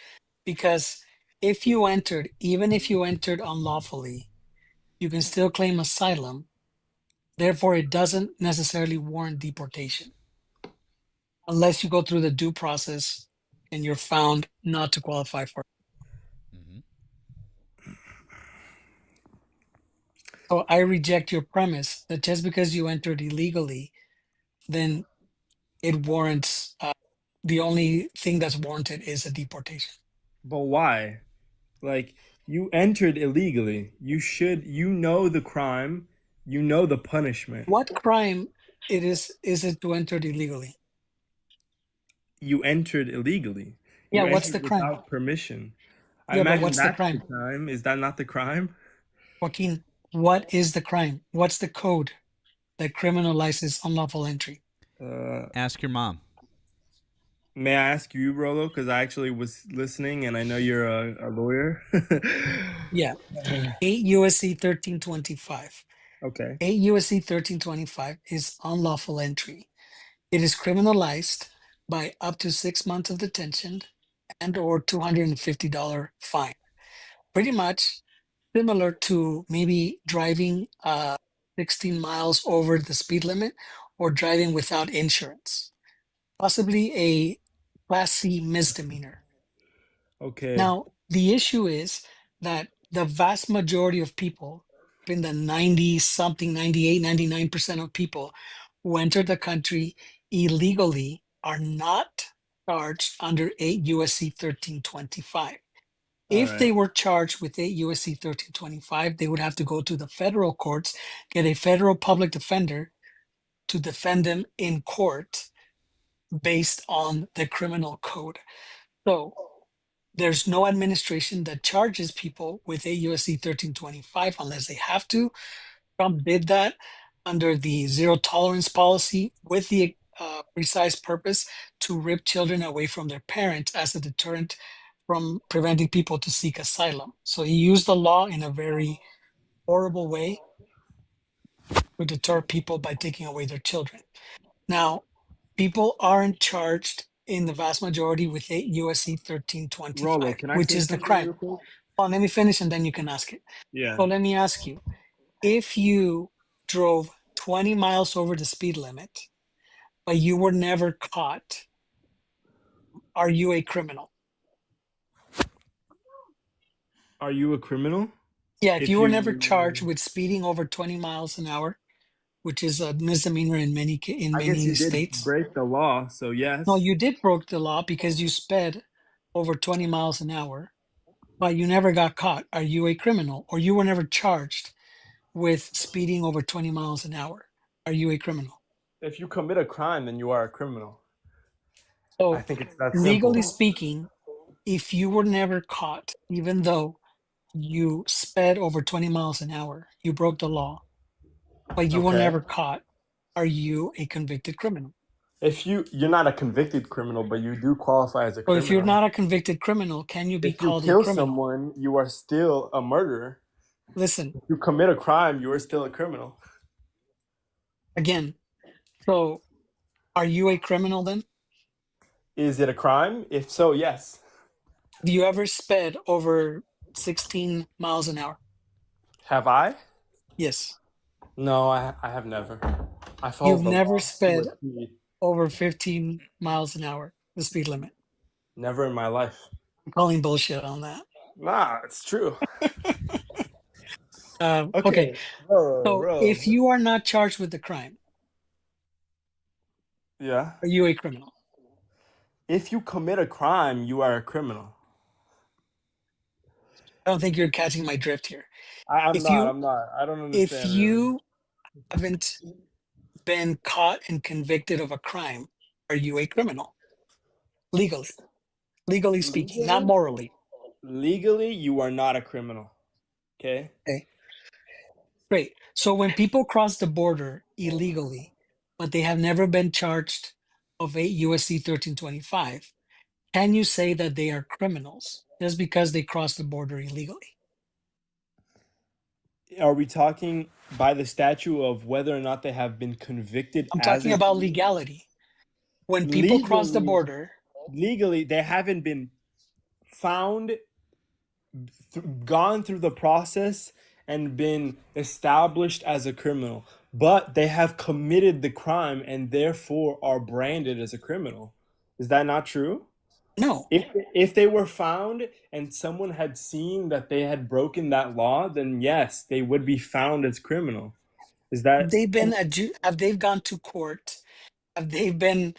because even if you entered unlawfully, you can still claim asylum. Therefore, it doesn't necessarily warrant deportation unless you go through the due process and you're found not to qualify for it. Mhm. So I reject your premise that just because you entered illegally, then it warrants the only thing that's warranted is a deportation. But why? Like, you entered illegally. You know the crime, you know the punishment. What crime is it to enter illegally? You entered illegally. Yeah, You what's the entered crime? without permission. I Yeah, but imagine what's the that's the crime? crime. Is that not the crime? Joaquin, what is the crime? What's the code that criminalizes unlawful entry? Ask your mom. May I ask you, Rolo? Because I actually was listening, and I know you're a lawyer. Yeah. 8 USC 1325. Okay. 8 USC 1325 is unlawful entry. It is criminalized by up to 6 months of detention and or $250 fine. Pretty much similar to maybe driving 16 miles over the speed limit or driving without insurance. Possibly a Class C misdemeanor. Okay. Now, the issue is that the vast majority of people, in the 90 something, 98, 99% of people who enter the country illegally are not charged under 8 USC 1325. All If they right. were charged with 8 USC 1325, they would have to go to the federal courts, get a federal public defender to defend them in court based on the criminal code. So there's no administration that charges people with 8 USC 1325 unless they have to. Trump did that under the zero tolerance policy with the precise purpose to rip children away from their parents as a deterrent from preventing people to seek asylum. So he used the law in a very horrible way to deter people by taking away their children. Now, people aren't charged in the vast majority with 8 USC Rolo, 1325, can I which say is the something crime. real quick? Well, let me finish and then you can ask it. Yeah. So let me ask you, if you drove 20 miles over the speed limit, but you were never caught, are you a criminal? Are you a criminal? Yeah, if if you were never charged you, with speeding over 20 miles an hour, which is a misdemeanor in I guess you many did states. break the law, so No, yes. you did broke the law because you sped over 20 miles an hour, but you never got caught. Are you a criminal? Or you were never charged with speeding over 20 miles an hour? Are you a criminal? If you commit a crime, then you are a criminal. I So, think it's that legally simple. speaking, if you were never caught, even though you sped over 20 miles an hour, you broke the law, but you were Okay. never caught, are you a convicted criminal? If you're not a convicted criminal, but you do qualify as a So if you're criminal. not a convicted criminal, can you be If you called a kill criminal? someone, you are still a murderer. Listen, If you commit a crime, you are still a criminal. again, so are you a criminal then? Is it a crime? If so, yes. Have you ever sped over 16 miles an hour? Have I? Yes. No, I have never. I You've followed the never law to sped a T. over 15 miles an hour, the speed limit. Never in my life. I'm calling bullshit on that. Nah, it's true. Okay. So if you are not charged with the crime, Yeah. are you a criminal? If you commit a crime, you are a criminal. I don't think you're catching my drift here. I'm If not. you I'm not. I don't if understand. you haven't been caught and convicted of a crime, are you a criminal? Legally speaking, not morally. Legally, you are not a criminal. Okay. Okay. Great. So when people cross the border illegally, but they have never been charged of 8 USC 1325, can you say that they are criminals just because they crossed the border illegally? Are we talking by the statute of whether or not they have been convicted I'm as talking a about legality. When people cross the border, legally, they haven't been found, gone through the process, and been established as a criminal, but they have committed the crime and therefore are branded as a criminal. Is that not true? no. If they were found and someone had seen that they had broken that law, then yes, they would be found as criminal. Is that Have they gone to court? Have they been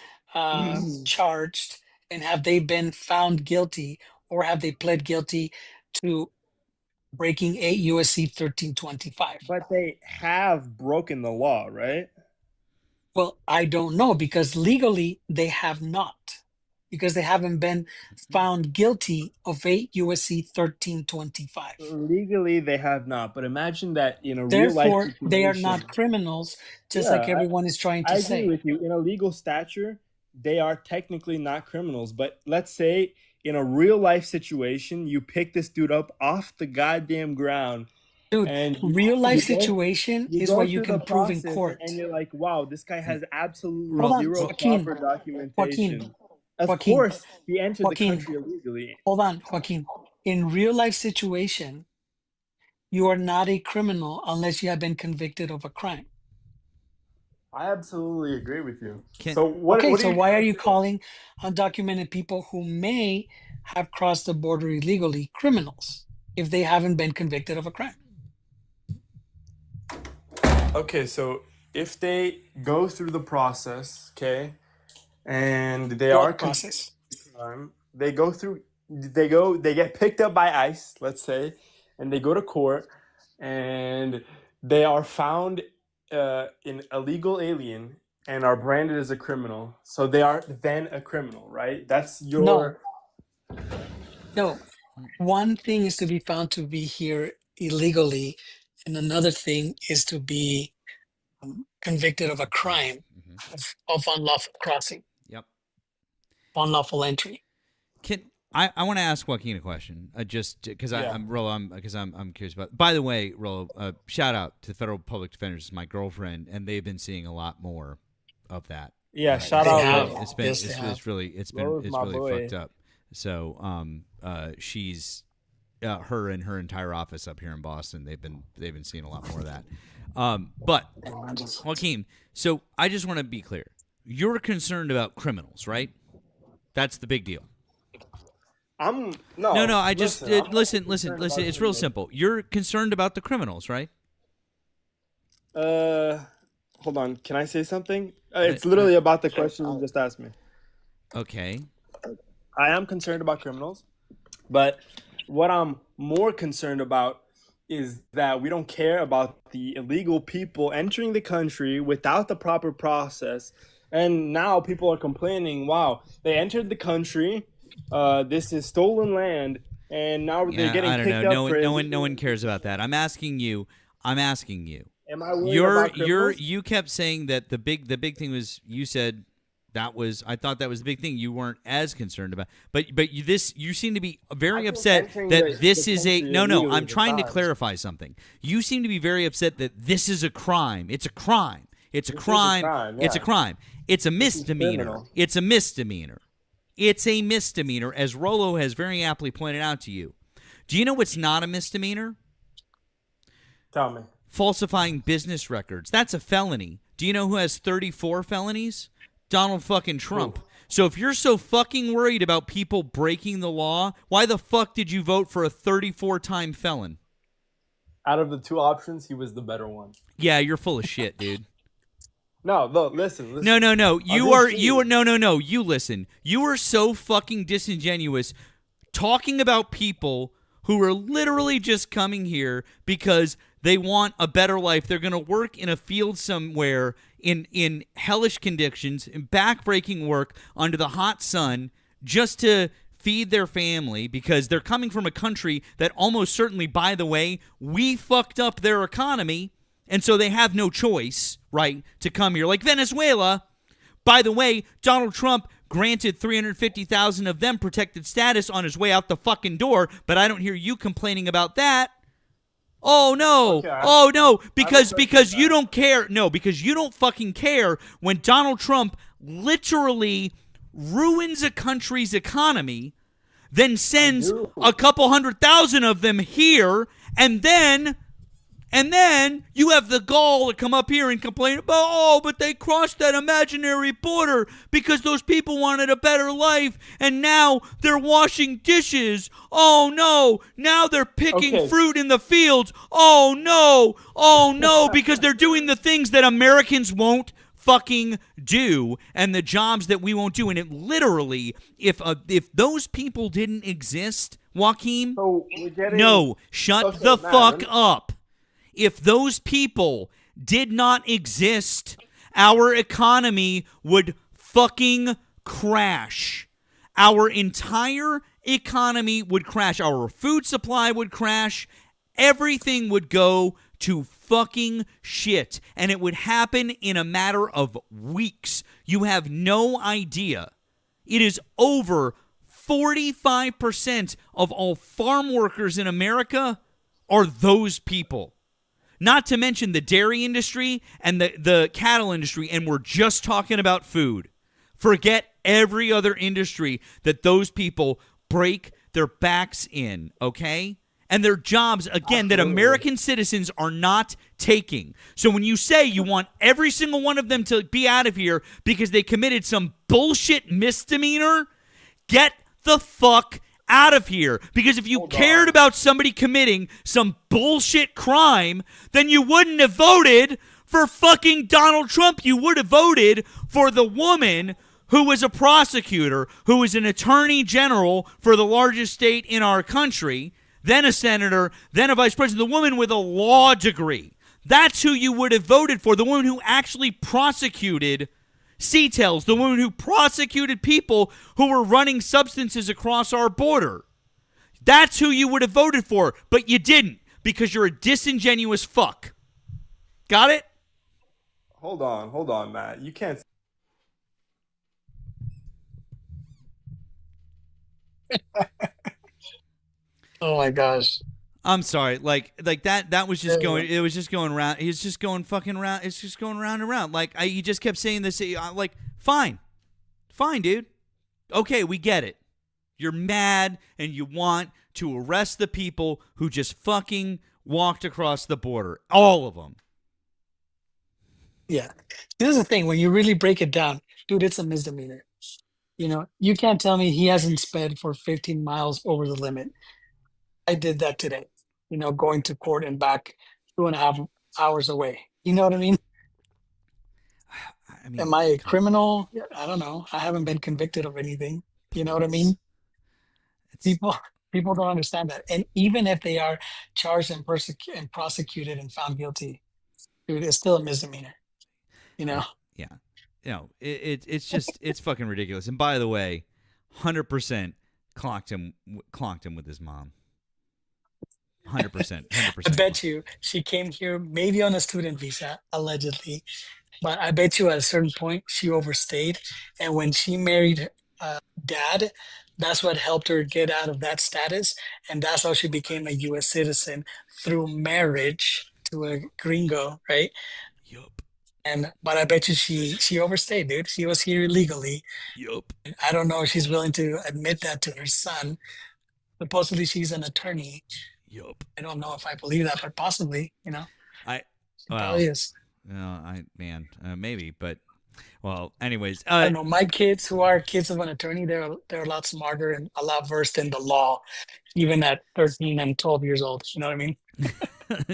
charged? And have they been found guilty, or have they pled guilty to breaking 8 USC 1325? but they have broken the law, right? Well, I don't know, because legally they have not, because they haven't been found guilty of 8 USC 1325. Legally, they have not. But imagine that in a real life Therefore, they are situation. not criminals, just Yeah, like everyone is trying to I agree say. with you. In a legal stature, they are technically not criminals. But let's say in a real life situation, you pick this dude up off the goddamn ground. Dude, And real life you go- situation you is go what you through can the prove in process court. and you're like, wow, this guy has absolutely Hold on, zero Joaquin. proper documentation. Of Joaquin. course, he entered Joaquin. the country illegally. Hold on, Joaquin. In real life situation, you are not a criminal unless you have been convicted of a crime. I absolutely agree with you. Can- So what? Okay, what so do why are you calling undocumented people who may have crossed the border illegally criminals if they haven't been convicted of a crime? Okay, so if they go through the process, okay, and they are What process? they go through, they get picked up by ICE, let's say, and they go to court, and they are found an illegal alien and are branded as a criminal. So they are then a criminal, right? That's your No. One thing is to be found to be here illegally, and another thing is to be convicted of a crime of unlawful crossing, Yep. unlawful entry. I want to ask Joaquin a question, just because Yeah. I'm Rollo. I'm curious about. By the way, Rollo, shout out to the Federal Public Defenders, it's my girlfriend, and they've been seeing a lot more of that. Yeah, shout They out. have. Rose. It's been Yes, they it's have. really it's Rose, my really boy. fucked up. So she's her and her entire office up here in Boston. They've been seeing a lot more of that. But Joaquin, so I just want to be clear. You're concerned about criminals, right? That's the big deal. I'm No. I just listen. I'm listen. concerned about It's real criminals. simple. You're concerned about the criminals, right? Hold on. Can I say something? It's literally about the question you just asked me. Okay. I am concerned about criminals, but what I'm more concerned about is that we don't care about the illegal people entering the country without the proper process. And now people are complaining, wow, they entered the country, this is stolen land, and now they're getting I don't picked know. up for No one cares about that. I'm asking you. Am I worried about criminals? You kept saying that the big thing was, you said that was, I thought that was the big thing. You weren't as concerned about, but you seem to be very upset entering that this the is a country no. illegally I'm is a trying to crime. clarify something. You seem to be very upset that this is a crime. It's a crime. It's a This is a crime. crime, It's a yeah. crime. It's a is misdemeanor. criminal. It's a misdemeanor. It's a misdemeanor, as Rollo has very aptly pointed out to you. Do you know what's not a misdemeanor? Tell me. Falsifying business records. That's a felony. Do you know who has 34 felonies? Donald fucking Trump. So if you're so fucking worried about people breaking the law, why the fuck did you vote for a 34-time felon? Out of the two options, he was the better one. Yeah, you're full of shit, dude. No, listen. No. You listen. You are so fucking disingenuous talking about people who are literally just coming here because they want a better life. They're going to work in a field somewhere in hellish conditions, in backbreaking work under the hot sun just to feed their family because they're coming from a country that almost certainly, by the way, we fucked up their economy, and so they have no choice, right, to come here. Like Venezuela, by the way, Donald Trump granted 350,000 of them protected status on his way out the fucking door, but I don't hear you complaining about that. Oh no. Okay, Oh no, because you don't care. No, because you don't fucking care when Donald Trump literally ruins a country's economy, then sends a couple 100,000 of them here, and then you have the gall to come up here and complain about, but they crossed that imaginary border because those people wanted a better life, and now they're washing dishes. Oh, no. Now they're picking fruit in the fields. Oh, no, because they're doing the things that Americans won't fucking do and the jobs that we won't do. And it literally, if those people didn't exist, Joaquin, shut the fuck up. If those people did not exist, our economy would fucking crash. Our entire economy would crash. Our food supply would crash. Everything would go to fucking shit. And it would happen in a matter of weeks. You have no idea. It is over 45% of all farm workers in America are those people. Not to mention the dairy industry and the cattle industry, and we're just talking about food. Forget every other industry that those people break their backs in, okay? And their jobs, again, that American citizens are not taking. So when you say you want every single one of them to be out of here because they committed some bullshit misdemeanor, get the fuck out of here. Because if you cared about somebody committing some bullshit crime, then you wouldn't have voted for fucking Donald Trump. You would have voted for the woman who was a prosecutor, who was an attorney general for the largest state in our country, then a senator, then a vice president, the woman with a law degree. That's who you would have voted for, the woman who actually prosecuted CTELs, the woman who prosecuted people who were running substances across our border. That's who you would have voted for, but you didn't because you're a disingenuous fuck. Got it? Hold on, Matt. You can't. Oh my gosh. I'm sorry, like that was just going. It was just going round. He's just going fucking round. It's just going round and round. Like he just kept saying this. Like fine, dude. Okay, we get it. You're mad and you want to arrest the people who just fucking walked across the border. All of them. Yeah. Here's the thing: when you really break it down, dude, it's a misdemeanor. You can't tell me he hasn't sped for 15 miles over the limit. I did that today, going to court and back 2.5 hours away. You know what I mean? I mean, Am I a come on. criminal? Yeah, I don't know. I haven't been convicted of anything. You know what I Please. mean? It's People people don't understand that. And even if they are charged and prosecuted and found guilty, dude, it's still a misdemeanor. You know? yeah. It's just it's fucking ridiculous. And by the way, 100% clocked him with his mom. 100%, 100%. I bet you she came here maybe on a student visa, allegedly, but I bet you at a certain point she overstayed. And when she married dad, that's what helped her get out of that status. And that's how she became a US citizen through marriage to a gringo, right? Yup. But I bet you she overstayed, dude. She was here illegally. Yup. I don't know if she's willing to admit that to her son. Supposedly she's an attorney. Yup. I don't know if I believe that, but possibly, she probably is. Maybe, but well, anyways, I don't know. My kids, who are kids of an attorney, they're a lot smarter and a lot versed in the law, even at 13 and 12 years old. You know what I mean?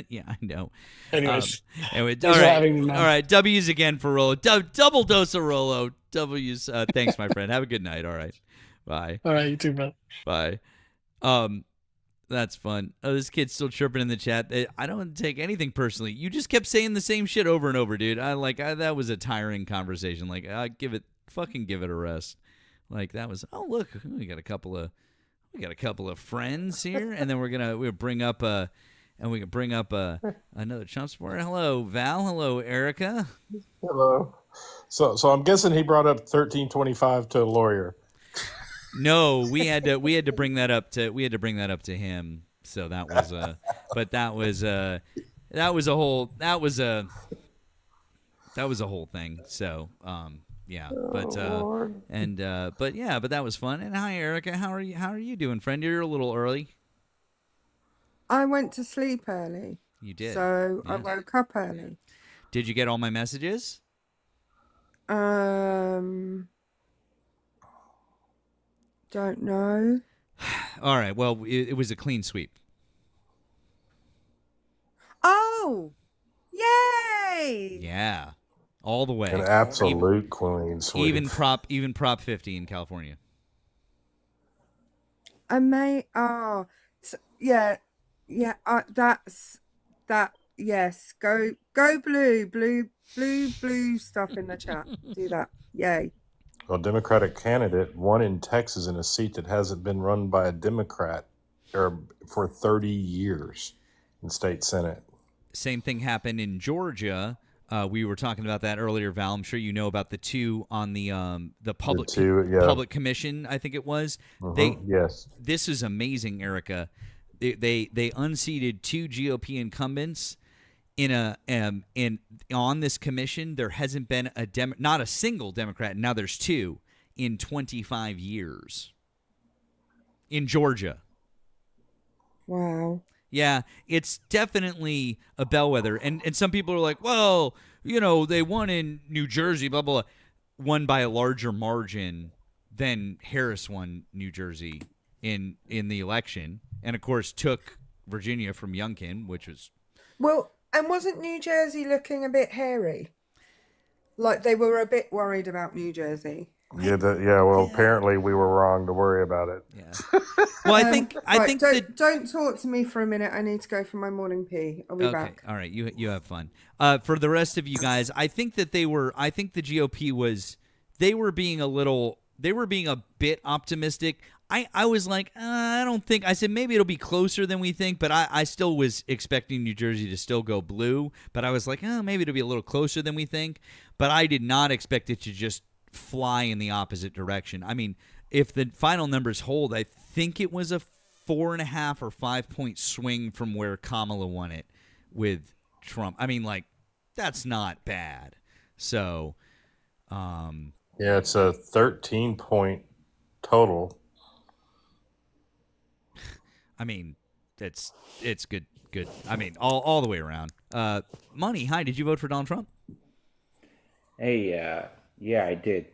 yeah, I know. Anyways, Anyway, thanks for having me, man. All right, W's again for Rolo. Double dose of Rolo. W's. Thanks, my friend. Have a good night. All right, bye. All right, you too, bro. Bye. That's fun. Oh, this kid's still chirping in the chat. I don't take anything personally. You just kept saying the same shit over and over, dude. That was a tiring conversation. Like, give it a rest. Like that was. Oh, look, we got a couple of friends here, and then we'll bring up another chump sport. Hello, Val. Hello, Erica. Hello. So I'm guessing he brought up 1325 to a lawyer. No, we had to bring that up to him. So that was a whole thing. So yeah, but that was fun. And hi, Erica, how are you doing, friend? You're a little early. I went to sleep early. You did. So Yes. I woke up early. Did you get all my messages? Don't know. All right. Well, it was a clean sweep. Oh, yay! Yeah, all the way. An absolute clean sweep. Even prop 50 in California. Yeah. That's that. Yes, go blue stuff in the chat. Do that. Yay. A Democratic candidate won in Texas in a seat that hasn't been run by a Democrat for 30 years in state Senate. Same thing happened in Georgia. We were talking about that earlier, Val. I'm sure you know about the two on the public public commission. I think it was. Yes. This is amazing, Erica. They unseated two GOP incumbents on this commission. There hasn't been not a single Democrat. Now there's two in 25 years in Georgia. Wow. Yeah, it's definitely a bellwether. And some people are like, well, they won in New Jersey, blah, blah, blah. Won by a larger margin than Harris won New Jersey in the election. And, of course, took Virginia from Youngkin, which was... Well, and wasn't New Jersey looking a bit hairy? Like they were a bit worried about New Jersey. Well, apparently we were wrong to worry about it. Yeah. Well, I think don't talk to me for a minute. I need to go for my morning pee. I'll be back. All right, you have fun. For the rest of you guys, I think the GOP they were being a bit optimistic. I was like, I don't think. I said maybe it'll be closer than we think, but I still was expecting New Jersey to still go blue. But I was like, maybe it'll be a little closer than we think. But I did not expect it to just fly in the opposite direction. I mean, if the final numbers hold, I think it was a 4.5 or 5 point swing from where Kamala won it with Trump. I mean, like, that's not bad. So, yeah, it's a 13-point total. I mean, it's good. I mean, all the way around. Money, hi, did you vote for Donald Trump? Hey, yeah, I did.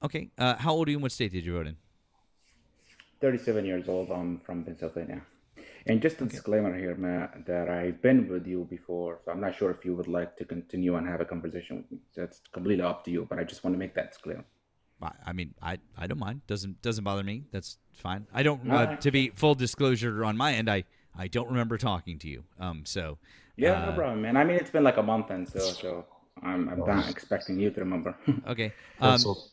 Okay. How old are you and what state did you vote in? 37 years old. I'm from Pennsylvania. And just a disclaimer here, Matt, that I've been with you before, so I'm not sure if you would like to continue and have a conversation with me. So it's completely up to you, but I just want to make that disclaimer. I mean, I don't mind. Doesn't bother me. That's fine. I don't. Alright. To be full disclosure on my end, I don't remember talking to you. So. Yeah, no problem, man. I mean, it's been like a month, and so I'm not expecting you to remember. Okay.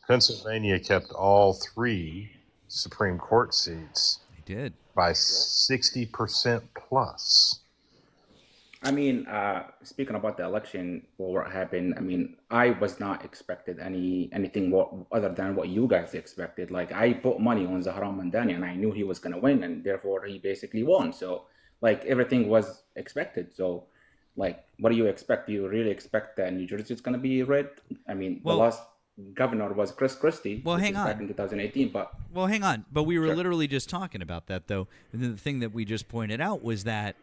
Pennsylvania kept all 3 Supreme Court seats. They did. By 60% plus. I mean, speaking about the election, what happened, I mean, I was not expected anything more other than what you guys expected. Like, I put money on Zohran Mamdani, and I knew he was going to win, and therefore he basically won. So, like, everything was expected. So, like, what do you expect? Do you really expect that New Jersey is going to be red? I mean, the last governor was Chris Christie. Well, hang on. Back in 2018, but... Well, hang on. But we were literally just talking about that, though. And the thing that we just pointed out was that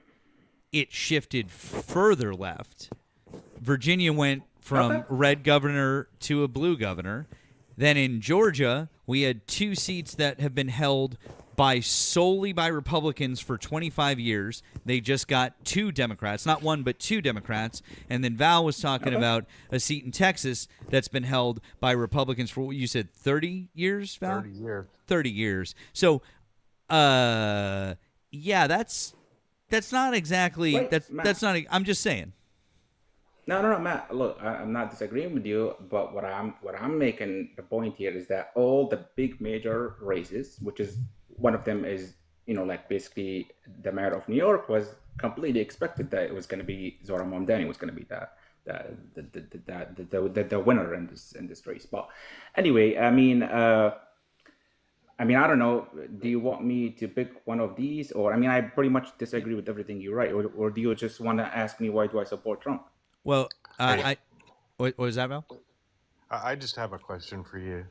it shifted further left. Virginia went from red governor to a blue governor. Then in Georgia, we had 2 seats that have been held solely by Republicans for 25 years. They just got 2 Democrats, not 1, but 2 Democrats. And then Val was talking about a seat in Texas that's been held by Republicans for, what you said, 30 years, Val? 30 years. 30 years. So, yeah, that's not exactly, that's not, I'm just saying. No, Matt. Look, I'm not disagreeing with you, but what I'm making the point here is that all the big major races, which is one of them is, like basically the mayor of New York, was completely expected that it was going to be Zohran Mamdani was going to be the winner in this race. But anyway, I mean, I don't know. Do you want me to pick one of these, or I mean, I pretty much disagree with everything you write, or do you just want to ask me why do I support Trump? Well, what was that, Val? I just have a question for you.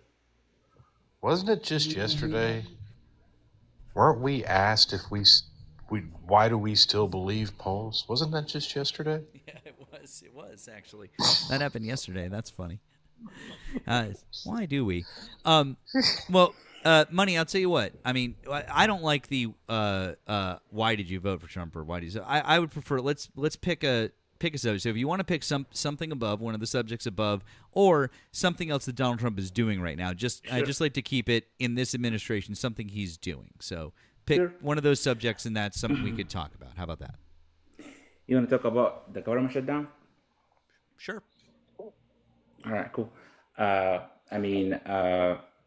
Wasn't it just yesterday? Weren't we asked if why do we still believe polls? Wasn't that just yesterday? Yeah, it was actually. That happened yesterday. That's funny. Why do we? Well, Money, I'll tell you what. I mean, I don't like the why did you vote for Trump or why do you? I would prefer let's pick a subject. So if you want to pick something above, one of the subjects above, or something else that Donald Trump is doing right now, I just like to keep it in this administration, something he's doing. So pick one of those subjects, and that's something we could talk about. How about that? You want to talk about the government shutdown? Sure. All right, cool.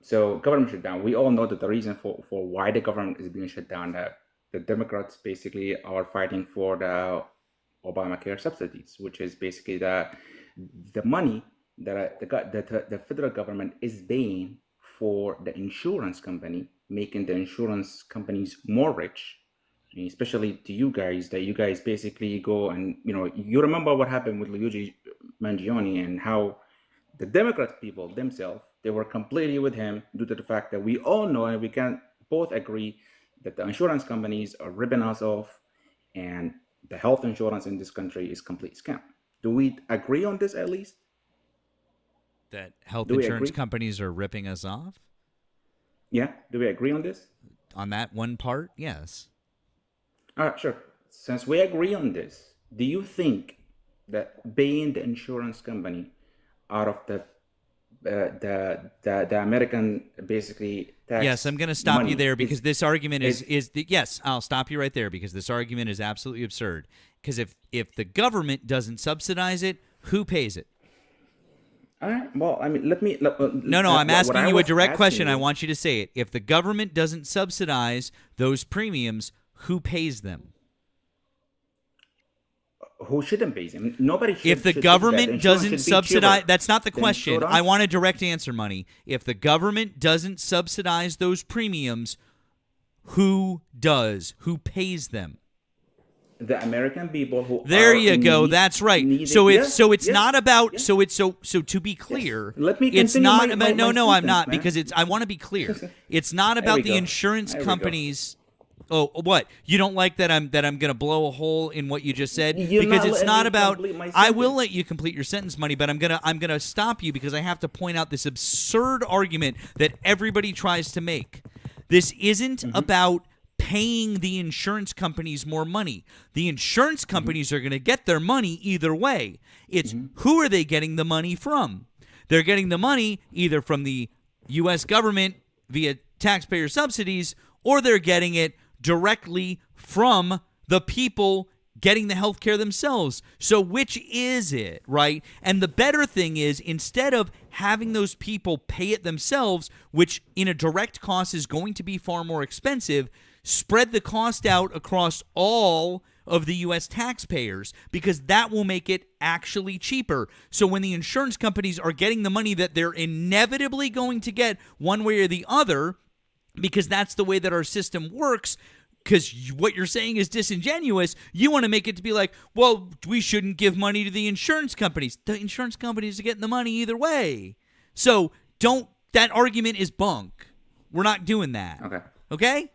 So government shutdown, we all know that the reason for why the government is being shut down, that the Democrats basically are fighting for the Obamacare subsidies, which is basically the money that the federal government is paying for the insurance company, making the insurance companies more rich, especially to you guys, that you guys basically go and, you remember what happened with Luigi Mangione and how the Democrat people themselves, they were completely with him due to the fact that we all know and we can both agree that the insurance companies are ripping us off and the health insurance in this country is complete scam. Do we agree on this at least? That health insurance companies are ripping us off? Yeah. Do we agree on this? On that one part, yes. All right, sure. Since we agree on this, do you think that paying the insurance company out of the American basically tax yes, I'm going to stop money you there because this argument is yes, I'll stop you right there because this argument is absolutely absurd. Because if the government doesn't subsidize it, who pays it? All right. Well, I mean, No, I'm asking you a direct question. I want you to say it. If the government doesn't subsidize those premiums, who pays them? Who shouldn't pay them? Nobody should. If the government doesn't subsidize, that's not the question. I want a direct answer, Money. If the government doesn't subsidize those premiums, who does? Who pays them? The American people who. There you go. That's right. So it's not about. So to be clear, let me. It's not about. No, I'm not because it's. I want to be clear. It's not about the insurance companies. Oh, what? You don't like that I'm going to blow a hole in what you just said? You're Because not it's letting not me about complete my I will sentence. let you complete your sentence, Money, but I'm going to stop you because I have to point out this absurd argument that everybody tries to make. This isn't about paying the insurance companies more money. The insurance companies are going to get their money either way. It's who are they getting the money from? They're getting the money either from the U.S. government via taxpayer subsidies, or they're getting it directly from the people getting the health care themselves. So which is it, right? And the better thing is, instead of having those people pay it themselves, which in a direct cost is going to be far more expensive, spread the cost out across all of the U.S. taxpayers, because that will make it actually cheaper. So when the insurance companies are getting the money that they're inevitably going to get one way or the other, because that's the way that our system works, because what you're saying is disingenuous, you want to make it to be like, well, we shouldn't give money to the insurance companies. The insurance companies are getting the money either way. So that argument is bunk. We're not doing that. Okay. Okay?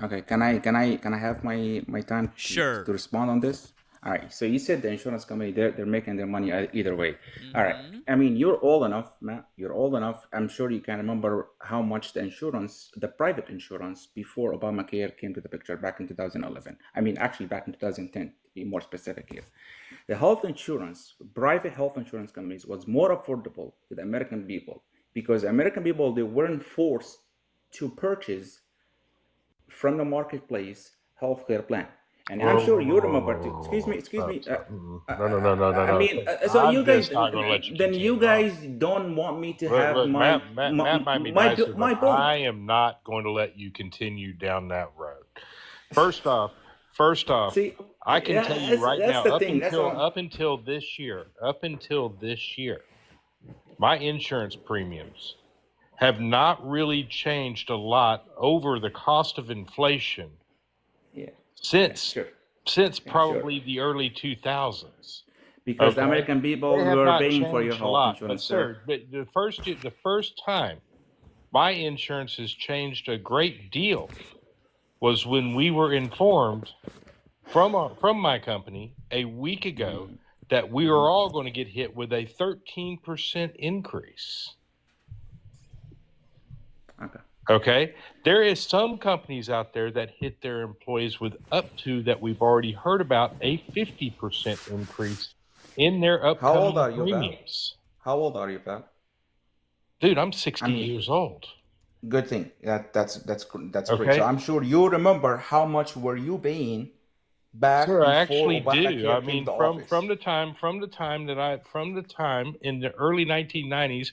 Okay. Can I have my time Sure. to respond on this? All right. So you said the insurance company they're making their money either way. All right. I mean, you're old enough, Matt. You're old enough. I'm sure you can remember how much the private insurance before Obamacare came to the picture back in 2011. I mean, actually back in 2010, to be more specific here. The private health insurance companies was more affordable to the American people because American people, they weren't forced to purchase from the marketplace healthcare plan. And I'm sure you remember too. Excuse me. No. I mean, so I'm you guys, just not gonna let you then you continue guys don't want me to have Look, my Matt might be nicer, my but point. I am not going to let you continue down that road. First off, See, I can tell you right that's now, the thing. That's all. up until this year, my insurance premiums have not really changed a lot over the cost of inflation Yeah. since Sure. probably the early 2000s. Because the Okay. American people They have were not paying for your changed a health lot, insurance, but sir, but the first time my insurance has changed a great deal was when we were informed from my company a week ago that we are all going to get hit with a 13% increase. Okay. There is some companies out there that hit their employees with up to, that we've already heard about, a 50% increase in their upcoming How old are you, premiums. How old are you, Pat? Dude, I'm 60 years old. Good thing. That's great. Okay. So I'm sure you remember how much were you paying back Sure, before I actually Obamacare do. I came mean, to from office? the time in the early 1990s,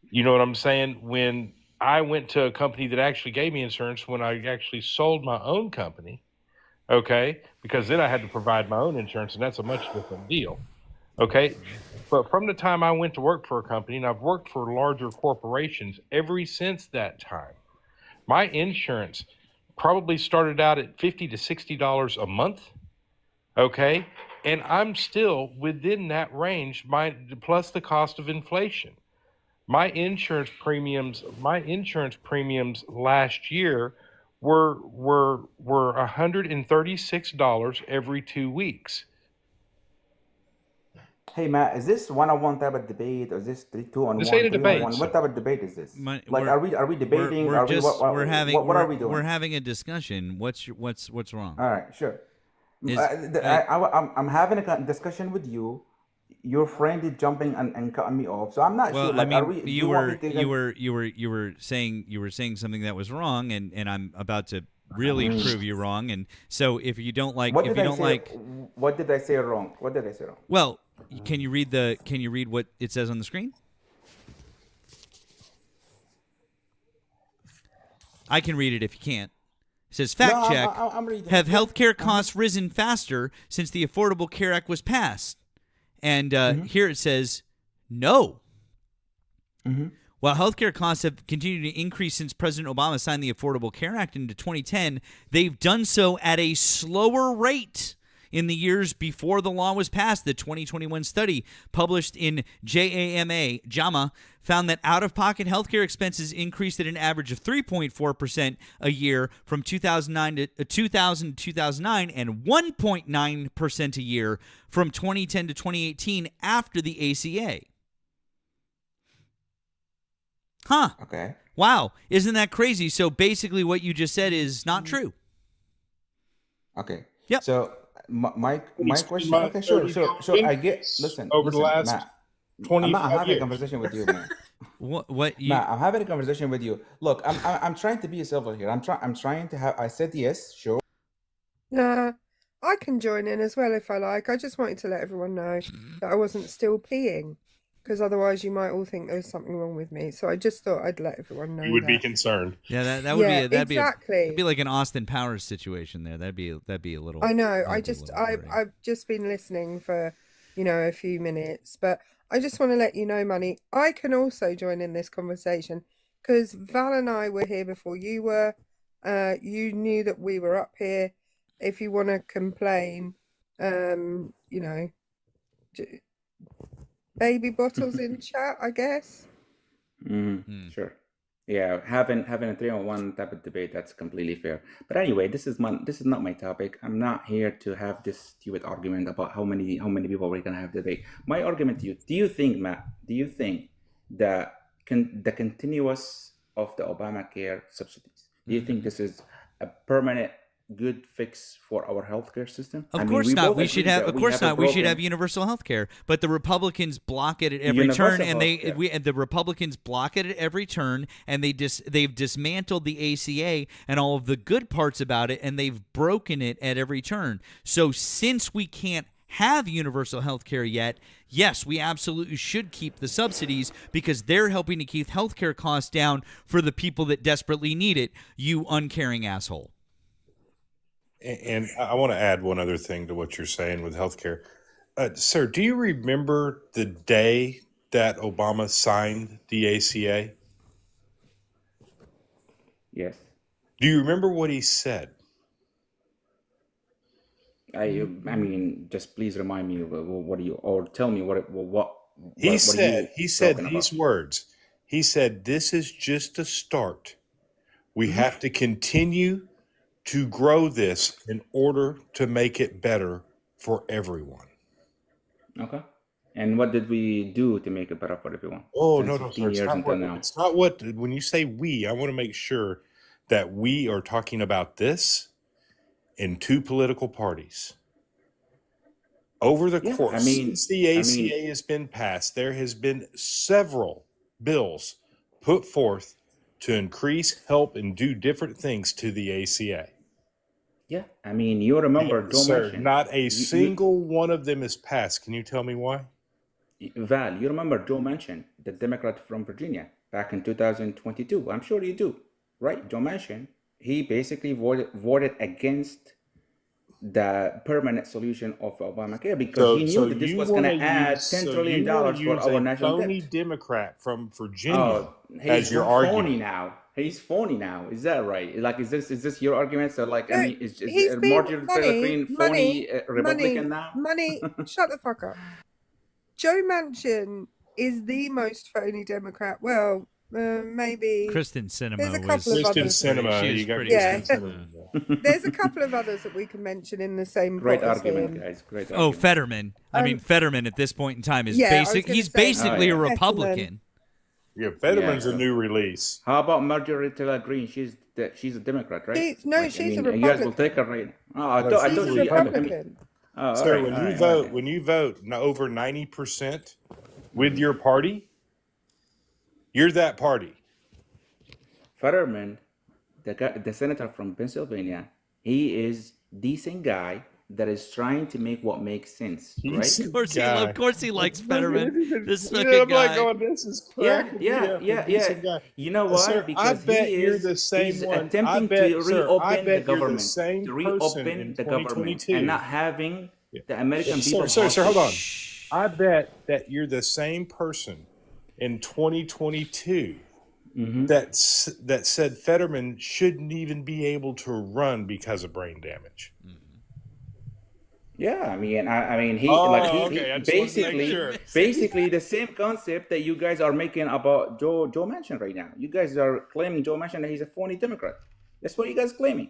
you know what I'm saying, when I went to a company that actually gave me insurance when I actually sold my own company, okay, because then I had to provide my own insurance, and that's a much different deal, okay? But from the time I went to work for a company, and I've worked for larger corporations ever since that time, my insurance probably started out at $50 to $60 a month, okay? And I'm still within that range, plus the cost of inflation. My insurance premiums last year were $136 every 2 weeks. Hey Matt, is this one-on-one type of debate, or is this two-on-one? This ain't a debate. What type of debate is this? My- Like, we're- are we debating? We're Are we just what we're having what are we doing? We're having a discussion. What's wrong? All right, sure. Is- I'm having a discussion with you. Your friend is jumping and cutting me off, so I'm not Well, sure. Like, I are mean, we? you want were me to- you were saying something that was wrong, and I'm about to really prove you wrong. And so if you don't like, What if did you I don't say? like, What did I say wrong? What did I say wrong? well, can you read what it says on the screen? I can read it if you can't. It says, fact No, check, I'm reading. have Yeah. healthcare costs risen faster since the Affordable Care Act was passed? And here it says, no. While healthcare costs have continued to increase since President Obama signed the Affordable Care Act into 2010, they've done so at a slower rate in the years before the law was passed. The 2021 study published in JAMA found that out-of-pocket healthcare expenses increased at an average of 3.4% a year from 2000 to 2009 and 1.9% a year from 2010 to 2018 after the ACA. Huh. Okay. Wow. Isn't that crazy? So basically what you just said is not true. Okay. Yep. So my question. my Okay, sure. 30 I get. Listen. over the last Matt. I'm 25 not having a years. conversation with you, man. What you? Matt, I'm having a conversation with you. Look, I'm trying to be civil here. I'm trying to have. I said yes, sure. I can join in as well if I like. I just wanted to let everyone know that I wasn't still peeing, because otherwise you might all think there's something wrong with me. So I just thought I'd let everyone know. You would be that. concerned. Yeah, that would Yeah, be that'd exactly. be like an Austin Powers situation there. That'd be a little. I know. that'd be a little worrying. I've just been listening for, a few minutes, but I just want to let you know, Money, I can also join in this conversation because Val and I were here before you were. You knew that we were up here. If you want to complain, baby bottles in chat, I guess. Sure. Yeah, having a 3-on-1 type of debate, that's completely fair. But anyway, this is not my topic. I'm not here to have this stupid argument about how many people we're gonna have debate. My argument to you: do you think, Matt? Do you think that the continuous of the Obamacare subsidies? Do you think this is a permanent good fix for our healthcare system? Of course not. We should have. Of course not. We should have universal health care. But the Republicans block it at every turn, and the Republicans block it at every turn, and they've dismantled the ACA and all of the good parts about it, and they've broken it at every turn. So since we can't have universal health care yet, yes, we absolutely should keep the subsidies because they're helping to keep healthcare costs down for the people that desperately need it. You uncaring asshole. And I want to add one other thing to what you're saying with healthcare. Sir, do you remember the day that Obama signed the ACA? Yes. Do you remember what he said? I mean, just please remind me what do you, or tell me what He said talking these about? words. He said, "This is just a start. We have to continue to grow this in order to make it better for everyone." Okay. And what did we do to make it better for everyone? Oh, Since no, 15 sir. It's years not until what, now. it's not what, when you say we, I want to make sure that we are talking about this in two political parties. Over the Yeah, course, I mean, since the ACA has been passed, there has been several bills put forth to increase, help, and do different things to the ACA. yeah. I mean, you remember And, Joe sir, Manchin. not a single one of them is passed. Can you tell me why? Val, you remember Joe Manchin, the Democrat from Virginia, back in 2022. I'm sure you do, right? Joe Manchin, he basically voted against the permanent solution of Obamacare because he knew that this was going to add $10 trillion for our national phony debt. Democrat from Virginia Oh, as he's your phony argument. now. He's phony now. Is that right? Like, is this your argument? So, like, I No, mean, is he's been Marjorie Taylor Greene phony Republican now? Money, shut the fuck up. Joe Manchin is the most phony Democrat. Well, maybe Kristen Sinema there's a was couple of Kristen others. Sinema, She was you got pretty Yeah. Kristen Sinema. There's a couple of others that we can mention in the same Great pot as argument, him. guys. Great Oh, argument. Fetterman. I mean, Um, Fetterman at this point in time is yeah, I was basic. gonna He's say basically Oh, a yeah. Republican. Yeah, Fetterman's Yeah. a new release. How about Marjorie Taylor Greene? She's a Democrat, right? No, Like, I she's a mean, you guys will Republican. take her right. Oh, I No, thought She's a she. I mean, Republican. oh, all Sir, right, when all you right, all vote, right. when you vote over 90% with your party, you're that party. Fetterman, the senator from Pennsylvania, he is decent guy that is trying to make what makes sense, right? Of course he likes Fetterman. This You fucking know, I'm like, guy. oh, this is Yeah, cracking me yeah, up. yeah, A decent yeah. guy. You know why? Sir, I Because bet he you're is the same he's one. I attempting bet, to sir, I reopen the bet you're the government, same to person in reopen the government, 2022. and not having the American people. Sir, hold on. hostage. I bet that you're the same person in 2022 that said Fetterman shouldn't even be able to run because of brain damage. Yeah, I mean, he Oh, like okay. I just wanted to make sure. basically the same concept that you guys are making about Joe Manchin right now. You guys are claiming Joe Manchin that he's a phony Democrat. That's what you guys claiming.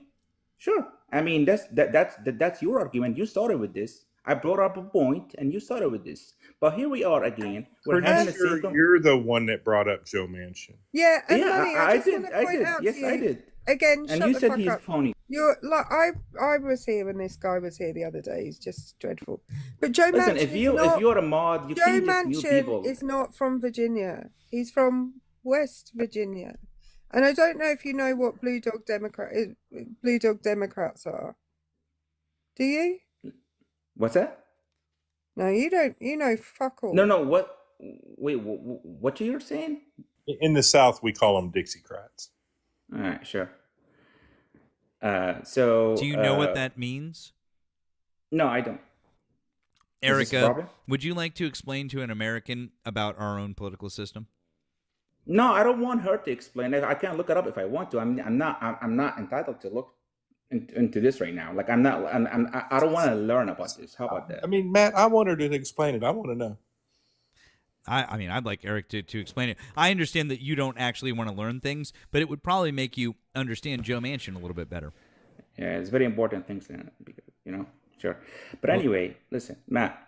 Sure, I mean that's your argument. You started with this. I brought up a point, and you started with this. But here we are again. We're Pretty having the sure same. you're the one that brought up Joe Manchin. Yeah, and Yeah, Money, I just did. want to I point did. out Yes, to you I did. again. And Shut you the said fuck he's up. phony. You're like I was here when this guy was here the other day. He's just dreadful. But Joe Listen, Manchin if you're a mod, you Joe can't just mute Manchin people. is not from Virginia. He's from West Virginia, and I don't know if you know what Blue Dog Democrats are. Do you? What's that? No, you don't. You know, fuck all. No. What? Wait. What you're saying? In the South, we call them Dixiecrats. All right, sure. So Do you know what that means? No, I don't. Is this a Erica, problem? would you like to explain to an American about our own political system? No, I don't want her to explain it. I can look it up if I want to. I'm not entitled to look into this right now. Like I don't want to learn about this. How about that? I mean, Matt, I want her to explain it. I want to know. I mean, I'd like Eric to explain it. I understand that you don't actually want to learn things, but it would probably make you understand Joe Manchin a little bit better. Yeah, it's very important things, because, sure. But anyway, listen, Matt.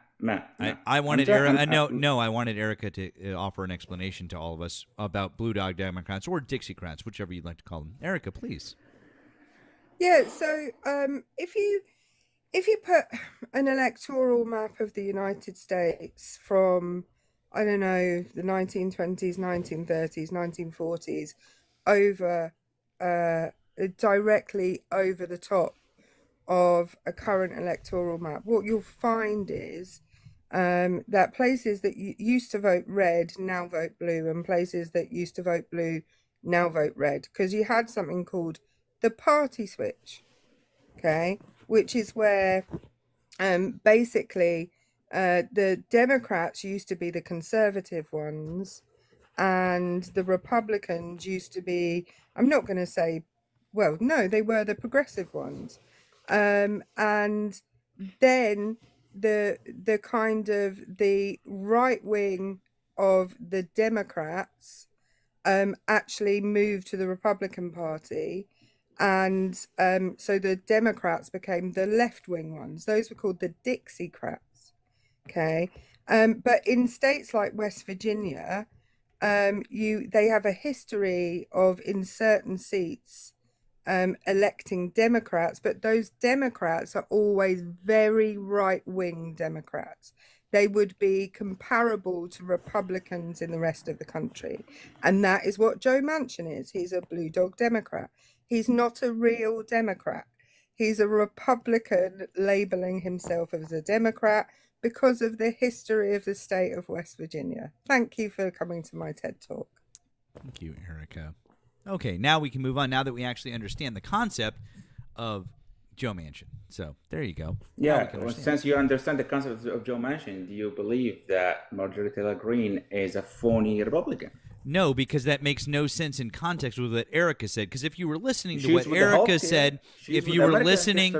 I wanted I'm Erica. I wanted Erica to offer an explanation to all of us about Blue Dog Democrats or Dixiecrats, whichever you'd like to call them. Erica, please. Yeah. So, if you put an electoral map of the United States from, I don't know, the 1920s, 1930s, 1940s, over directly over the top of a current electoral map, what you'll find is that places that used to vote red now vote blue, and places that used to vote blue now vote red, because you had something called the party switch, okay, which is where basically the Democrats used to be the conservative ones, and the Republicans used to be, I'm not going to say, well, no, they were the progressive ones. And then the kind of the right wing of the Democrats actually moved to the Republican Party. And so the Democrats became the left wing ones. Those were called the Dixiecrats. Okay. But in states like West Virginia, they have a history of, in certain seats, electing Democrats, but those Democrats are always very right-wing Democrats. They would be comparable to Republicans in the rest of the country. And that is what Joe Manchin is. He's a Blue Dog Democrat. He's not a real Democrat. He's a Republican labeling himself as a Democrat because of the history of the state of West Virginia. Thank you for coming to my TED Talk. Thank you, Erica. Okay, now we can move on. Now that we actually understand the concept of Joe Manchin, so there you go. Yeah, since you understand the concept of Joe Manchin, do you believe that Marjorie Taylor Greene is a phony Republican? No, because that makes no sense in context with what Erica said. Because if you were listening to what Erica said, if you were listening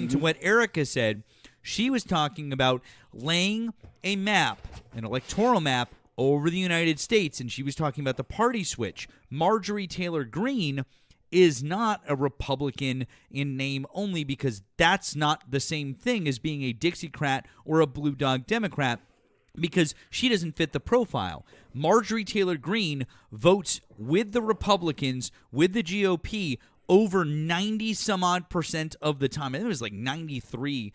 to what Erica said, she was talking about laying a map, an electoral map, over the United States, and she was talking about the party switch. Marjorie Taylor Greene is not a Republican in name only, because that's not the same thing as being a Dixiecrat or a Blue Dog Democrat, because she doesn't fit the profile. Marjorie Taylor Greene votes with the Republicans, with the GOP, over 90-some-odd% of the time. I think it was like 93%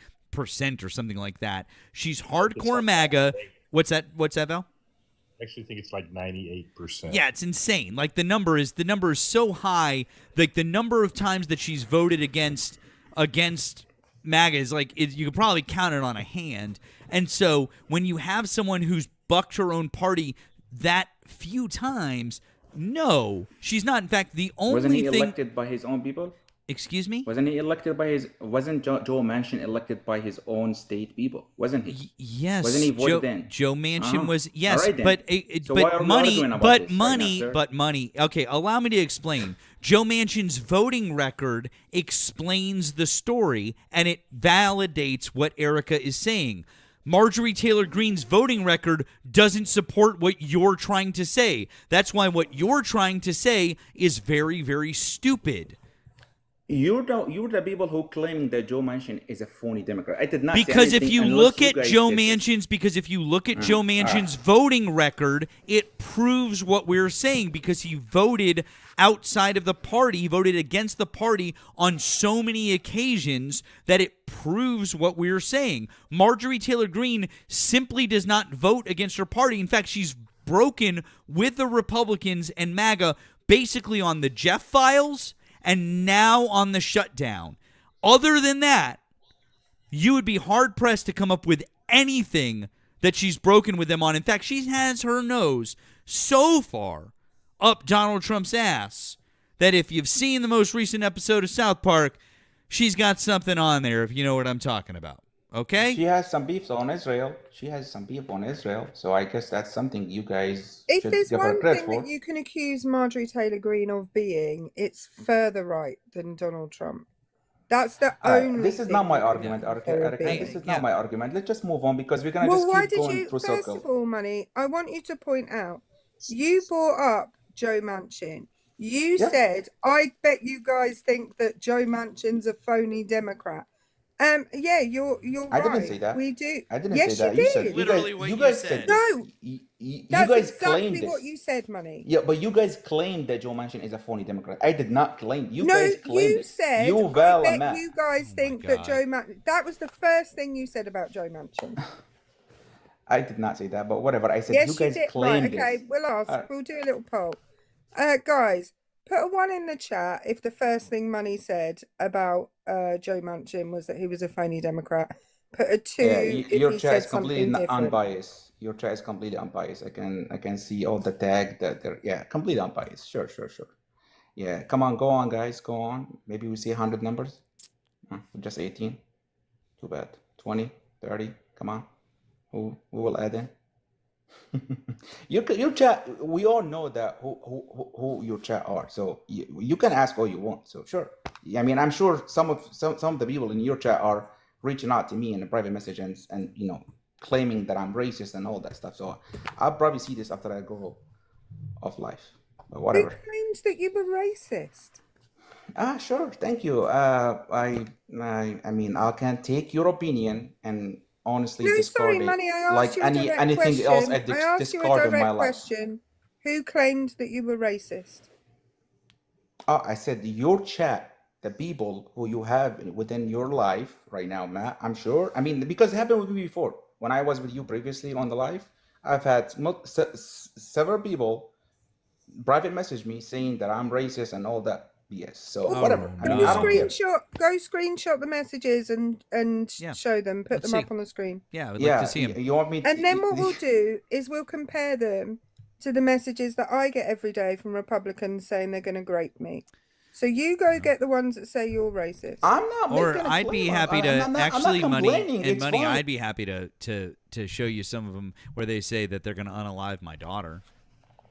or something like that. She's hardcore MAGA. What's that, Val? I actually think it's like 98%. Yeah, it's insane. Like the number is so high. Like the number of times that she's voted against MAGA is like you could probably count it on a hand. And so when you have someone who's bucked her own party that few times, no, she's not. In fact, the only Wasn't he thing elected by his own people? Excuse me? Wasn't he elected by his? Wasn't Joe Manchin elected by his own state people? Wasn't he? Yes. Wasn't he voted in? Joe Manchin was, yes, All right, then. but So why are we arguing about this right now, sir? money. Okay, allow me to explain. Joe Manchin's voting record explains the story, and it validates what Erica is saying. Marjorie Taylor Greene's voting record doesn't support what you're trying to say. That's why what you're trying to say is very, very stupid. You're the people who claim that Joe Manchin is a phony Democrat. I did not say Because if anything you unless look you at guys Joe did this. Manchin's, Joe Manchin's voting record, it proves what we're saying because he voted outside of the party. He voted against the party on so many occasions that it proves what we're saying. Marjorie Taylor Greene simply does not vote against her party. In fact, she's broken with the Republicans and MAGA basically on the Jeff files and now on the shutdown. Other than that, you would be hard-pressed to come up with anything that she's broken with them on. In fact, she has her nose so far up Donald Trump's ass that if you've seen the most recent episode of South Park, she's got something on there, if you know what I'm talking about. Okay? She has some beefs on Israel. So I guess that's something you guys If should there's give her one credit thing for. that you can accuse Marjorie Taylor Greene of being, it's further right than Donald Trump. That's the only. This is not thing my you can argument, accuse Erica. her of Erica, being. this is not my argument. Let's just move on because we're gonna Well, just why keep did going you? through First circles. of all, Money, I want you to point out you brought up Joe Manchin. You Yeah. said, "I bet you guys think that Joe Manchin's a phony Democrat." Yeah, you're I right. didn't say that. We do. I didn't Yes, say that. you You said did. Literally what you you guys said. said No, you that's guys claimed exactly this. what you said, Money. Yeah, but you guys claimed that Joe Manchin is a phony Democrat. I did not claim. You No, guys claimed you it. said, You, I Val, bet and Matt. you guys think that Joe Manchin. That was the first thing you said about Joe Manchin. I did not say that, but whatever. I said Yes, you guys did. claimed Right, okay, this. we'll ask. Alright. We'll do a little poll. Guys, put a 1 in the chat if the first thing Money said about Joe Manchin was that he was a phony Democrat. Put a 2 Yeah, if your he chat said is completely something different. unbiased. Your chat is completely unbiased. I can see all the tag that they're completely unbiased. Sure. Yeah, come on, go on, guys, go on. Maybe we see 100 numbers. Just 18. Too bad. 20, 30. Come on. Who will add in? Your chat. We all know that who your chat are. So you can ask all you want. So sure. I mean, I'm sure some of the people in your chat are reaching out to me in a private message and claiming that I'm racist and all that stuff. So I'll probably see this after I go off live. But Who whatever. claims that you were racist? Sure. Thank you. I mean, I can take your opinion and honestly No, discard sorry, it Money, I asked like you a direct anything question. else I I asked you a discard in my direct life. question. Who claimed that you were racist? I said your chat, the people who you have within your life right now, Matt. I'm sure. I mean, because it happened with me before. When I was with you previously on the live, I've had several people private message me saying that I'm racist and all that BS. So whatever. I mean, I don't care. Go screenshot the messages and show them. Put Let's them see. up on the screen. Yeah, I would like to see him. You want me? And then what we'll do is we'll compare them to the messages that I get every day from Republicans saying they're going to grape me. So you go get the ones that say you're racist. I'm not. Or making a I'd be claim. happy to I'm not Money complaining. and It's Money. fine. I'd be happy to show you some of them where they say that they're going to unalive my daughter.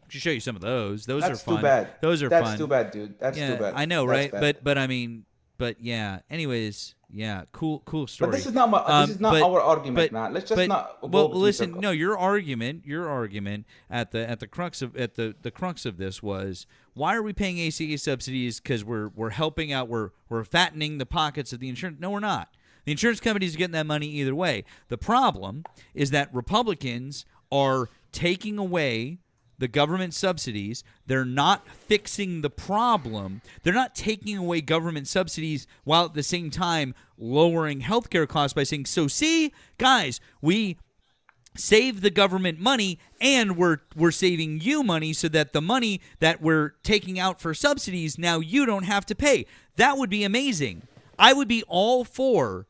Just show you some of those. Those That's are fun. too bad. Those are That's fun. too bad, dude. That's yeah, too bad. I know, That's right? bad. But I mean, but yeah. Anyways, yeah, cool story. But this is not my. This is not our argument, man. Let's just not. Well, go listen. circles. No, your argument at the crux of the crux of this was, why are we paying ACA subsidies? Because we're helping out. We're fattening the pockets of the insurance. No, we're not. The insurance companies are getting that money either way. The problem is that Republicans are taking away the government subsidies. They're not fixing the problem. They're not taking away government subsidies while at the same time lowering healthcare costs by saying, so see, guys, we save the government money and we're saving you money so that the money that we're taking out for subsidies, now you don't have to pay. That would be amazing. I would be all for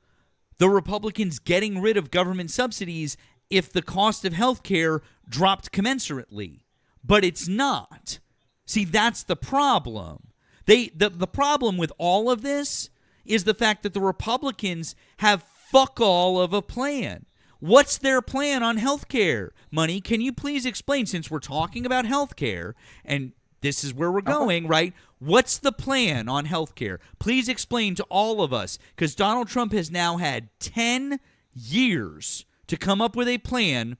the Republicans getting rid of government subsidies if the cost of healthcare dropped commensurately. But it's not. See, that's the problem. The problem with all of this is the fact that the Republicans have fuck all of a plan. What's their plan on healthcare? Money, can you please explain, since we're talking about healthcare, and This is where we're going, right? What's the plan on healthcare? Please explain to all of us, because Donald Trump has now had 10 years to come up with a plan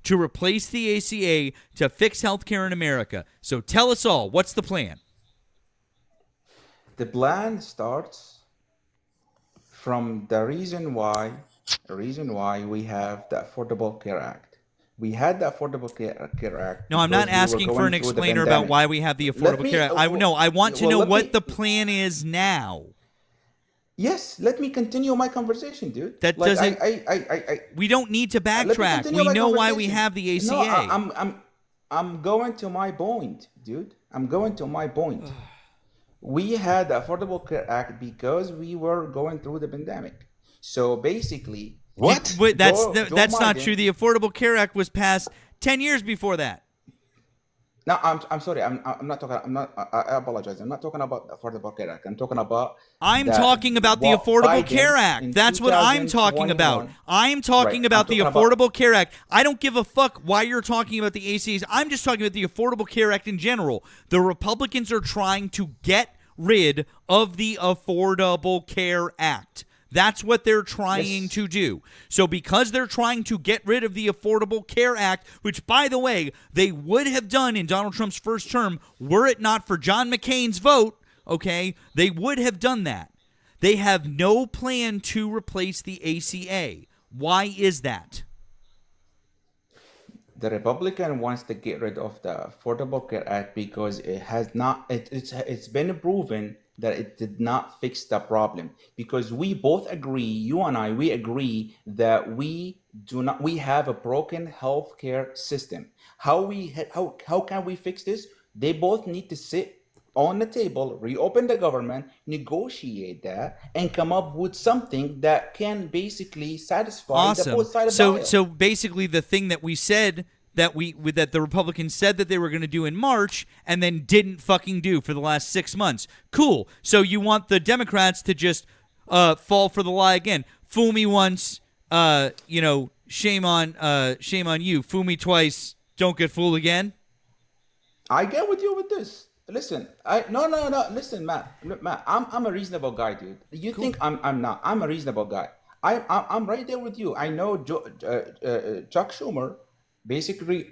to replace the ACA to fix healthcare in America. So tell us all, what's the plan? The plan starts from the reason why we have the Affordable Care Act. We had the Affordable Care Act. No, I'm not asking for an explainer about why we have the Affordable Care Act. I want to know what the plan is now. Yes, let me continue my conversation, dude. That doesn't. We don't need to backtrack. We know why we have the ACA. No, I'm going to my point, dude. I'm going to my point. We had the Affordable Care Act because we were going through the pandemic. So basically, that's not true. The Affordable Care Act was passed 10 years before that. No, I'm sorry. I'm not talking. I apologize. I'm not talking about the Affordable Care Act. I'm talking about the Affordable Care Act. That's what I'm talking about. I'm talking about the Affordable Care Act. I don't give a fuck why you're talking about the ACAs. I'm just talking about the Affordable Care Act in general. The Republicans are trying to get rid of the Affordable Care Act. That's what they're trying to do. So because they're trying to get rid of the Affordable Care Act, which, by the way, they would have done in Donald Trump's first term were it not for John McCain's vote, okay, they would have done that. They have no plan to replace the ACA. Why is that? The Republican wants to get rid of the Affordable Care Act because it has not. It's been proven that it did not fix the problem, because we both agree, you and I, we agree that we have a broken healthcare system. How can we fix this? They both need to sit on the table, reopen the government, negotiate that, and come up with something that can basically satisfy the both sides of the aisle. So basically the thing that we said that the Republicans said that they were going to do in March and then didn't fucking do for the last 6 months. Cool. So you want the Democrats to just fall for the lie again. Fool me once, shame on you. Fool me twice, don't get fooled again. I get with you with this. Listen, no. Listen, Matt, I'm a reasonable guy, dude. You think I'm not? I'm a reasonable guy. I'm right there with you. I know Chuck Schumer basically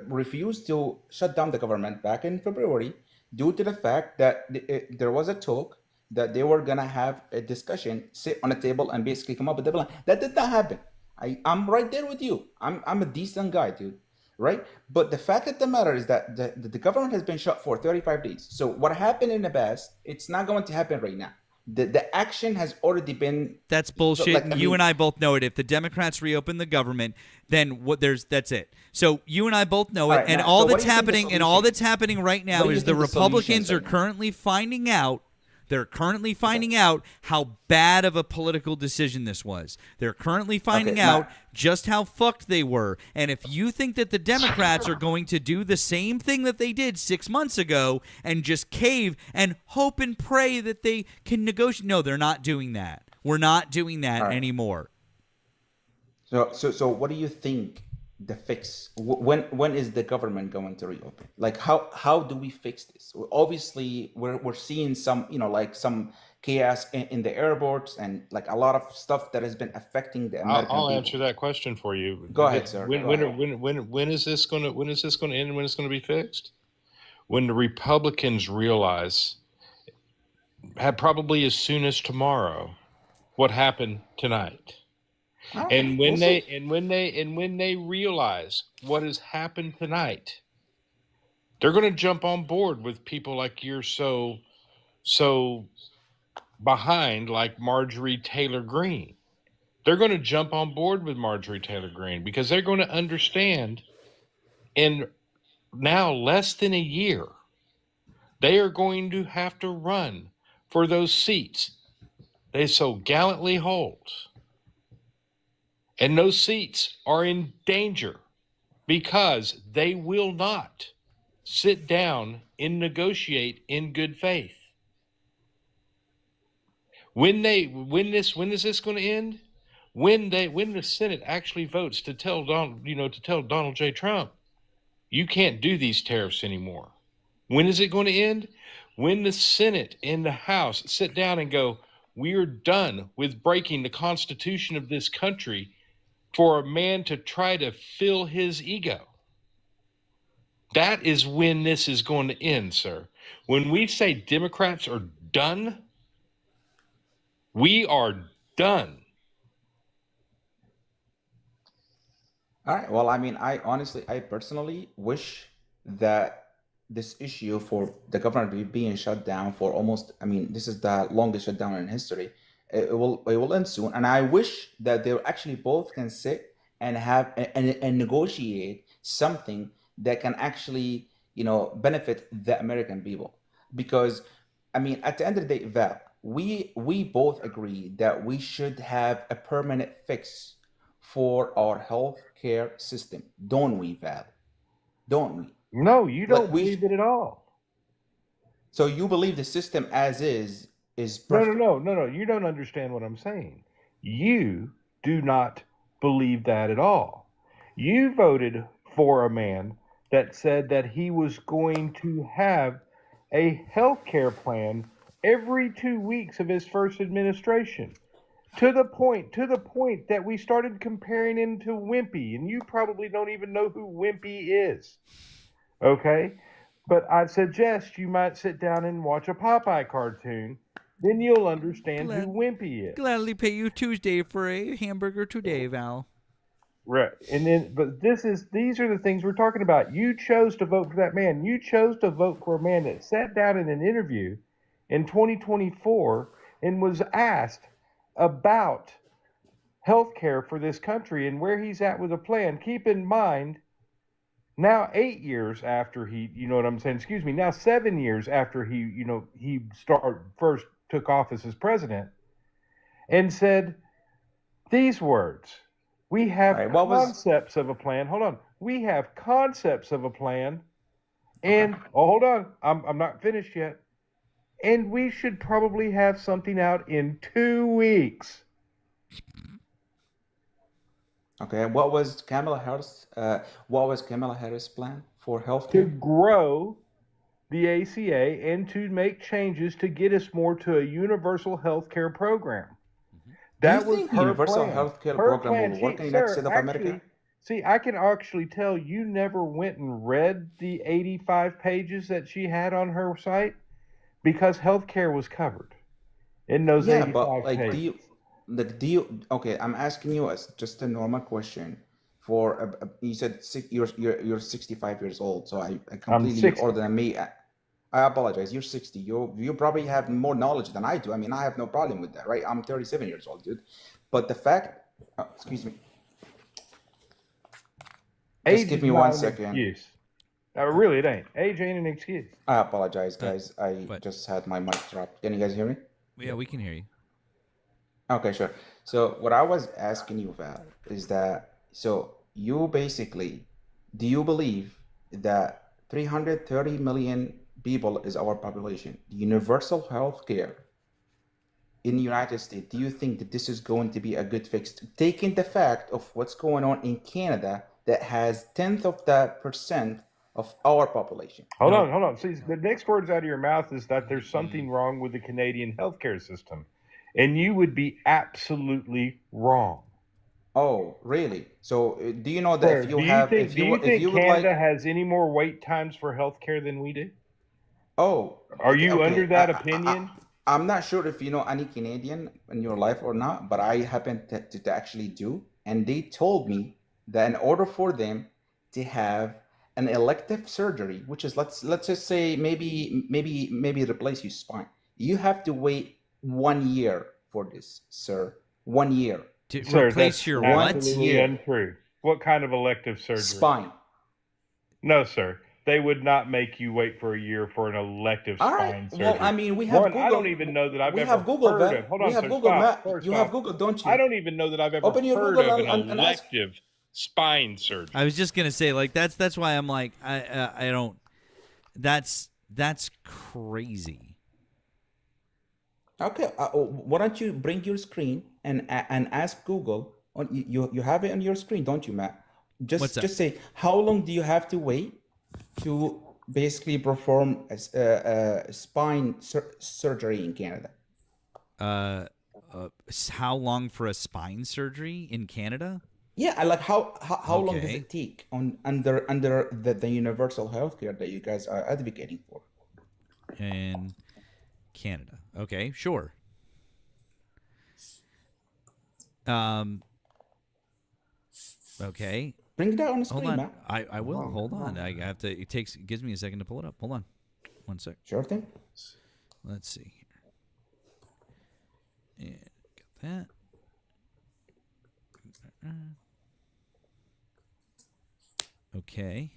refused to shut down the government back in February due to the fact that there was a talk that they were gonna have a discussion, sit on a table, and basically come up with a plan. That did not happen. I'm right there with you. I'm a decent guy, dude. Right? But the fact of the matter is that the government has been shut for 35 days. So what happened in the past, it's not going to happen right now. The action has already been. That's bullshit. You and I both know it. If the Democrats reopen the government, then that's it. So you and I both know it. Right, and Matt, all so that's happening right now is the Republicans are currently finding out. They're currently finding out how bad of a political decision this was. They're currently finding out just how fucked they were. And if you think that the Democrats are going to do the same thing that they did 6 months ago and just cave and hope and pray that they can negotiate, no, they're not doing that. We're not doing that anymore. So what do you think the fix? When is the government going to reopen? Like how do we fix this? Obviously, we're seeing some some chaos in the airports and like a lot of stuff that has been affecting the American I'll people. answer that question for you. Go ahead, sir. When is this going to end? And when it's going to be fixed? When the Republicans realize, probably as soon as tomorrow, what happened tonight. And when they realize what has happened tonight, they're going to jump on board with people like you're so behind, like Marjorie Taylor Greene. They're going to jump on board with Marjorie Taylor Greene because they're going to understand in now less than a year, they are going to have to run for those seats they so gallantly hold. And those seats are in danger because they will not sit down and negotiate in good faith. When is this going to end? When the Senate actually votes to tell Donald J. Trump You can't do these tariffs anymore. When is it going to end? When the Senate and the House sit down and go, we are done with breaking the Constitution of this country for a man to try to fill his ego. That is when this is going to end, sir. When we say Democrats are done, we are done. All right. Well, I mean, I personally wish that this issue for the government being shut down for almost, I mean, this is the longest shutdown in history. It will end soon, and I wish that they actually both can sit and have and negotiate something that can actually, benefit the American people. Because, I mean, at the end of the day, Val, we both agree that we should have a permanent fix for our health care system, don't we, Val? Don't we? No, you Like don't we. believe it at all. So you believe the system as is No, perfect? no. You don't understand what I'm saying. You do not believe that at all. You voted for a man that said that he was going to have a health care plan every 2 weeks of his first administration. To the point that we started comparing him to Wimpy, and you probably don't even know who Wimpy is. Okay? But I suggest you might sit down and watch a Popeye cartoon. Then you'll understand who Wimpy is. Gladly pay you Tuesday for a hamburger today, Val. Right. And then, but these are the things we're talking about. You chose to vote for that man. You chose to vote for a man that sat down in an interview in 2024 and was asked about health care for this country and where he's at with a plan. Keep in mind, now 8 years after he, you know what I'm saying? Excuse me. Now 7 years after he first took office as president, and said these words: "We have concepts of a plan." Hold on. We have concepts of a plan, and hold on. I'm not finished yet. And we should probably have something out in 2 weeks. Okay. What was Kamala Harris' plan for To healthcare? grow the ACA and to make changes to get us more to a universal health care program. Do you That was think her universal plan. healthcare Her program plan. will work in the United States of America? See, I can actually tell you never went and read the 85 pages that she had on her site because healthcare was covered in those Yeah, 85 but like, pages. okay, I'm asking you as just a normal question. For you said you're 65 years old, so I I'm completely 60. older than me. I apologize. You're 60. You probably have more knowledge than I do. I mean, I have no problem with that, right? I'm 37 years old, dude. But the fact, excuse me, just Age give is me not one an second. excuse. Really, it ain't. Age ain't an excuse. I apologize, guys. I What? just had my mic dropped. Can you guys hear me? Yeah, we can hear you. Okay, sure. So what I was asking you, Val, is that so you basically, do you believe that 330 million people is our population? Universal health care in the United States, do you think that this is going to be a good fix? Taking the fact of what's going on in Canada that has 10th of the percent of our population. Hold on. See, the next words out of your mouth is that there's something wrong with the Canadian healthcare system. And you would be absolutely wrong. Oh, really? So do you know that Sir, if you do you have, think, if do you you would- if think you would Canada like, has any more wait times for healthcare than we do? oh, Are you okay, under that opinion? I'm not sure if you know any Canadian in your life or not, but I happen to actually do. And they told me that in order for them to have an elective surgery, which is let's just say maybe replace your spine, you have to wait 1 year for this, sir. 1 year. To Sir, replace that's your what? absolutely year. untrue. What kind of elective surgery? Spine. No, sir. They would not make you wait for a year for an elective All spine right. surgery. Well, I mean, we have One, Google. I don't even know that I've We ever have Google, heard Val. of. Hold We on, have sir. Google, Stop. Matt. Sir, You have stop. Google, don't you? I don't even know that I've ever Open your heard Google of an and ask. elective spine surgery. I was just gonna say, like, that's why I'm like, I don't. That's crazy. Okay. Why don't you bring your screen and ask Google? You have it on your screen, don't you, Matt? What's that? Just say how long do you have to wait to basically perform spine surgery in Canada. How long for a spine surgery in Canada? Yeah, like how long does Okay. it take under the universal healthcare that you guys are advocating for? In Canada. Okay, sure. Okay. Bring that on the Hold screen, on. Matt. I will. Hold on. I have to. It gives me a second to pull it up. Hold on. 1 sec. Sure thing. Let's see here. And got that. Okay.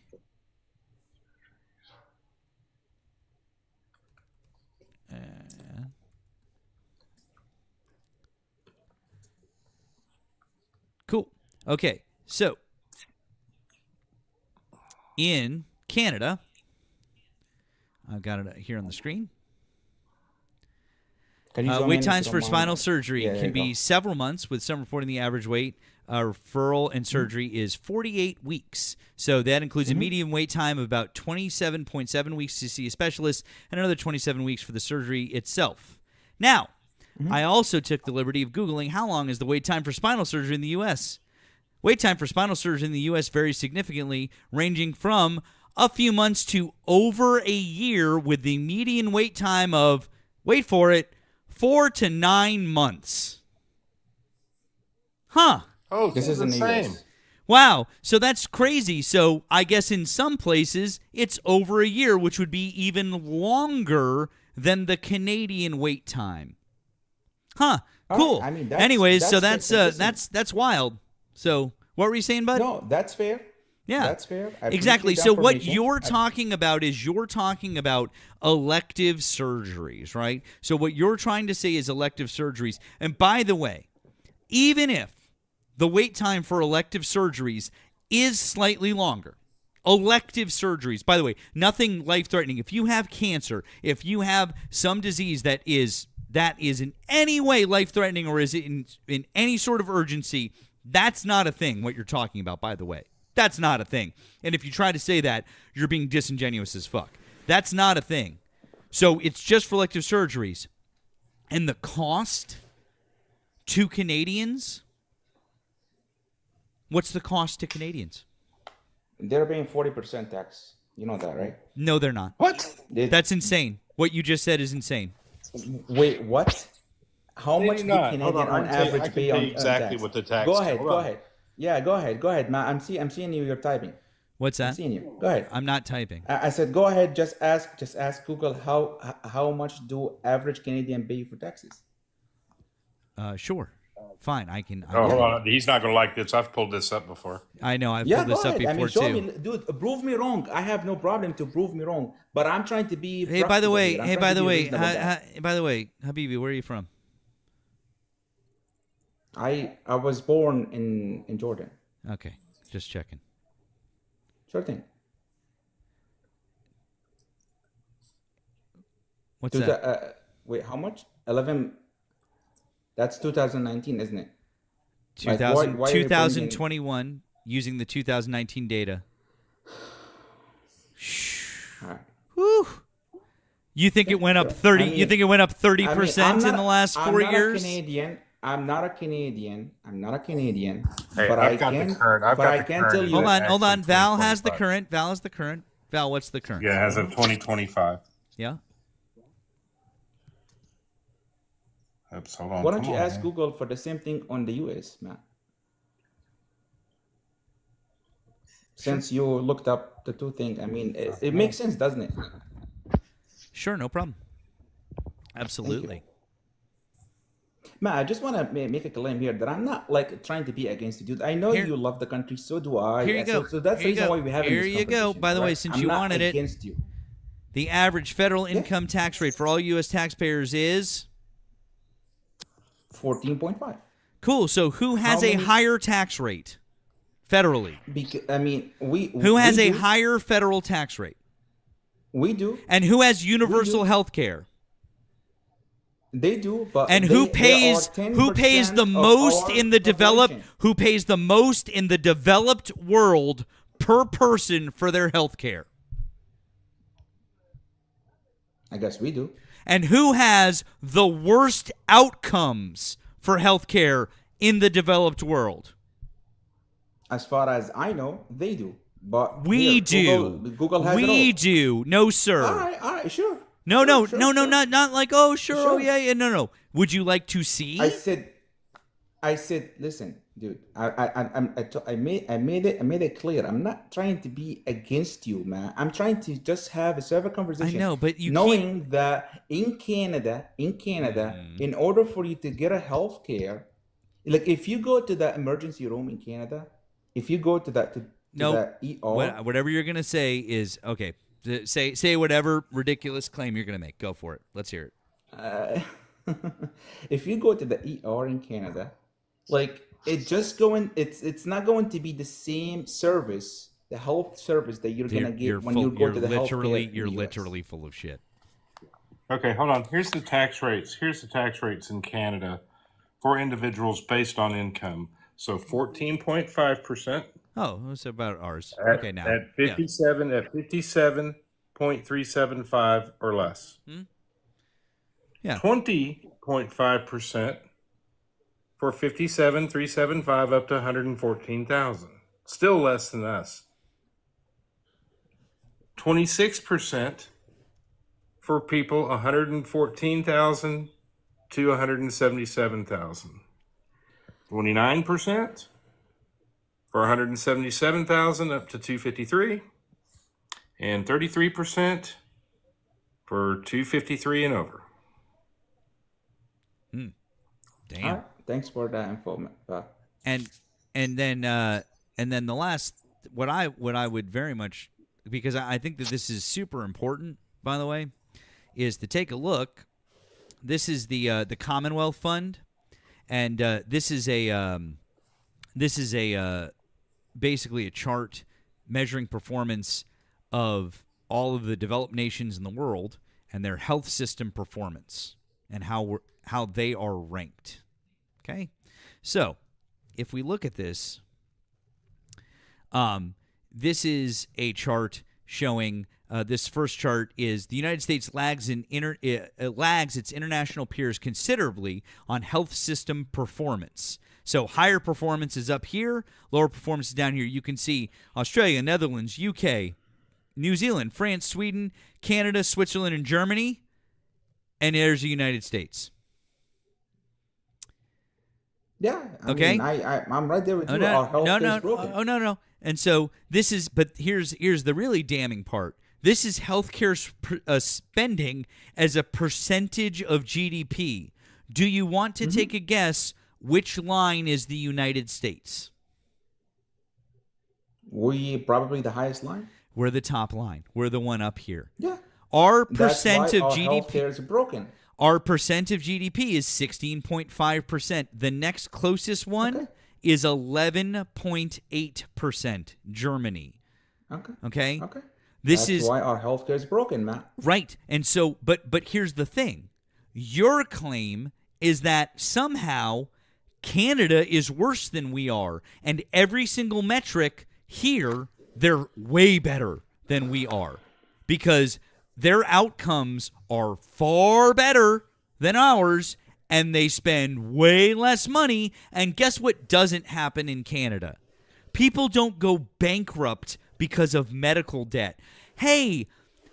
Cool. Okay. So, in Canada, I've got it here on the screen. Can you zoom in Wait if times you for don't spinal mind? surgery Yeah, there can you be go. several months, with some reporting the average wait referral and surgery is 48 weeks. So that includes a median wait time of about 27.7 weeks to see a specialist and another 27 weeks for the surgery itself. Now, I also took the liberty of Googling how long is the wait time for spinal surgery in the U.S. Wait time for spinal surgery in the U.S. varies significantly, ranging from a few months to over a year, with the median wait time of, wait for it, 4 to 9 months. Huh. Oh, This is in the US. Wow. So that's crazy. So I guess in some places it's over a year, which would be even longer than the Canadian wait time. Huh. All Cool. right, I mean, that's- Anyways, so that's that's wild. So what were you saying, bud? No, that's fair. Yeah. That's fair. I Exactly. appreciate So the what information. you're talking about is you're talking about elective surgeries, right? So what you're trying to say is elective surgeries. And by the way, even if the wait time for elective surgeries is slightly longer, elective surgeries, by the way, nothing life-threatening. If you have cancer, if you have some disease that is in any way life-threatening or is in any sort of urgency, that's not a thing, what you're talking about, by the way. That's not a thing. And if you try to say that, you're being disingenuous as fuck. That's not a thing. So it's just for elective surgeries. And the cost to Canadians, what's the cost to Canadians? They're paying 40% tax. You know that, right? No, they're not. What? That's insane. What you just said is insane. Wait, what? How They much do do not. Canadian Hold on, I on can tell you- I average can pay tell on you exactly tax? what the tax Go is. ahead, Hold go on. ahead. Yeah, go ahead, Matt. I'm seeing you. You're typing. What's I'm that? seeing you. Go ahead. I'm not typing. I said, go ahead. Just ask Google how much do average Canadian pay for taxes? Sure. Fine. I can. Oh, hold on. He's not going to like this. I've pulled this up before. I know. I've Yeah, pulled go this up ahead. I before mean, show too. me, dude. Prove me wrong. I have no problem to prove me wrong, but I'm trying to be. Hey, by the practical way, here. I'm trying to be a reasonable guy. Habibi, where are you from? I was born in Jordan. Okay, just checking. Sure thing. What's that? Wait, how much? 11. That's 2019, isn't it? 2000, why are you bringing in- 2021 using the 2019 data. All right. Whew. You think it went up 30? I mean- you think it went up I mean, 30% in the last 4 years? I'm not a Canadian. Hey, but I've I got the can. current- I've but got I the can current tell in you. Hold on. Val has the 2025. current. Val has the current. Val, what's the current? Yeah, as of 2025. Yeah. Oops, hold on. Why don't Come you on, ask man. Google for the same thing on the US, man? Since you looked up the two things, I mean, it makes sense, doesn't it? Sure, no problem. Absolutely. Man, I just want to make a claim here that I'm not like trying to be against you, dude. I know Here- you love the country, so do I. Here you So, go. so that's Here you the reason go. why we have Here this you go. conversation, By the way, right? since I'm you not wanted it, against you. the average federal income tax rate for all U.S. taxpayers is 14.5. cool. So who has How a many- higher tax rate federally? Because I mean, Who has we a do. higher federal tax rate? We do. And who has universal health care? They do, but And they who are pays 10% the of most our in the developed population. who pays the most in the developed world per person for their health care? I guess we do. And who has the worst outcomes for healthcare in the developed world? As far as I know, they do. But We here, do. Google has it all. We do. No, sir. All right, sure. No, Sure, not like, oh, sure, oh, Sure. yeah, no. Would you like to see? I said, listen, dude. I made it clear. I'm not trying to be against you, man. I'm trying to just have a server conversation. I know, but you knowing that in Canada, in order for you to get a health care, like if you go to the emergency room in Canada, if you go to that No, the ER, whatever you're gonna say is okay. Say whatever ridiculous claim you're gonna make. Go for it. Let's hear it. if you go to the ER in Canada, like it's not going to be the same service, the health service that you're gonna get when you go to the healthcare. You're literally full of shit. Okay, hold on. Here's the tax rates. Here's the tax rates in Canada for individuals based on income. So 14.5%. Oh, it's about ours. At, Okay, now at 57.375 or less. Yeah. 20.5% for 57.375 up to 114,000. Still less than us. 26% for people 114,000 to 177,000. 29% for 177,000 up to 253, and 33% for 253 and over. Damn. All right, thanks for that info. And then the last what I would very much, because I think that this is super important, by the way, is to take a look. This is the Commonwealth Fund, and this is basically a chart measuring performance of all of the developed nations in the world and their health system performance and how they are ranked. Okay, so if we look at this, this is a chart showing. This first chart is the United States lags its international peers considerably on health system performance. So higher performance is up here, lower performance is down here. You can see Australia, Netherlands, UK, New Zealand, France, Sweden, Canada, Switzerland, and Germany. And there's the United States. Yeah. Okay. I'm right there with you. No, Our health no. is broken. Oh, no. And so this is, but here's the really damning part. This is healthcare spending as a percentage of GDP. Do you want to take a guess which line is the United States? We probably the highest line. We're the top line. We're the one up here. Yeah. Our That's percent why of our GDP healthcare is broken. Our percent of GDP is 16.5%. The next closest one is 11.8%. Germany. Okay. This That's is why our healthcare is broken, man. right. And so, but here's the thing. Your claim is that somehow Canada is worse than we are, and every single metric here, they're way better than we are because their outcomes are far better than ours, and they spend way less money. And guess what doesn't happen in Canada? People don't go bankrupt because of medical debt. Hey,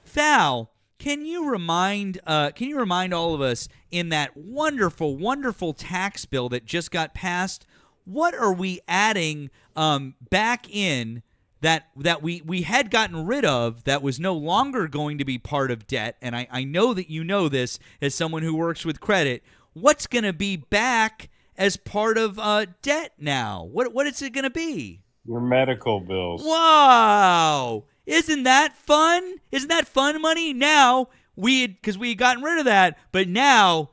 Thal, can you remind all of us in that wonderful, wonderful tax bill that just got passed, what are we adding back in that we had gotten rid of that was no longer going to be part of debt? And I know that you know this as someone who works with credit. What's going to be back as part of debt now? What is it going to be? Your medical bills. Wow. Isn't that fun? Isn't that fun money? Now, because we had gotten rid of that, but now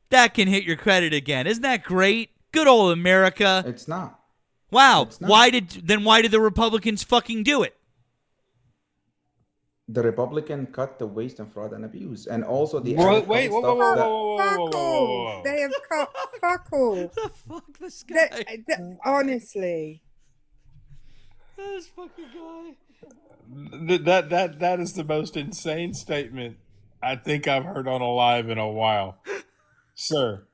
that can hit your credit again. Isn't that great? Good old America. It's not. Wow. It's not. Why did the Republicans fucking do it? The Republican cut the waste and fraud and abuse, and also the Wait, whoa. Fuck all. They have cut fuck all. Fuck this guy. Honestly. This fucking guy. That is the most insane statement I think I've heard on a live in a while. Sir,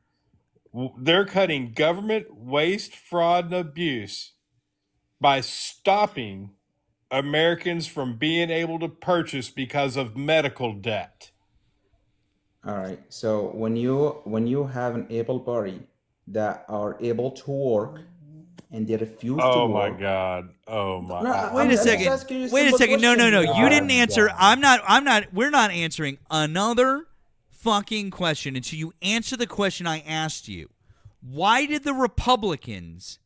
they're cutting government waste, fraud, and abuse by stopping Americans from being able to purchase because of medical debt. All right. So when you have an able party that are able to work and they refuse to Oh my work. God. Oh my. No, Wait a second. Wait a second. No. You didn't answer. We're not answering another fucking question until you answer the question I asked you. Why did the Republicans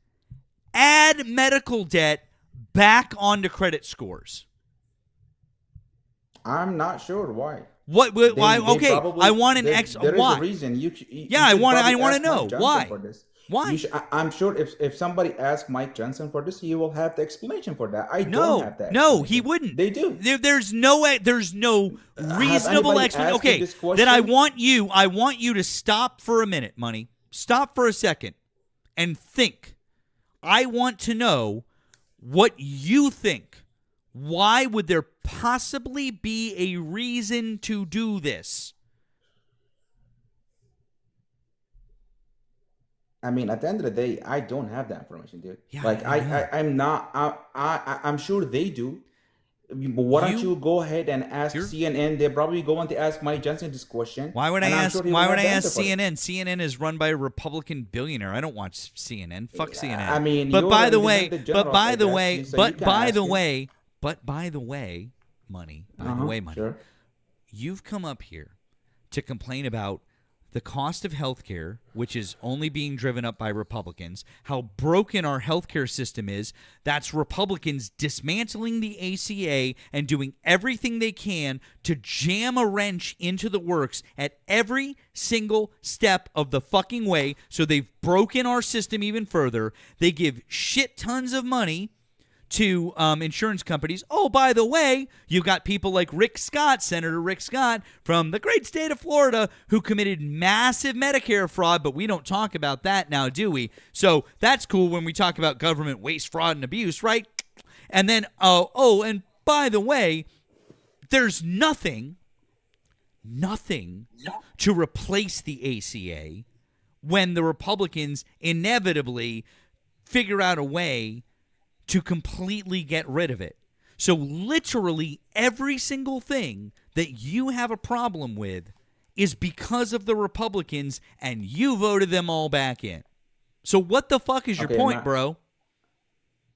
add medical debt back onto credit scores? I'm not sure why. What? Why? Okay, I want an There ex. is Why? a reason. You Yeah, I should want probably to ask know Mike Johnson why. for this. Why? I'm sure if somebody asks Mike Johnson for this, he will have the explanation for that. I No, don't have that. no, he wouldn't. They do. There's no reasonable anybody explanation. asked you Okay, this then I question? want you to stop for a minute, Money. Stop for a second and think. I want to know what you think. Why would there possibly be a reason to do this? I mean, at the end of the day, I don't have that information, dude. Yeah, Like I know. I'm not. I'm sure they do. But why don't you go ahead and ask CNN? They're probably going to ask Mike Johnson this question. Why would I and I'm ask? sure he Why will would I have the ask answer for it. CNN? CNN is run by a Republican billionaire. I don't watch CNN. Fuck CNN. I mean, but you're by an the way, independent general, but by I the guess, way, so you but can by ask the him. way, but by the way, Money. By the way, Money. Sure. You've come up here to complain about the cost of healthcare, which is only being driven up by Republicans, how broken our healthcare system is. That's Republicans dismantling the ACA and doing everything they can to jam a wrench into the works at every single step of the fucking way. So they've broken our system even further. They give shit tons of money to insurance companies. Oh, by the way, you've got people like Rick Scott, Senator Rick Scott from the great state of Florida, who committed massive Medicare fraud, but we don't talk about that now, do we? So that's cool when we talk about government waste, fraud, and abuse, right? And then, and by the way, there's nothing to replace the ACA when the Republicans inevitably figure out a way to completely get rid of it. So literally every single thing that you have a problem with is because of the Republicans, and you voted them all back in. So what the fuck is your point, Matt, bro?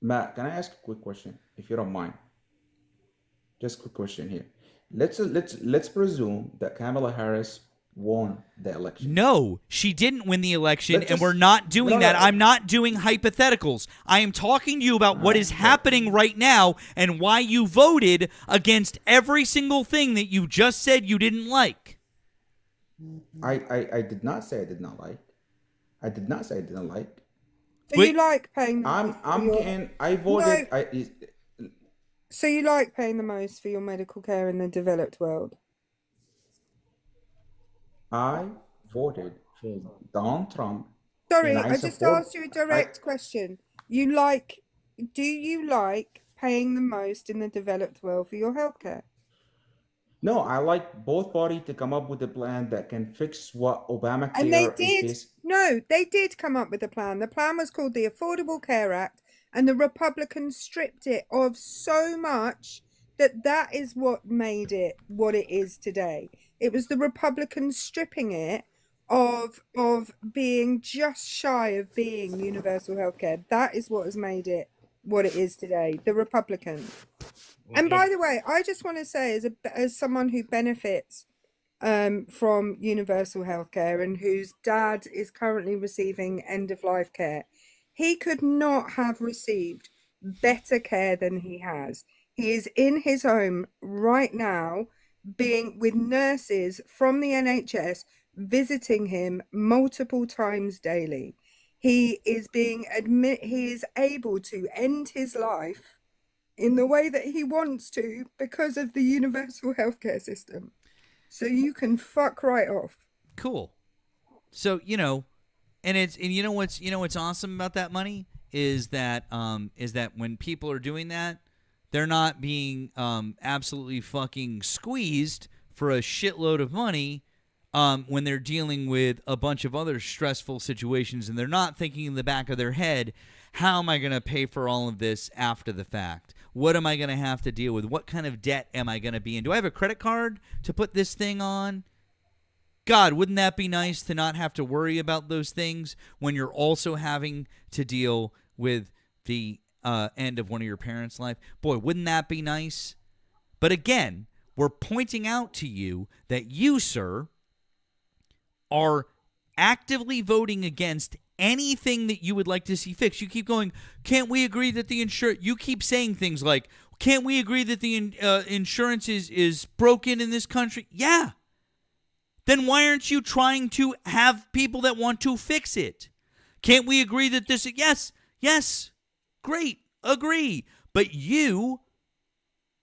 Matt, can I ask a quick question, if you don't mind? Just a quick question here. Let's presume that Kamala Harris won the election. No, she didn't win the election, Let's and we're just- not doing No, that. no. I'm not doing hypotheticals. I am talking to you about what is happening right now and why you voted against every single thing that you just said you didn't like. I did not say I did not like. I did not say I didn't like. So you like paying? I voted. So you like paying the most for your medical care in the developed world? I voted for Donald Trump. Sorry, and I just support- asked you a direct question. Do you like paying the most in the developed world for your healthcare? No, I like both parties to come up with a plan that can fix what Obamacare And they is did. based- No, they did come up with a plan. The plan was called the Affordable Care Act, and the Republicans stripped it of so much that is what made it what it is today. It was the Republicans stripping it of being just shy of being universal healthcare. That is what has made it what it is today. The Republicans. And by the way, I just want to say, as someone who benefits from universal healthcare and whose dad is currently receiving end-of-life care, he could not have received better care than he has. He is in his home right now, being with nurses from the NHS visiting him multiple times daily. He is he is able to end his life in the way that he wants to because of the universal healthcare system. So you can fuck right off. Cool. So, and you know what's awesome about that money is that when people are doing that, they're not being absolutely fucking squeezed for a shitload of money when they're dealing with a bunch of other stressful situations, and they're not thinking in the back of their head, how am I going to pay for all of this after the fact? What am I going to have to deal with? What kind of debt am I going to be in? Do I have a credit card to put this thing on? God, wouldn't that be nice to not have to worry about those things when you're also having to deal with the end of one of your parents' life? Boy, wouldn't that be nice? But again, we're pointing out to you that you, sir, are actively voting against anything that you would like to see fixed. You keep going, can't we agree that the insurance... You keep saying things like, can't we agree that the insurance is broken in this country? Yeah. Then why aren't you trying to have people that want to fix it? Can't we agree that this... Yes, great, agree. But you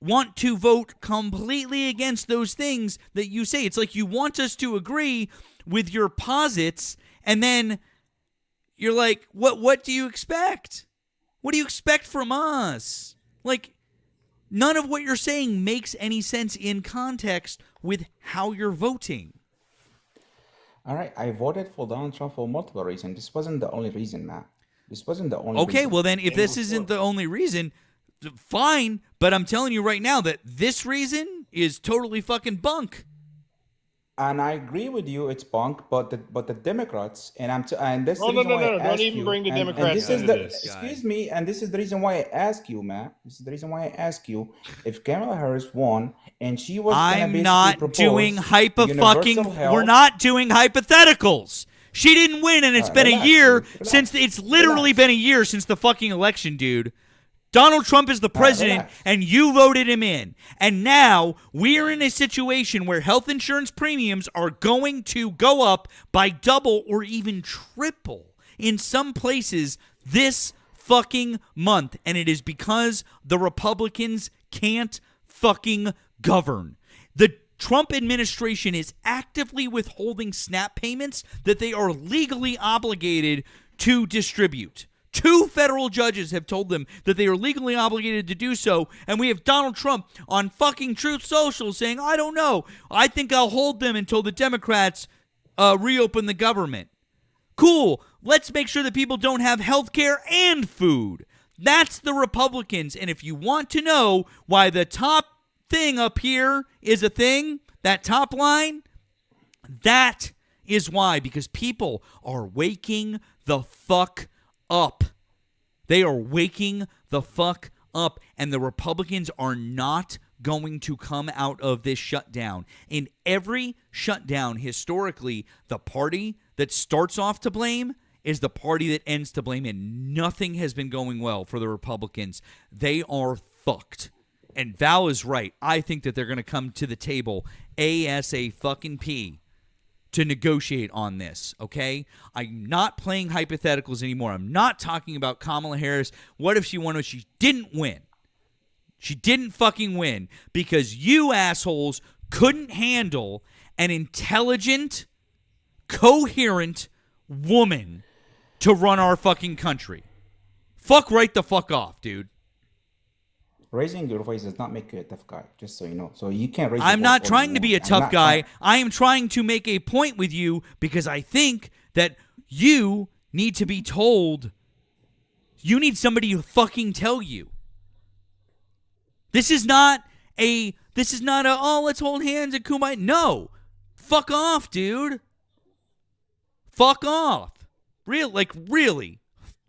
want to vote completely against those things that you say. It's like you want us to agree with your posits, and then you're like, what do you expect? What do you expect from us? Like, none of what you're saying makes any sense in context with how you're voting. All right, I voted for Donald Trump for multiple reasons. This wasn't the only reason, Matt. This wasn't the only Okay, reason. well then, if this isn't the only reason, fine. But I'm telling you right now that this reason is totally fucking bunk. And I agree with you, it's bunk. But the Democrats, and this is Oh, the no, reason why I don't ask even you, bring the and Democrats this is into the this. excuse me, and this is the reason why I ask you, Matt. This is the reason why I ask you if Kamala Harris won and she was gonna I'm basically not propose doing universal health. We're not doing hypotheticals. She didn't win, and it's been a year since it's literally been a year since the fucking election, dude. Donald Trump is the president, and you voted him in. And now we are in a situation where health insurance premiums are going to go up by double or even triple in some places this fucking month. And it is because the Republicans can't fucking govern. The Trump administration is actively withholding SNAP payments that they are legally obligated to distribute. 2 federal judges have told them that they are legally obligated to do so, and we have Donald Trump on fucking Truth Social saying, I don't know, I think I'll hold them until the Democrats reopen the government. Cool, let's make sure that people don't have health care and food. That's the Republicans, and if you want to know why the top thing up here is a thing, that top line, that is why, because people are waking the fuck up. They are waking the fuck up, and the Republicans are not going to come out of this shutdown. In every shutdown, historically, the party that starts off to blame is the party that ends to blame, and nothing has been going well for the Republicans. They are fucked. And Val is right. I think that they're going to come to the table ASAP to negotiate on this, okay? I'm not playing hypotheticals anymore. I'm not talking about Kamala Harris. What if she won? She didn't win. She didn't fucking win because you assholes couldn't handle an intelligent, coherent woman to run our fucking country. Fuck right the fuck off, dude. Raising your voice does not make you a tough guy, just so you know. So you can't raise your I'm voice not all trying you to be a want. I'm tough not guy. trying- I am trying to make a point with you because I think that you need to be told. You need somebody to fucking tell you. This is not a, oh, let's hold hands and kumbaya. No. Fuck off, dude. Fuck off. Really.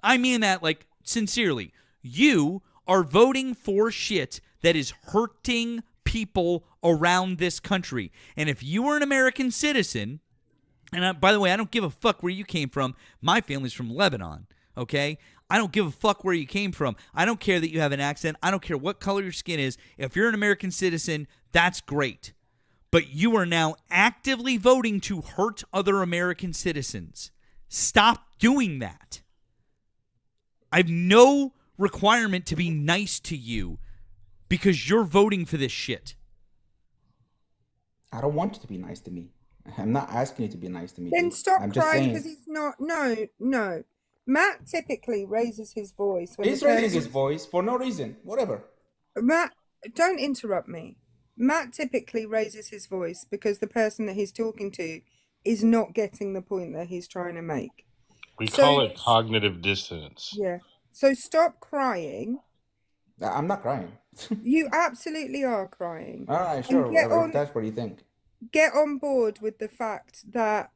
I mean that, sincerely. You are voting for shit that is hurting people around this country. And if you were an American citizen, and by the way, I don't give a fuck where you came from. My family's from Lebanon, okay? I don't give a fuck where you came from. I don't care that you have an accent. I don't care what color your skin is. If you're an American citizen, that's great. But you are now actively voting to hurt other American citizens. Stop doing that. I have no requirement to be nice to you because you're voting for this shit. I don't want you to be nice to me. I'm not asking you to be nice to me. Then dude. stop I'm just crying saying. because he's not. No. Matt typically raises his voice when He's the raising person- his voice for no reason. Whatever. Matt, don't interrupt me. Matt typically raises his voice because the person that he's talking to is not getting the point that he's trying to make. We So, call it cognitive dissonance. yeah. So stop crying. I'm not crying. You absolutely are crying. All right, And sure. get Whatever. on If that's what you think. get on board with the fact that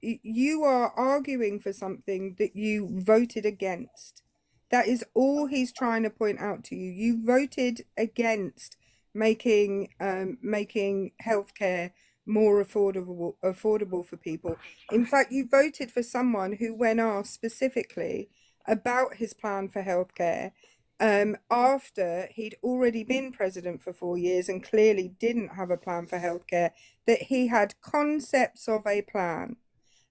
you are arguing for something that you voted against. That is all he's trying to point out to you. You voted against making healthcare more affordable for people. In fact, you voted for someone who, when asked specifically about his plan for healthcare, after he'd already been president for 4 years and clearly didn't have a plan for healthcare, that he had concepts of a plan.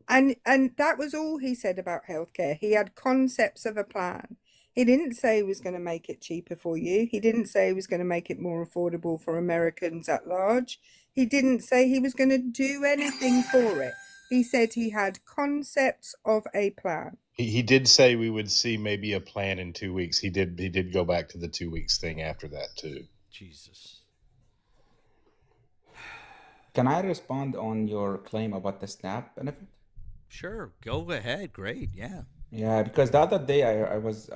And that was all he said about healthcare. He had concepts of a plan. He didn't say he was going to make it cheaper for you. He didn't say he was going to make it more affordable for Americans at large. He didn't say he was going to do anything for it. He said he had concepts of a plan. He did say we would see maybe a plan in 2 weeks. He did go back to the 2 weeks thing after that too. Jesus. Can I respond on your claim about the SNAP benefit? Sure, go ahead. Great, yeah. Yeah, because the other day I was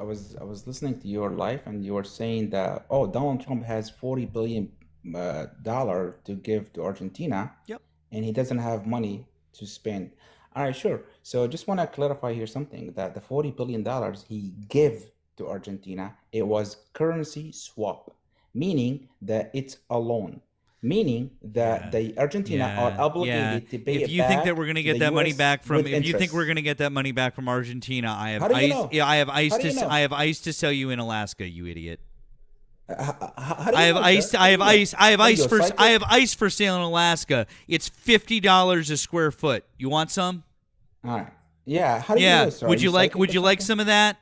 listening to your live and you were saying that Donald Trump has $40 billion dollar to give to Argentina. Yep. And he doesn't have money to spend. All right, sure. So just want to clarify here something that the $40 billion he gave to Argentina, it was currency swap, meaning that it's a loan. Meaning that the Argentina are obligated to pay if it you think back that we're going to to get the that money US back from, with if you think interest. we're going to get that money back from Argentina, I have How do you ice. know? Yeah, I have ice How do you to. know? I have ice to sell you in Alaska, you idiot. How do I you have know, ice. sir? I have How do you ice. know? I have Are you ice a for. psychic? I have ice for sale in Alaska. It's $50 a square foot. You want some? All right. Yeah. How do you Yeah. know, sir? Would Are you like? psychic Would or you like something? some of that?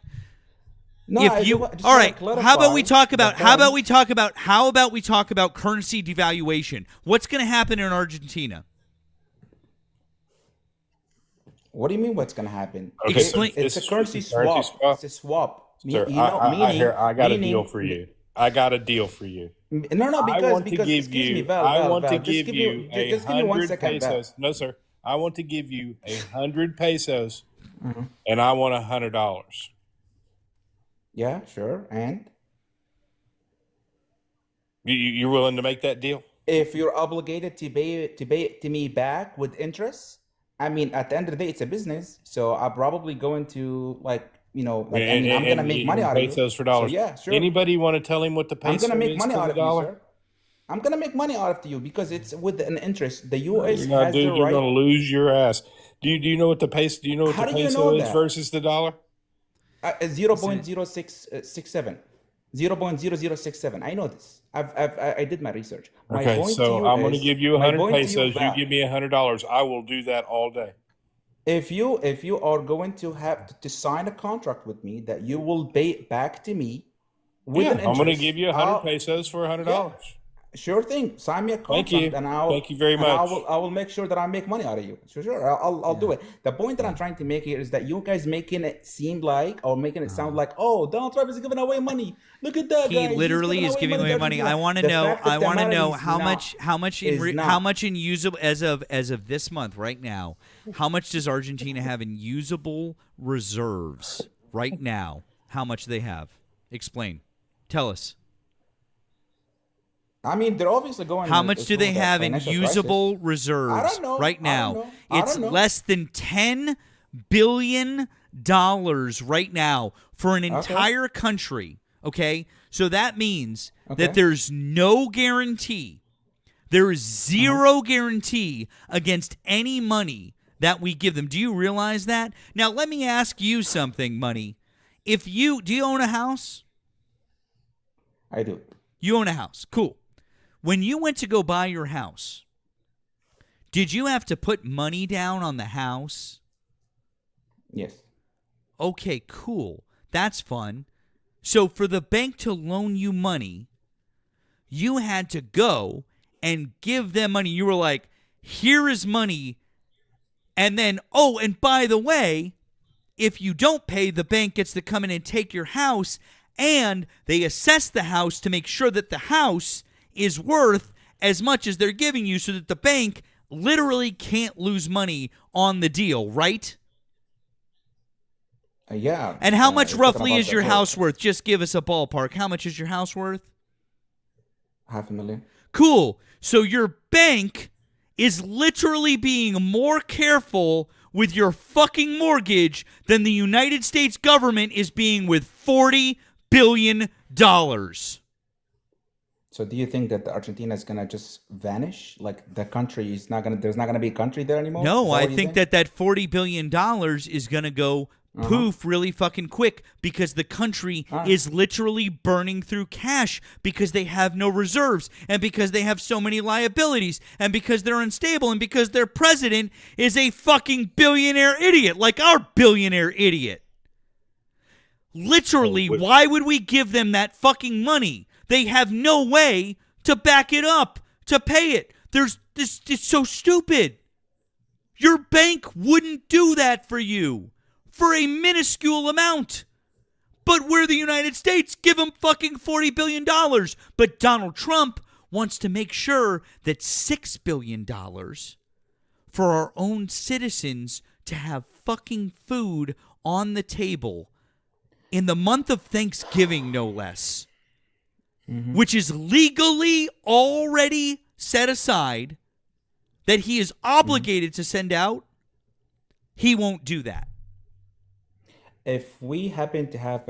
No, If I you just all wanna right, how about we clarify talk about the how about point. we talk about how about we talk about currency devaluation? What's going to happen in Argentina? What do you mean? What's going to happen? Okay, Explain- It's a this currency is currency swap. It's a swap. Sir, You know, I got a meaning- deal for you. I got a deal for you. No, I because want to give excuse you. me, Val, I Val, want to Val, just give give you me just give me 1 100 second, Val. pesos. No, sir. I want to give you 100 pesos, Mhm. and I want $100. Yeah, sure. And You're willing to make that deal? if you're obligated to pay it to me back with interest, I mean, at the end of the day, it's a business, so I'm probably going to I'm gonna make money out of it. pesos for So dollars. yeah, sure. Anybody want to tell him what the I'm peso gonna make is money to out the of you, dollar? sir. I'm gonna make money out of you because it's with an interest. The U.S. You're not, has dude. the You're right. gonna lose your ass. Do you know what the peso? Do you know what How the do you peso know is that? versus the dollar? 0.0667. 0.0067. I know this. I did my research. My Okay, point to so you I'm going to is- give you my 100 point to pesos. You Val, give me $100. I will do that all day. if you are going to have to sign a contract with me that you will pay it back to me with Yeah, an I'm going to interest, give you 100 I'll- pesos for $100. Sure thing. Sign me a contract, you. and I'll Thank you very and much. I will make sure that I make money out of you. Sure. I'll do it. The point that I'm trying to make here is that you guys making it seem like or making it sound like, Donald Trump is giving away money. Look at that. He guys. He's literally is giving away to money. Argentina. I want to The know. fact of I the want to matter know is how not- much is how not. much in usable as of this month right now. How much does Argentina have in usable reserves right now? How much they have? Explain. Tell us. I mean, they're obviously going. How much do through they that have in financial usable crisis. reserves I don't know. right I now? don't know. I It's don't know. less than $10 billion right now for an entire country. Okay, so that means that there's no guarantee. There is zero guarantee against any money that we give them. Do you realize that? Now, let me ask you something, Money. Do you own a house? I do. You own a house. Cool. When you went to go buy your house, did you have to put money down on the house? Yes. Okay, cool. That's fun. So for the bank to loan you money, you had to go and give them money. You were like, here is money. And then, and by the way, if you don't pay, the bank gets to come in and take your house, and they assess the house to make sure that the house is worth as much as they're giving you so that the bank literally can't lose money on the deal, right? Yeah. And how much you're talking roughly about is the your book. house worth? Just give us a ballpark. How much is your house worth? $500,000. Cool. So your bank is literally being more careful with your fucking mortgage than the United States government is being with $40 billion. So do you think that Argentina is gonna just vanish? Like the country is not gonna, there's not gonna be a country there anymore? Is No, that I what you think that $40 billion is going to go poof really fucking quick because the country is literally burning through cash because they have no reserves and because they have so many liabilities and because they're unstable and because their president is a fucking billionaire idiot like our billionaire idiot. Literally, why would we give them that fucking money? They have no way to back it up, to pay it. It's so stupid. Your bank wouldn't do that for you for a minuscule amount. But we're the United States. Give them fucking $40 billion. But Donald Trump wants to make sure that $6 billion for our own citizens to have fucking food on the table in the month of Thanksgiving, no less, which is legally already set aside that he is obligated to send out. He won't do that. If we happen to have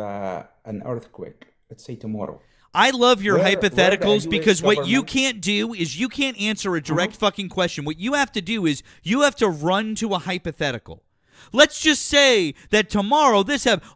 an earthquake, let's say tomorrow. I love your Where hypotheticals the because what you government- can't do is you can't answer a direct fucking question. What you have to do is you have to run to a hypothetical. Let's just say that tomorrow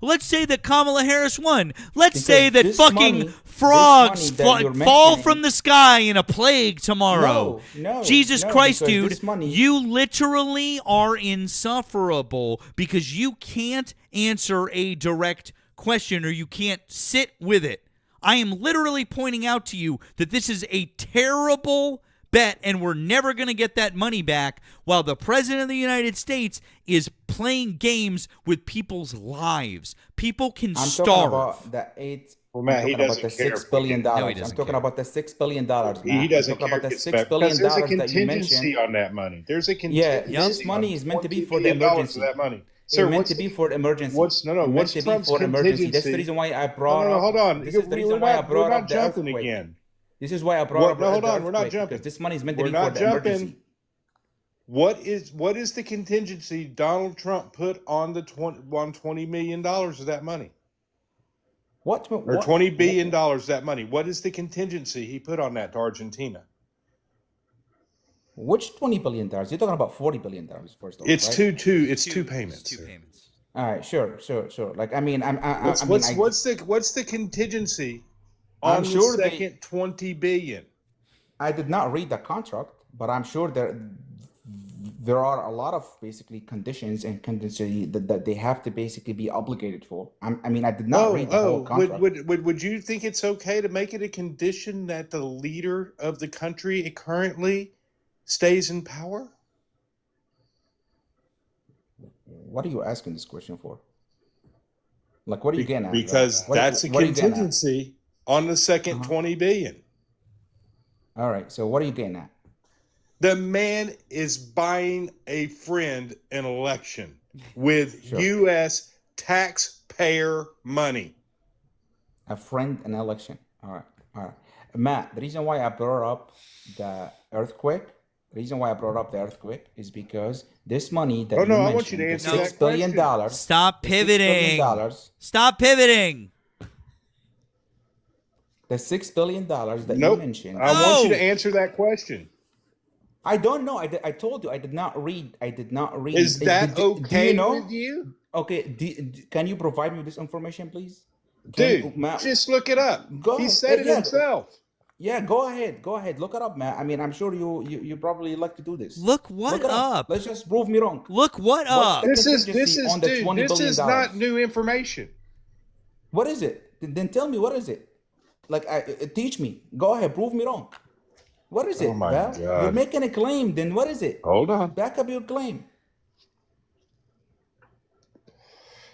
let's say that Kamala Harris won. Let's say that this fucking money- frogs this money that you're fall mentioning- from the sky in a plague tomorrow. No, Jesus no, Christ, because dude. this money- You literally are insufferable because you can't answer a direct question or you can't sit with it. I am literally pointing out to you that this is a terrible bet and we're never going to get that money back while the president of the United States is playing games with people's lives. People can I'm starve. talking about the eight. Well, Matt, I'm he talking about doesn't the care. $6 billion. No, he I'm doesn't talking care. about the $6 billion. Matt. He doesn't I'm talking care about the if it's $6 back, billion because there's a that you contingency mentioned. on that money. There's a Yeah, contingency. this money is meant to be for $20 the billion emergency. for that money. It's Sir, meant what's to be for emergency. what's It's what's meant to be Trump's for emergency. That's the contingency? reason why I brought No, up. hold on. This is the reason We're why I not brought up the jumping earthquake. again. This is why I brought What? up No, hold the on. We're not earthquake, jumping. because this money is meant to We're be not for the jumping. emergency. What is the contingency Donald Trump put on the $20 million of that money? What? Or $20 billion of that money? What is the contingency he put on that to Argentina? Which $20 billion? You're talking about $40 billion first of all, It's right? two payments. Two sir. payments. All right, sure. Like, I mean, What's the contingency I'm on sure the they- second $20 billion? I did not read the contract, but I'm sure there are a lot of basically conditions and contingency that they have to basically be obligated for. I mean, I did not read the whole contract. Would you think it's okay to make it a condition that the leader of the country currently stays in power? What are you asking this question for? Like, what are you getting at? Because that's a what are you getting at? contingency on the second $20 billion. All right, so what are you getting at? The man is buying a friend an election with Sure. U.S. taxpayer money. A friend and election. All right. Matt, the reason why I brought up the earthquake, is because this money that Oh, no, you I want you mentioned, to the answer $6 that billion question. dollars. Stop the $6 billion pivoting. Stop pivoting. The $6 billion that you Nope. mentioned. I want you to answer that question. I don't know. I told you I did not read. Is that do okay you know? with you? Okay. Can you provide me with this information, please? Dude, Matt, just look it up. Go He ahead. said it Yeah. himself. Yeah, go ahead. Look it up, Matt. I mean, I'm sure you probably like to do this. Look what it up? Let's just prove me wrong. Look what up? What's the This contingency is on the dude, $20 this billion? is not new information. What is it? Then tell me, what is it? Like, teach me. Go ahead, prove me wrong. What is it, Oh my Val? God. You're making a claim. Then what is it? Hold on. Back up your claim.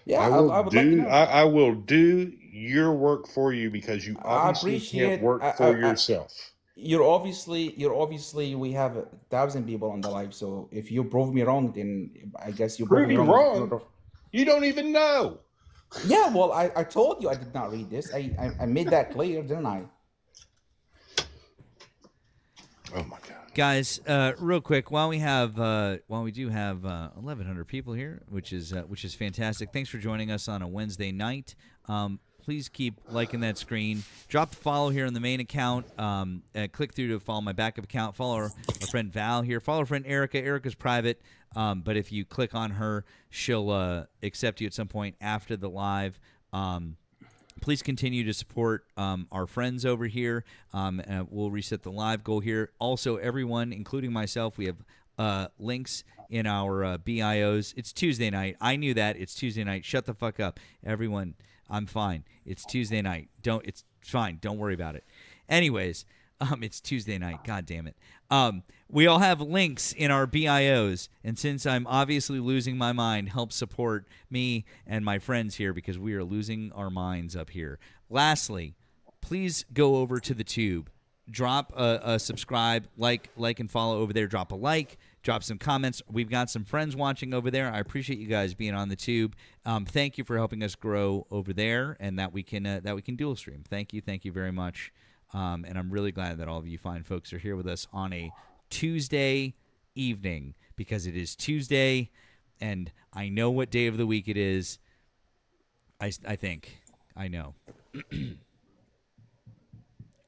Yeah, I I will would like to do. know. I will do your work for you because you I obviously appreciate. can't work for yourself. you're obviously we have 1,000 people on the live. So if you prove me wrong, then I guess you prove Prove me you wrong. wrong? You don't even know. Yeah, well, I told you I did not read this. I made that clear, didn't I? Oh my God. Guys, real quick, while we do have 1,100 people here, which is fantastic. Thanks for joining us on a Wednesday night. Please keep liking that screen. Drop a follow here on the main account. Click through to follow my backup account. Follow our friend Val here. Follow our friend Erica. Erica's private, but if you click on her, she'll accept you at some point after the live. Please continue to support our friends over here. We'll reset the live goal here. Also, everyone, including myself, we have links in our BIOs. It's Tuesday night. I knew that. It's Tuesday night. Shut the fuck up. Everyone, I'm fine. It's Tuesday night. It's fine. Don't worry about it. Anyways, it's Tuesday night. God damn it. We all have links in our BIOs, and since I'm obviously losing my mind, help support me and my friends here because we are losing our minds up here. Lastly, please go over to the tube. Drop a subscribe, like and follow over there. Drop a like. Drop some comments. We've got some friends watching over there. I appreciate you guys being on the tube. Thank you for helping us grow over there, and that we can dual stream. Thank you very much. And I'm really glad that all of you fine folks are here with us on a Tuesday evening because it is Tuesday, and I know what day of the week it is. I think I know.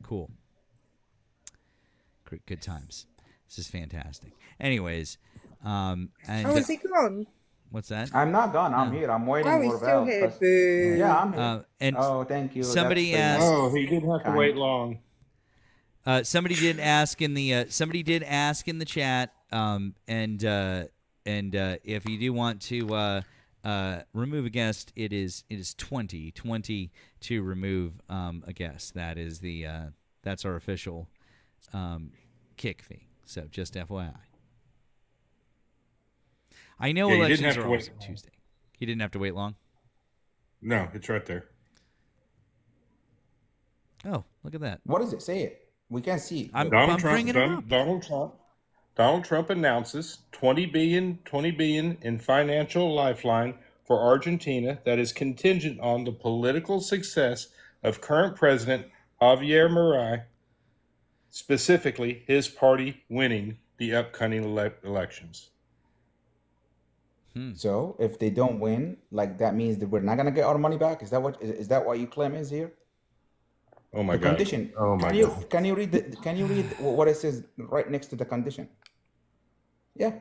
Cool. Good times. This is fantastic. Anyways, and is he gone? What's that? I'm not gone. I'm here. I'm waiting Oh, he's for still Val. here. Boo. Yeah, I'm here. And thank you. Somebody That's asked. Oh, he didn't have to wait long. Somebody did ask in the chat, and if you do want to remove a guest, it is $20 to remove a guest. That is that's our official kick fee. So just FYI. I know Yeah, you elections didn't have are to wait always Tuesday. He didn't have to wait long. No, it's right there. Oh, look at that. What does it say? It. We can't see it. I'm bringing it up. Donald Trump announces $20 billion in financial lifeline for Argentina that is contingent on the political success of current President Javier Milei, specifically his party winning the upcoming elections. So if they don't win, like that means that we're not gonna get our money back. Is that what you claim is here? Oh my the God! Condition. Oh my God! Can you read what it says right next to the condition? Yeah,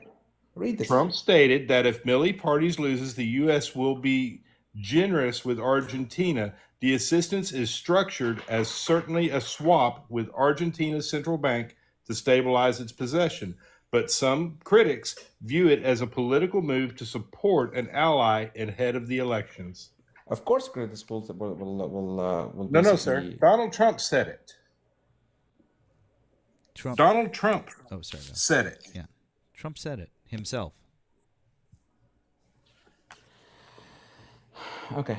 read this. Trump stated that if Milei parties loses, the U.S. will be generous with Argentina. The assistance is structured as certainly a swap with Argentina's central bank to stabilize its possession. But some critics view it as a political move to support an ally ahead of the elections. Of course, critics will No, sir. Donald Trump said it. Donald Trump said it. Yeah. Trump said it himself. Okay.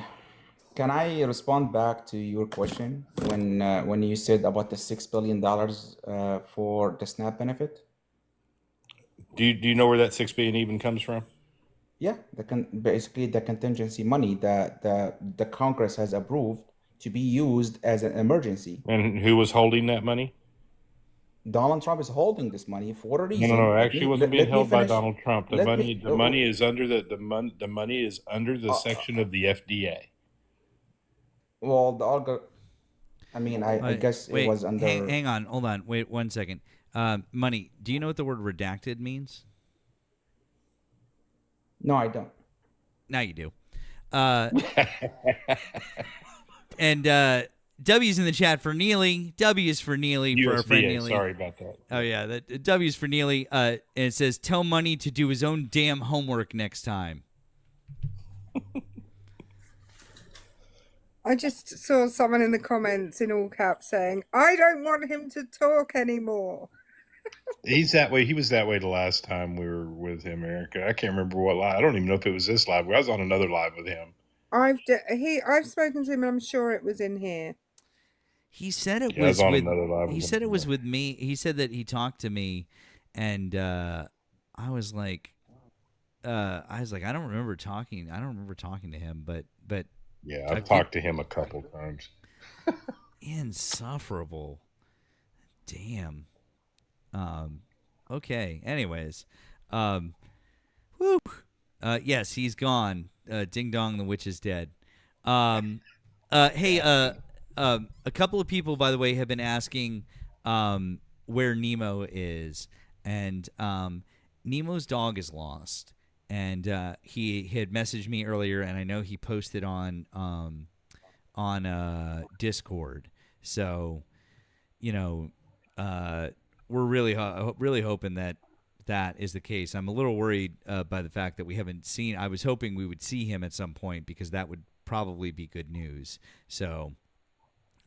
Can I respond back to your question when you said about the $6 billion for the SNAP benefit? Do you know where that $6 billion even comes from? Yeah, basically the contingency money that the Congress has approved to be used as an emergency. And who was holding that money? Donald Trump is holding this money for a reason. No. Actually, it wasn't being held by Donald Trump. The money is under the money is under the section of the FDA. Well, I guess it was under. Hang on, hold on, wait 1 second. Money. Do you know what the word redacted means? No, I don't. Now you do. And W's in the chat for Neely. W's for Neely for our friend Neely. Sorry about that. Oh yeah, that W's for Neely. And it says, "Tell Money to do his own damn homework next time." I just saw someone in the comments in all caps saying, "I don't want him to talk anymore." He's that way. He was that way the last time we were with him, Erica. I can't remember what live. I don't even know if it was this live. I was on another live with him. I've spoken to him, and I'm sure it was in here. He said it Yeah, I was was on with. another live He with said it him. was with me. He said that he talked to me, and I was like, I don't remember talking. I don't remember talking to him, but Yeah, I I've did. talked to him a couple times. Insufferable. Damn. Okay. Anyways, whew. Yes, he's gone. Ding dong, the witch is dead. Hey, a couple of people, by the way, have been asking where Nemo is, and Nemo's dog is lost, and he had messaged me earlier, and I know he posted on Discord. So, we're really hoping that that is the case. I'm a little worried by the fact that we haven't seen. I was hoping we would see him at some point because that would probably be good news. So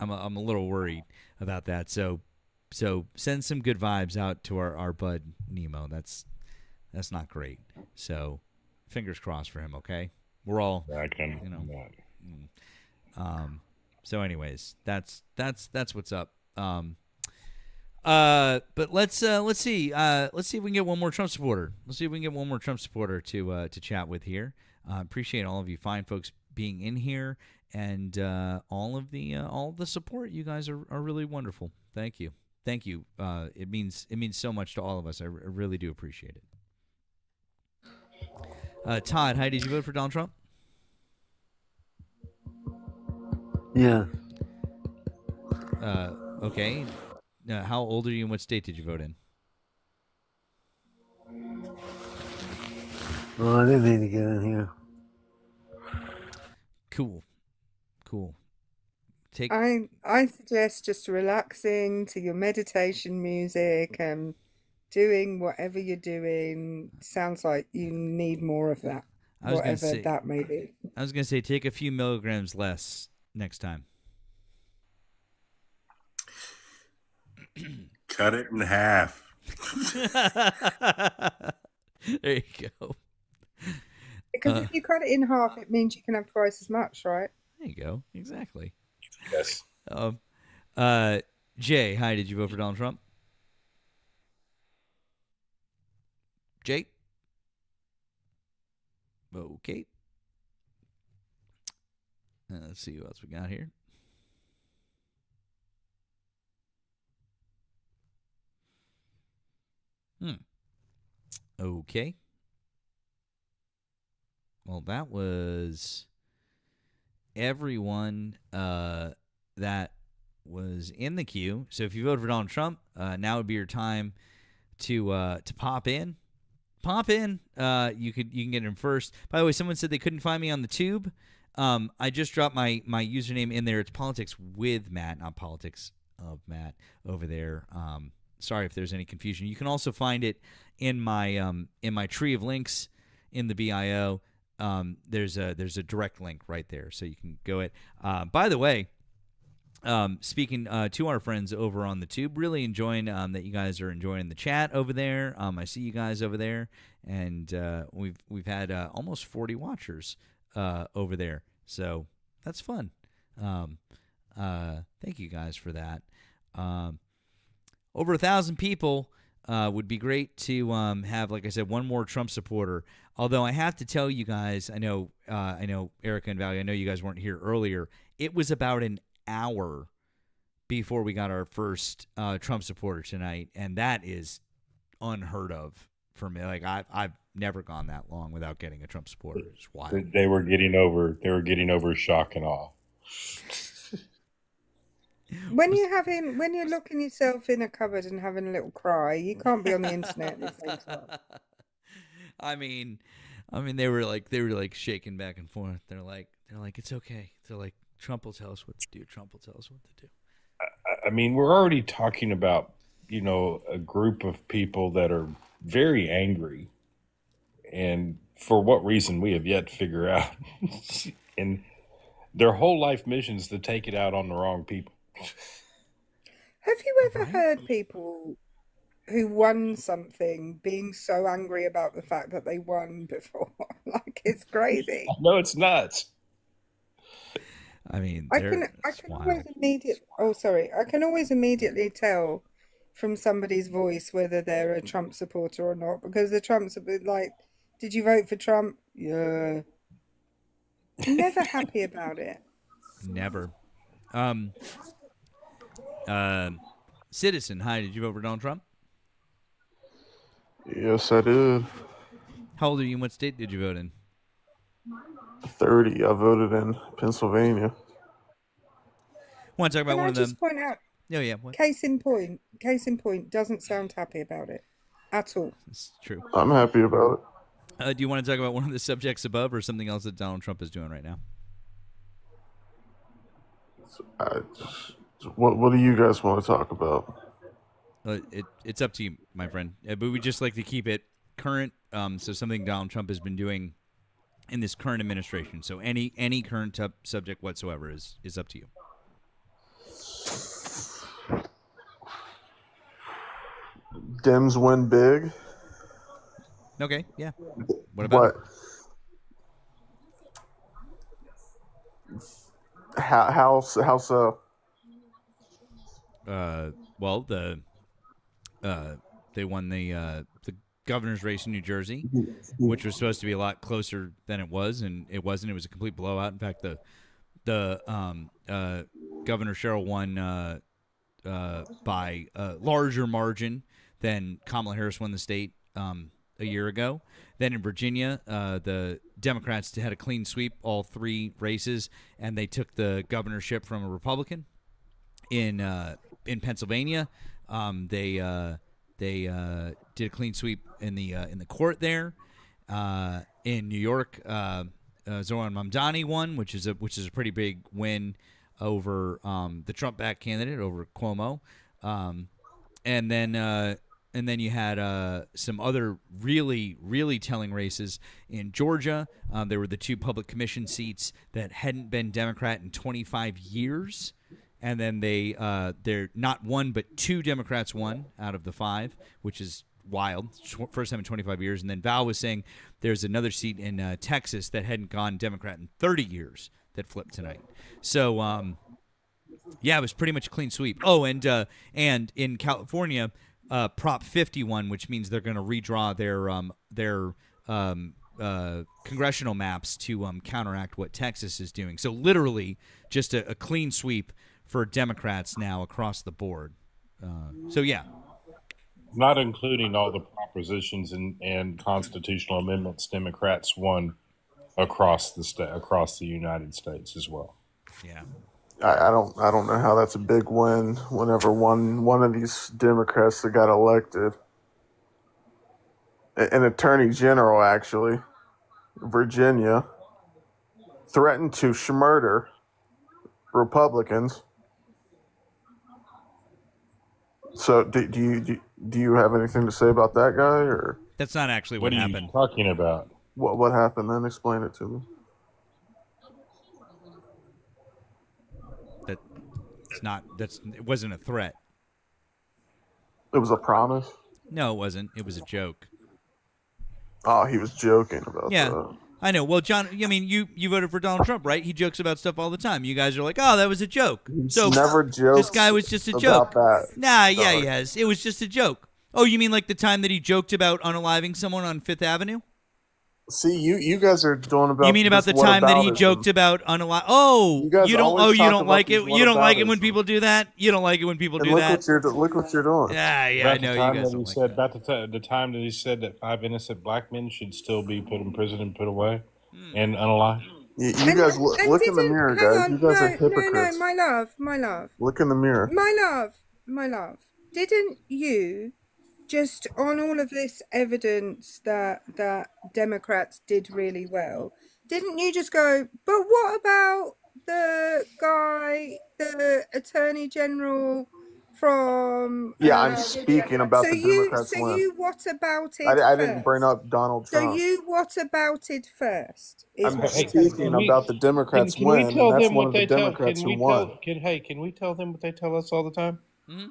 I'm a little worried about that. So send some good vibes out to our bud Nemo. That's not great. So fingers crossed for him. Okay, we're all So anyways, that's what's up. But let's see if we can get one more Trump supporter. Let's see if we can get one more Trump supporter to chat with here. Appreciate all of you fine folks being in here, and all of the support. You guys are really wonderful. Thank you. It means so much to all of us. I really do appreciate it. Todd, how did you vote for Donald Trump? Yeah. Okay. How old are you and what state did you vote in? Well, I didn't need to get in here. Cool. I suggest just relaxing to your meditation music and doing whatever you're doing. Sounds like you need more of that, whatever that may be. I was going to say take a few milligrams less next time. Cut it in half. There you go. Because if you cut it in half, it means you can have twice as much, right? There you go. Exactly. Yes. Jay, hi. Did you vote for Donald Trump? Jay? Okay. Let's see what else we got here. Okay. Well, that was everyone that was in the queue. So if you voted for Donald Trump, now would be your time to pop in. Pop in. You can get in first. By the way, someone said they couldn't find me on the tube. I just dropped my username in there. It's Politics with Matt, not Politics of Matt over there. Sorry if there's any confusion. You can also find it in my tree of links in the BIO. There's a direct link right there, so you can go it. By the way, speaking to our friends over on the tube, really enjoying that you guys are enjoying the chat over there. I see you guys over there, and we've had almost 40 watchers over there, so that's fun. Thank you guys for that. Over 1,000 people would be great to have, like I said, one more Trump supporter. Although I have to tell you guys, I know Erica and Valley, I know you guys weren't here earlier. It was about an hour before we got our first Trump supporter tonight, and that is unheard of for me. Like I've never gone that long without getting a Trump supporter. It's wild. They were getting over shock and awe. When you're locking yourself in a cupboard and having a little cry, you can't be on the internet at the same time. I mean, they were like shaking back and forth. They're like, it's okay. They're like, Trump will tell us what to do. Trump will tell us what to do. I mean, we're already talking about, a group of people that are very angry, and for what reason we have yet to figure out. And their whole life mission is to take it out on the wrong people. Have you ever heard people who won something being so angry about the fact that they won before? Like, it's crazy. No, it's nuts. I mean, I they're can it's always wild. I can always immediately tell from somebody's voice whether they're a Trump supporter or not, because the Trumps are like, did you vote for Trump? Yeah. Never happy about it. Never. Citizen, hi. Did you vote for Donald Trump? Yes, I did. How old are you and what state did you vote in? 30. I voted in Pennsylvania. Want to talk about Can one I of them? just point out, Oh, yeah. What? case in point, doesn't sound happy about it at all. It's true. I'm happy about it. Do you want to talk about one of the subjects above or something else that Donald Trump is doing right now? What do you guys want to talk about? It's up to you, my friend. But we just like to keep it current. So something Donald Trump has been doing in this current administration. So any current subject whatsoever is up to you. Dems win big. Okay, yeah. What about it? How so? Well, they won the governor's race in New Jersey, which was supposed to be a lot closer than it was, and it wasn't. It was a complete blowout. In fact, the Governor Sherrill won by a larger margin than Kamala Harris won the state a year ago. Then in Virginia, the Democrats had a clean sweep all three races, and they took the governorship from a Republican. In Pennsylvania, they did a clean sweep in the court there. In New York, Zoran Mamdani won, which is a pretty big win over the Trump-backed candidate, over Cuomo. And then you had some other really, really telling races in Georgia. There were the two public commission seats that hadn't been Democrat in 25 years. And then they're not one, but two Democrats won out of the five, which is wild. First time in 25 years. And then Val was saying there's another seat in Texas that hadn't gone Democrat in 30 years that flipped tonight. So, yeah, it was pretty much a clean sweep. Oh, and in California, Prop 51, which means they're going to redraw their congressional maps to counteract what Texas is doing. So literally just a clean sweep for Democrats now across the board. So, yeah. Not including all the propositions and constitutional amendments Democrats won across the United States as well. Yeah. I don't know how that's a big win whenever one of these Democrats that got elected, an attorney general actually, Virginia, threatened to murder Republicans. So do you have anything to say about that guy, or that's not actually what happened? What are you talking about? What happened? Then explain it to me. It wasn't a threat. It was a promise? No, it wasn't. It was a joke. Oh, he was joking about Yeah, that. I know. Well, John, I mean, you voted for Donald Trump, right? He jokes about stuff all the time. You guys are like, oh, that was a joke. So never jokes this guy was just a about joke. that. Nah, yeah, he has. It was just a joke. Oh, you mean like the time that he joked about unaliving someone on Fifth Avenue? See, you guys are doing about. You mean about the time that he joked about unaliving? Oh, you don't like it. You don't like it when people do that. You don't like it when people do that. Look what you're doing. Yeah, I know you guys don't like that. About the time that he said that 5 innocent black men should still be put in prison and put away and unalived. You guys look in the mirror, guys. You guys are hypocrites. No, my love. Look in the mirror. My love. Didn't you, just on all of this evidence that Democrats did really well, didn't you just go, but what about the guy, the Attorney General from... Yeah, I'm speaking about the Democrats win. So you what about it I didn't bring up Donald Trump. So you what about it first? I'm speaking about the Democrats can win, we tell and that's them one what of the they tell? Democrats who won. Can we tell them what they tell us all the time? Mm-hmm.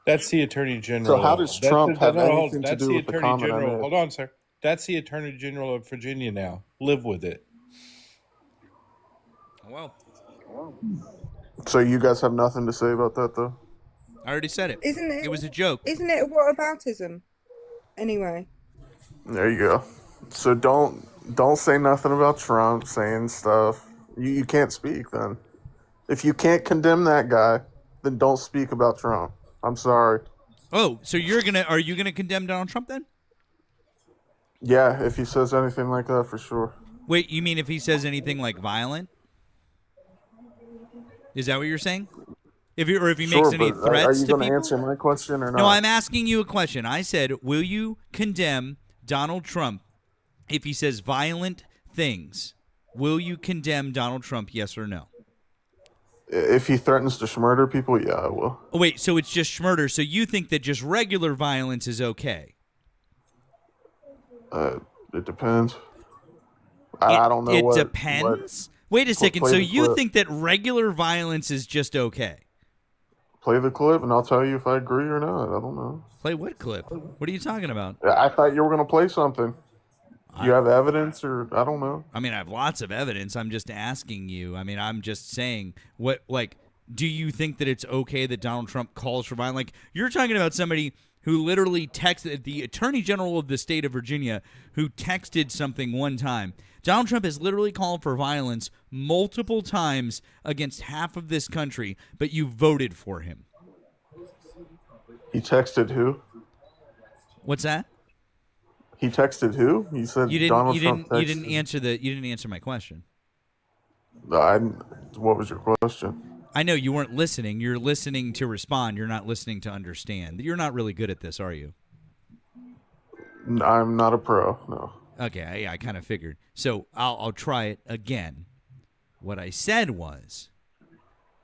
That's the Attorney General. So how does Trump have anything to do with the comment I made? Hold on, sir. That's the Attorney General of Virginia now. Live with it. Well, So you guys have nothing to say about that, though? I already said it. Isn't it? It was a joke. Isn't it whataboutism? Anyway. There you go. So don't say nothing about Trump saying stuff. You can't speak then. If you can't condemn that guy, then don't speak about Trump. I'm sorry. Oh, so are you gonna condemn Donald Trump then? Yeah, if he says anything like that, for sure. Wait, you mean if he says anything like violent? Is that what you're saying? If he makes any but threats are you to going to people? answer my question or not? No, I'm asking you a question. I said, will you condemn Donald Trump if he says violent things? Will you condemn Donald Trump, yes or no? If he threatens to murder people, yeah, I will. Oh, wait, so it's just murder. So you think that just regular violence is okay? It depends. I don't know. It depends? Wait a second. Play So the you clip. think that regular violence is just okay? Play the clip, and I'll tell you if I agree or not. I don't know. Play what clip? What are you talking about? I thought you were going to play something. You have evidence, or I don't know. I mean, I have lots of evidence. I'm just asking you. I mean, I'm just saying, do you think that it's okay that Donald Trump calls for violence? Like, you're talking about somebody who literally texted, the Attorney General of the state of Virginia, who texted something one time. Donald Trump has literally called for violence multiple times against half of this country, but you voted for him. He texted who? What's that? He texted who? You said Donald Trump texted. You didn't answer my question. What was your question? I know you weren't listening. You're listening to respond. You're not listening to understand. You're not really good at this, are you? I'm not a pro, no. Okay, I kind of figured. So I'll try it again. What I said was,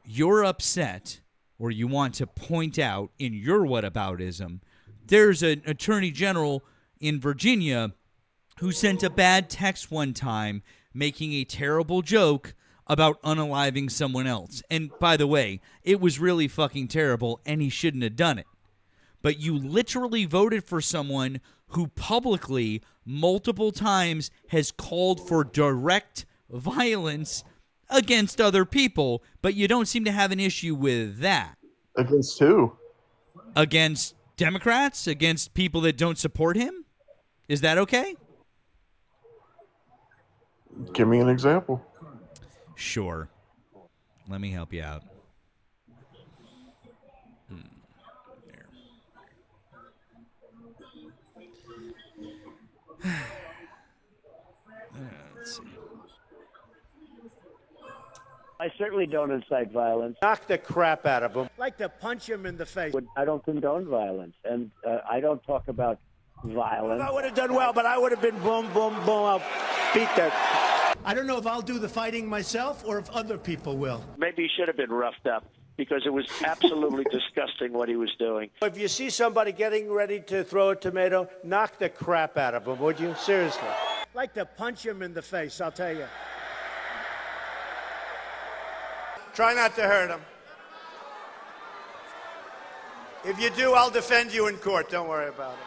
you're upset, or you want to point out in your whataboutism, there's an attorney general in Virginia who sent a bad text one time making a terrible joke about unaliving someone else. And by the way, it was really fucking terrible, and he shouldn't have done it. But you literally voted for someone who publicly, multiple times, has called for direct violence against other people, but you don't seem to have an issue with that. Against who? Against Democrats? Against people that don't support him? Is that okay? Give me an example. Sure. Let me help you out. Let's see. I certainly don't incite violence. Knock the crap out of him. Like to punch him in the face. I don't condone violence, and I don't talk about violence. I would have done well, but I would have been boom, boom, boom. I'll beat that. I don't know if I'll do the fighting myself or if other people will. Maybe he should have been roughed up because it was absolutely disgusting what he was doing. If you see somebody getting ready to throw a tomato, knock the crap out of him, would you? Seriously. Like to punch him in the face, I'll tell you. Try not to hurt him. If you do, I'll defend you in court. Don't worry about it.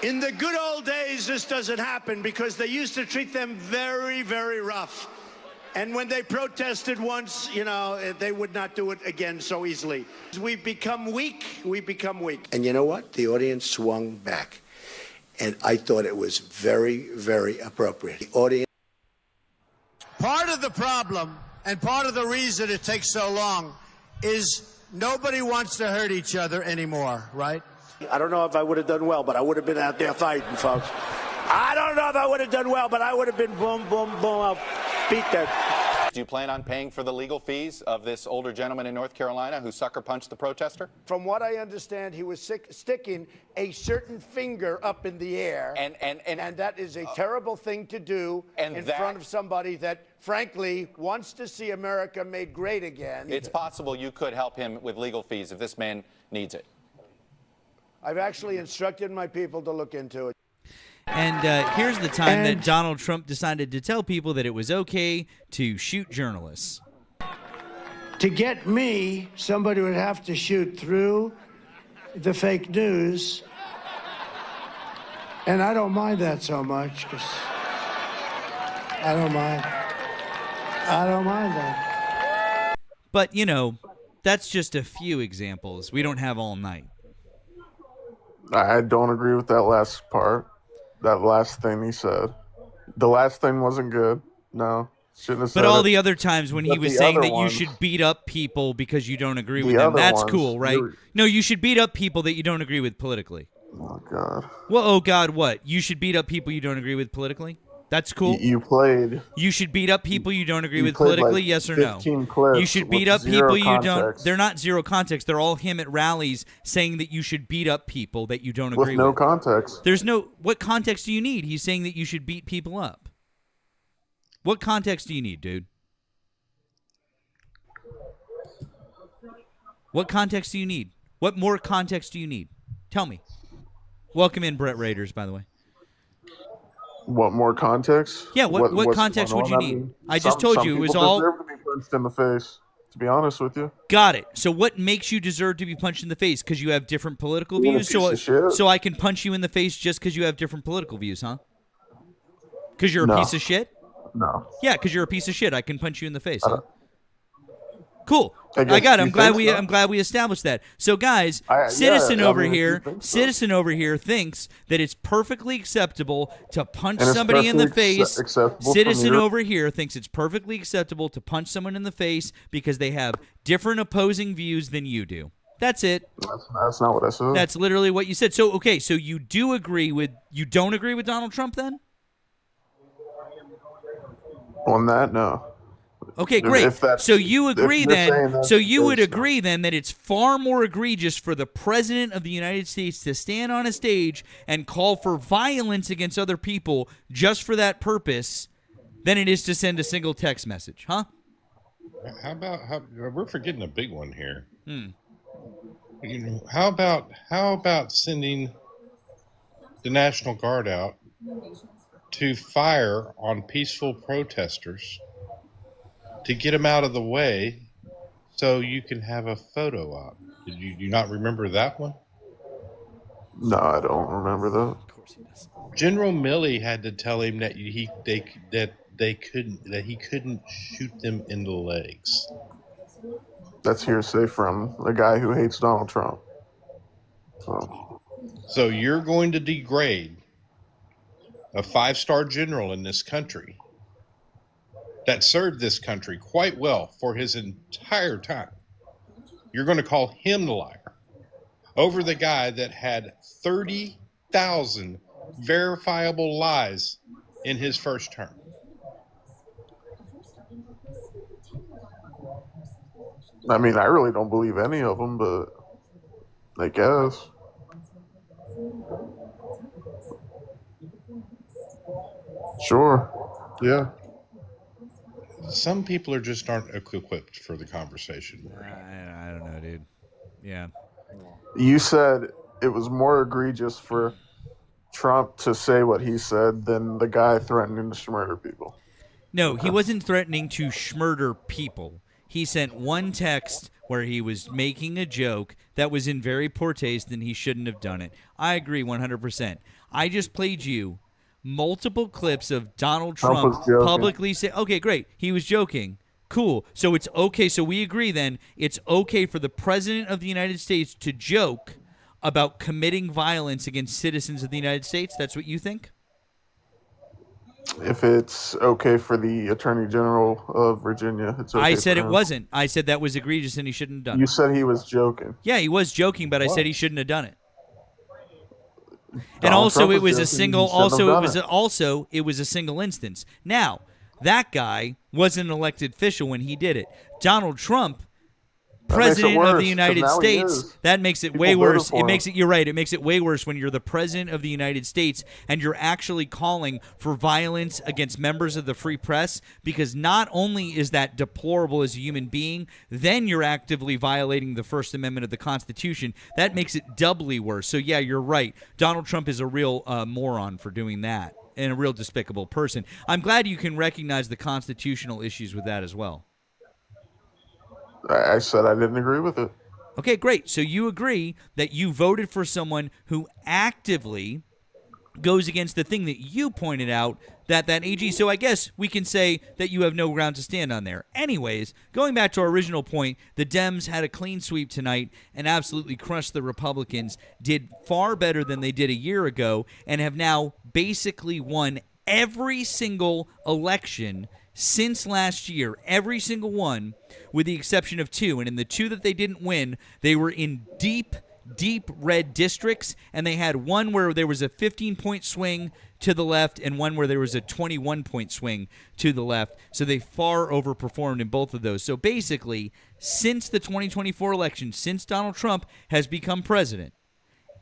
In the good old days, this doesn't happen because they used to treat them very, very rough. And when they protested once, you know, they would not do it again so easily. We become weak. We become weak. And you know what? The audience swung back. And I thought it was very, very appropriate. The audience. Part of the problem and part of the reason it takes so long is nobody wants to hurt each other anymore, right? I don't know if I would have done well, but I would have been out there fighting, folks. I don't know if I would have done well, but I would have been boom, boom, boom. I'll beat that. Do you plan on paying for the legal fees of this older gentleman in North Carolina who sucker punched the protester? From what I understand, he was sticking a certain finger up in the air. And that is a terrible thing to do in front of somebody that, frankly, wants to see America made great again. It's possible you could help him with legal fees if this man needs it. I've actually instructed my people to look into it. And here's the time that Donald Trump decided to tell people that it was okay to shoot journalists. To get me, somebody would have to shoot through the fake news. And I don't mind that so much, because I don't mind that. But, you know, that's just a few examples. We don't have all night. I don't agree with that last part. That last thing he said. The last thing wasn't good. No. Shouldn't have said But all it. the other times when he But was the saying other that ones- you should beat up people because you don't agree The with them, other that's ones, cool, right? you're- No, you should beat up people that you don't agree with politically. Oh, God. Well, oh, God, what? You should beat up people you don't agree with politically? That's cool. You played. You should beat up people you don't agree You with played, politically, like, yes or no? 15 clips You should beat with up zero people you don't. context. They're not zero context. They're all him at rallies saying that you should beat up people that you don't With agree no with. context. There's no. What context do you need? He's saying that you should beat people up. What context do you need, dude? What context do you need? What more context do you need? Tell me. Welcome in, Brett Raiders, by the way. What more context? Yeah, what what's context going would you on? need? mean, I just some told you it was people all. deserve to be punched in the face. To be honest with you, Got it. So what makes you deserve to be punched in the face? Because you have different political Being a views? piece of shit. So I can punch you in the face just because you have different political views, huh? Because you're a No. piece of shit? no. Yeah, because you're a piece of shit. I can punch you in the face. Huh? Cool. I I guess got it. you I'm glad think so. I'm glad we established that. So guys, yeah, citizen I over mean, if you here, think so. citizen over here thinks that it's perfectly acceptable to punch And it's somebody in the perfectly face. acceptable from Citizen your- over here thinks it's perfectly acceptable to punch someone in the face because they have different opposing views than you do. That's it. That's not what I said. That's literally what you said. So okay, so you don't agree with Donald Trump then? On that, no. Okay, If- great. if that's- So you if agree you're then? saying that's So you the would case, agree then that it's far more egregious for the president of the United States to stand on a stage and call for violence against other people just for that purpose than it is to send a single text message, huh? How about we're forgetting a big one here? Hmm. You know, how about sending the National Guard out to fire on peaceful protesters to get them out of the way so you can have a photo op? Did you not remember that one? No, I don't remember that. General Milley had to tell him that he couldn't shoot them in the legs. That's hearsay from a guy who hates Donald Trump. So you're going to degrade a 5-star general in this country that served this country quite well for his entire time. You're going to call him the liar over the guy that had 30,000 verifiable lies in his first term. I mean, I really don't believe any of them, but I guess. Sure. Yeah. Some people are just aren't equipped for the conversation. I don't know, dude. Yeah. You said it was more egregious for Trump to say what he said than the guy threatening to murder people. No, he wasn't threatening to schmurder people. He sent one text where he was making a joke that was in very poor taste and he shouldn't have done it. I agree 100%. I just played you multiple clips of Donald Trump Trump was joking. publicly say, okay, great. He was joking. Cool. So it's okay. So we agree then it's okay for the president of the United States to joke about committing violence against citizens of the United States. That's what you think? If it's okay for the Attorney General of Virginia, it's okay. I said for it him. wasn't. I said that was egregious and he shouldn't have done You it. said he was joking. Yeah, he was joking, but I What? said he shouldn't have done it. And Donald also, Trump it was was a joking. single. He shouldn't Also, have it done was it. also it was a single instance. Now, that guy wasn't an elected official when he did it. Donald Trump, That makes it president of worse, the 'cause United now he States, is. that makes it People way voted worse. for It him. makes it. You're right. It makes it way worse when you're the president of the United States and you're actually calling for violence against members of the free press. Because not only is that deplorable as a human being, then you're actively violating the First Amendment of the Constitution. That makes it doubly worse. So yeah, you're right. Donald Trump is a real moron for doing that and a real despicable person. I'm glad you can recognize the constitutional issues with that as well. I said I didn't agree with it. Okay, great. So you agree that you voted for someone who actively goes against the thing that you pointed out, that AG. So I guess we can say that you have no ground to stand on there. Anyways, going back to our original point, the Dems had a clean sweep tonight and absolutely crushed the Republicans, did far better than they did a year ago, and have now basically won every single election since last year, every single one, with the exception of 2. And in the 2 that they didn't win, they were in deep red districts, and they had one where there was a 15-point swing to the left and one where there was a 21-point swing to the left. So they far overperformed in both of those. So basically, since the 2024 election, since Donald Trump has become president,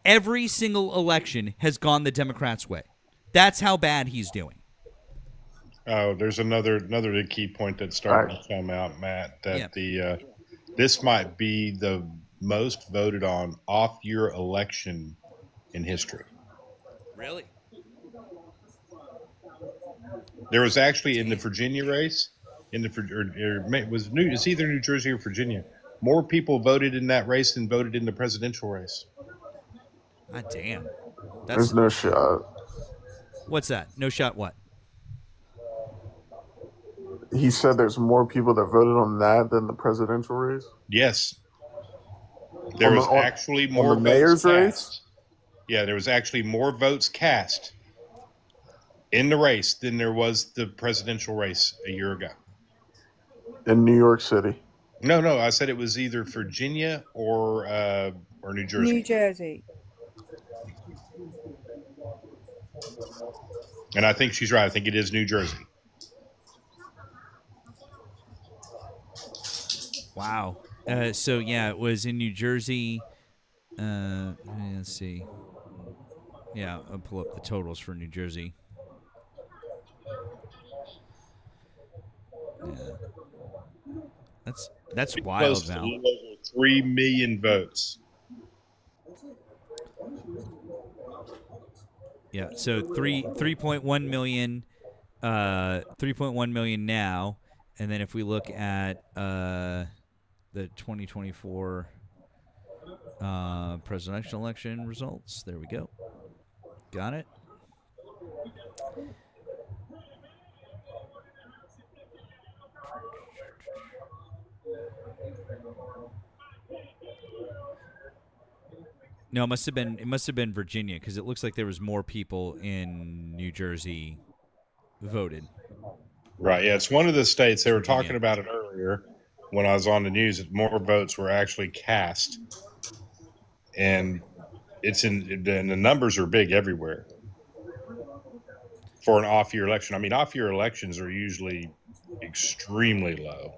every single election has gone the Democrats' way. That's how bad he's doing. Oh, there's another key point that's starting to come out, Matt, that this might be the most voted on off-year election in history. Really? There was actually in the Virginia race, it's either New Jersey or Virginia, more people voted in that race than voted in the presidential race. God damn. There's no shot. What's that? No shot what? He said there's more people that voted on that than the presidential race? Yes. There was actually more on the mayor's race? Yeah, there was actually more votes cast in the race than there was the presidential race a year ago. In New York City? No, I said it was either Virginia or New Jersey. New Jersey. And I think she's right. I think it is New Jersey. Wow. So yeah, it was in New Jersey. Let's see. Yeah, I'll pull up the totals for New Jersey. Yeah. That's wild, Close to Val. a little over 3 million votes. Yeah, so 3.1 million, 3.1 million now, and then if we look at the 2024 presidential election results, there we go. Got it. No, it must have been Virginia, because it looks like there was more people in New Jersey voted. Right. Yeah, it's one of the states. They were talking about it earlier when I was on the news. That more votes were actually cast, and and the numbers are big everywhere for an off-year election. I mean, off-year elections are usually extremely low.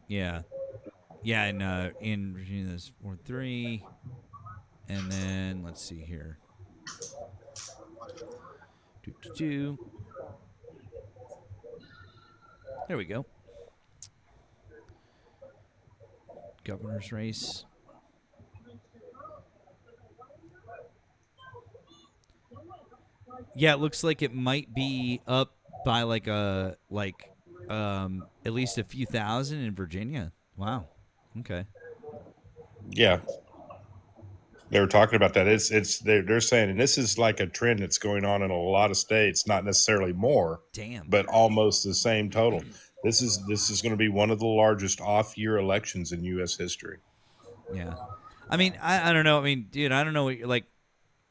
Yeah. Yeah, and in Virginia there's 4-3. And then let's see here. There we go. Governor's race. Yeah, it looks like it might be up by at least a few thousand in Virginia. Wow. Okay. Yeah. They were talking about that. They're saying, and this is like a trend that's going on in a lot of states, not necessarily more, but almost the same total. This is going to be one of the largest off-year elections in U.S. history. Yeah. I mean, I don't know. I mean, dude, I don't know what you're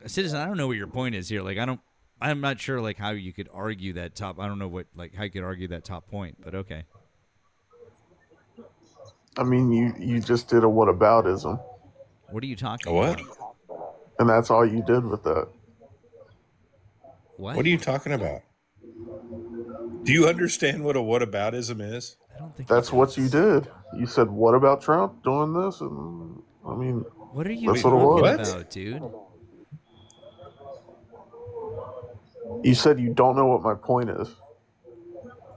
a citizen. I don't know what your point is here. I'm not sure how you could argue that top. I don't know how you could argue that top point, but okay. I mean, you just did a whataboutism. What are you talking about? And that's all you did with that. What are you talking about? Do you understand what a whataboutism is? I don't think that's what you did. You said, "What about Trump doing this?" And I mean, what are you that's talking about, dude? You said you don't know what my point is.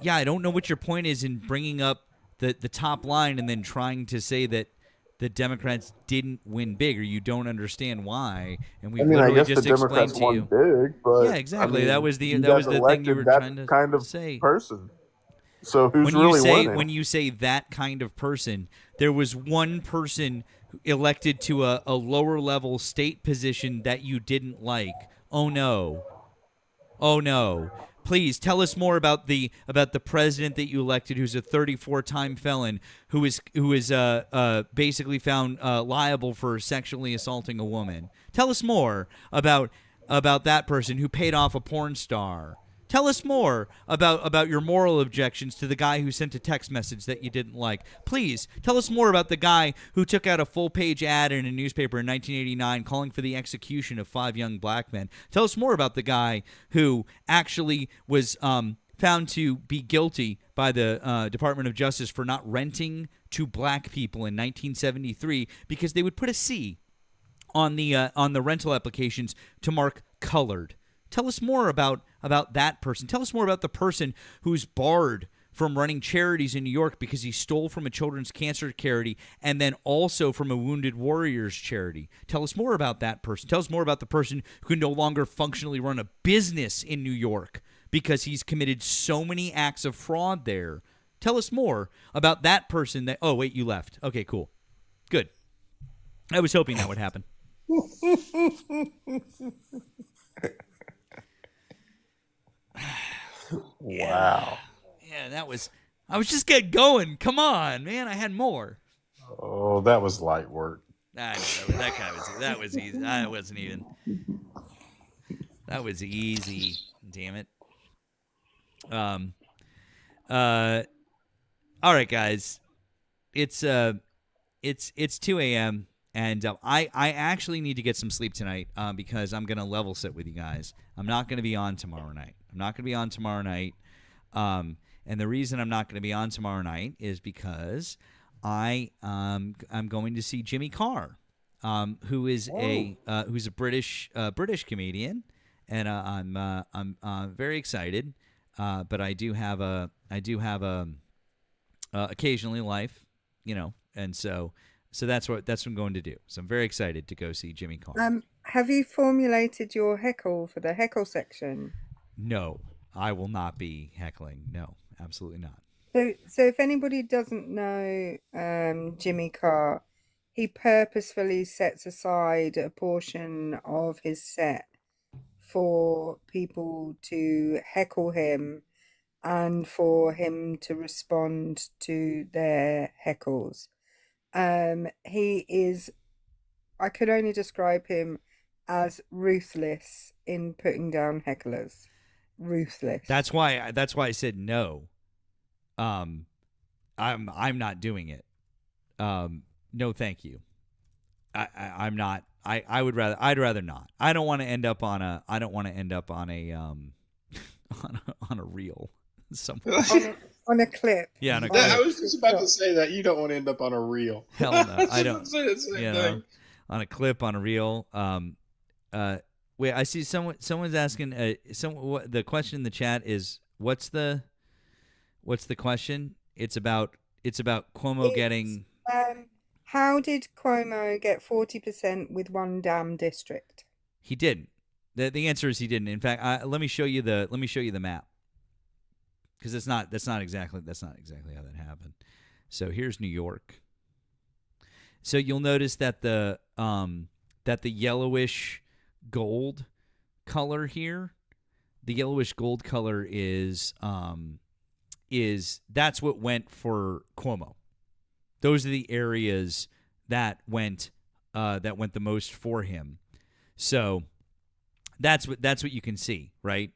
Yeah, I don't know what your point is in bringing up the top line and then trying to say that the Democrats didn't win big, or you don't understand why. And we I guess just the Democrats explained to won you. big, but Yeah, exactly. I mean, that was the you thing guys you were elected trying to kind of say. person. So who's really winning? When you say that kind of person, there was one person elected to a lower level state position that you didn't like. Oh no. Oh no. Please tell us more about the president that you elected, who's a 34-time felon, who is basically found liable for sexually assaulting a woman. Tell us more about that person who paid off a porn star. Tell us more about your moral objections to the guy who sent a text message that you didn't like. Please, tell us more about the guy who took out a full-page ad in a newspaper in 1989 calling for the execution of 5 young black men. Tell us more about the guy who actually was found to be guilty by the Department of Justice for not renting to black people in 1973 because they would put a C on the rental applications to mark colored. Tell us more about that person. Tell us more about the person who's barred from running charities in New York because he stole from a children's cancer charity and then also from a Wounded Warriors charity. Tell us more about that person. Tell us more about the person who can no longer functionally run a business in New York because he's committed so many acts of fraud there. Tell us more about that person that... Oh, wait, you left. Okay, cool. Good. I was hoping that would happen. Wow. Yeah, that was... I was just getting going. Come on, man. I had more. Oh, that was light work. I know, that was easy. That wasn't even... That was easy. Damn it. All right, guys. It's 2 a.m. and I actually need to get some sleep tonight because I'm gonna level sit with you guys. I'm not gonna be on tomorrow night. And the reason I'm not gonna be on tomorrow night is because I'm going to see Jimmy Carr, who is who's a British comedian, and I'm very excited. But I do have a occasionally life, and so that's what I'm going to do. So I'm very excited to go see Jimmy Carr. Have you formulated your heckle for the heckle section? No, I will not be heckling. No, absolutely not. So if anybody doesn't know Jimmy Carr, he purposefully sets aside a portion of his set for people to heckle him and for him to respond to their heckles. He is, I could only describe him as ruthless in putting down hecklers. Ruthless. That's why I said no. I'm not doing it. No, thank you. I'm not. I'd rather not. I don't want to end up on a on a reel somewhere. on a clip. Yeah, on a clip. I was just about to say that you don't want to end up on a reel. Hell no, I don't. Say the same thing. On a clip, on a reel. Wait, I see someone's asking. The question in the chat is what's the question? It's about Cuomo getting. How did Cuomo get 40% with one damn district? He didn't. The answer is he didn't. In fact, let me show you the map, because that's not exactly how that happened. So here's New York. So you'll notice that the yellowish gold color here, the yellowish gold color is that's what went for Cuomo. Those are the areas that went the most for him. So that's what you can see, right?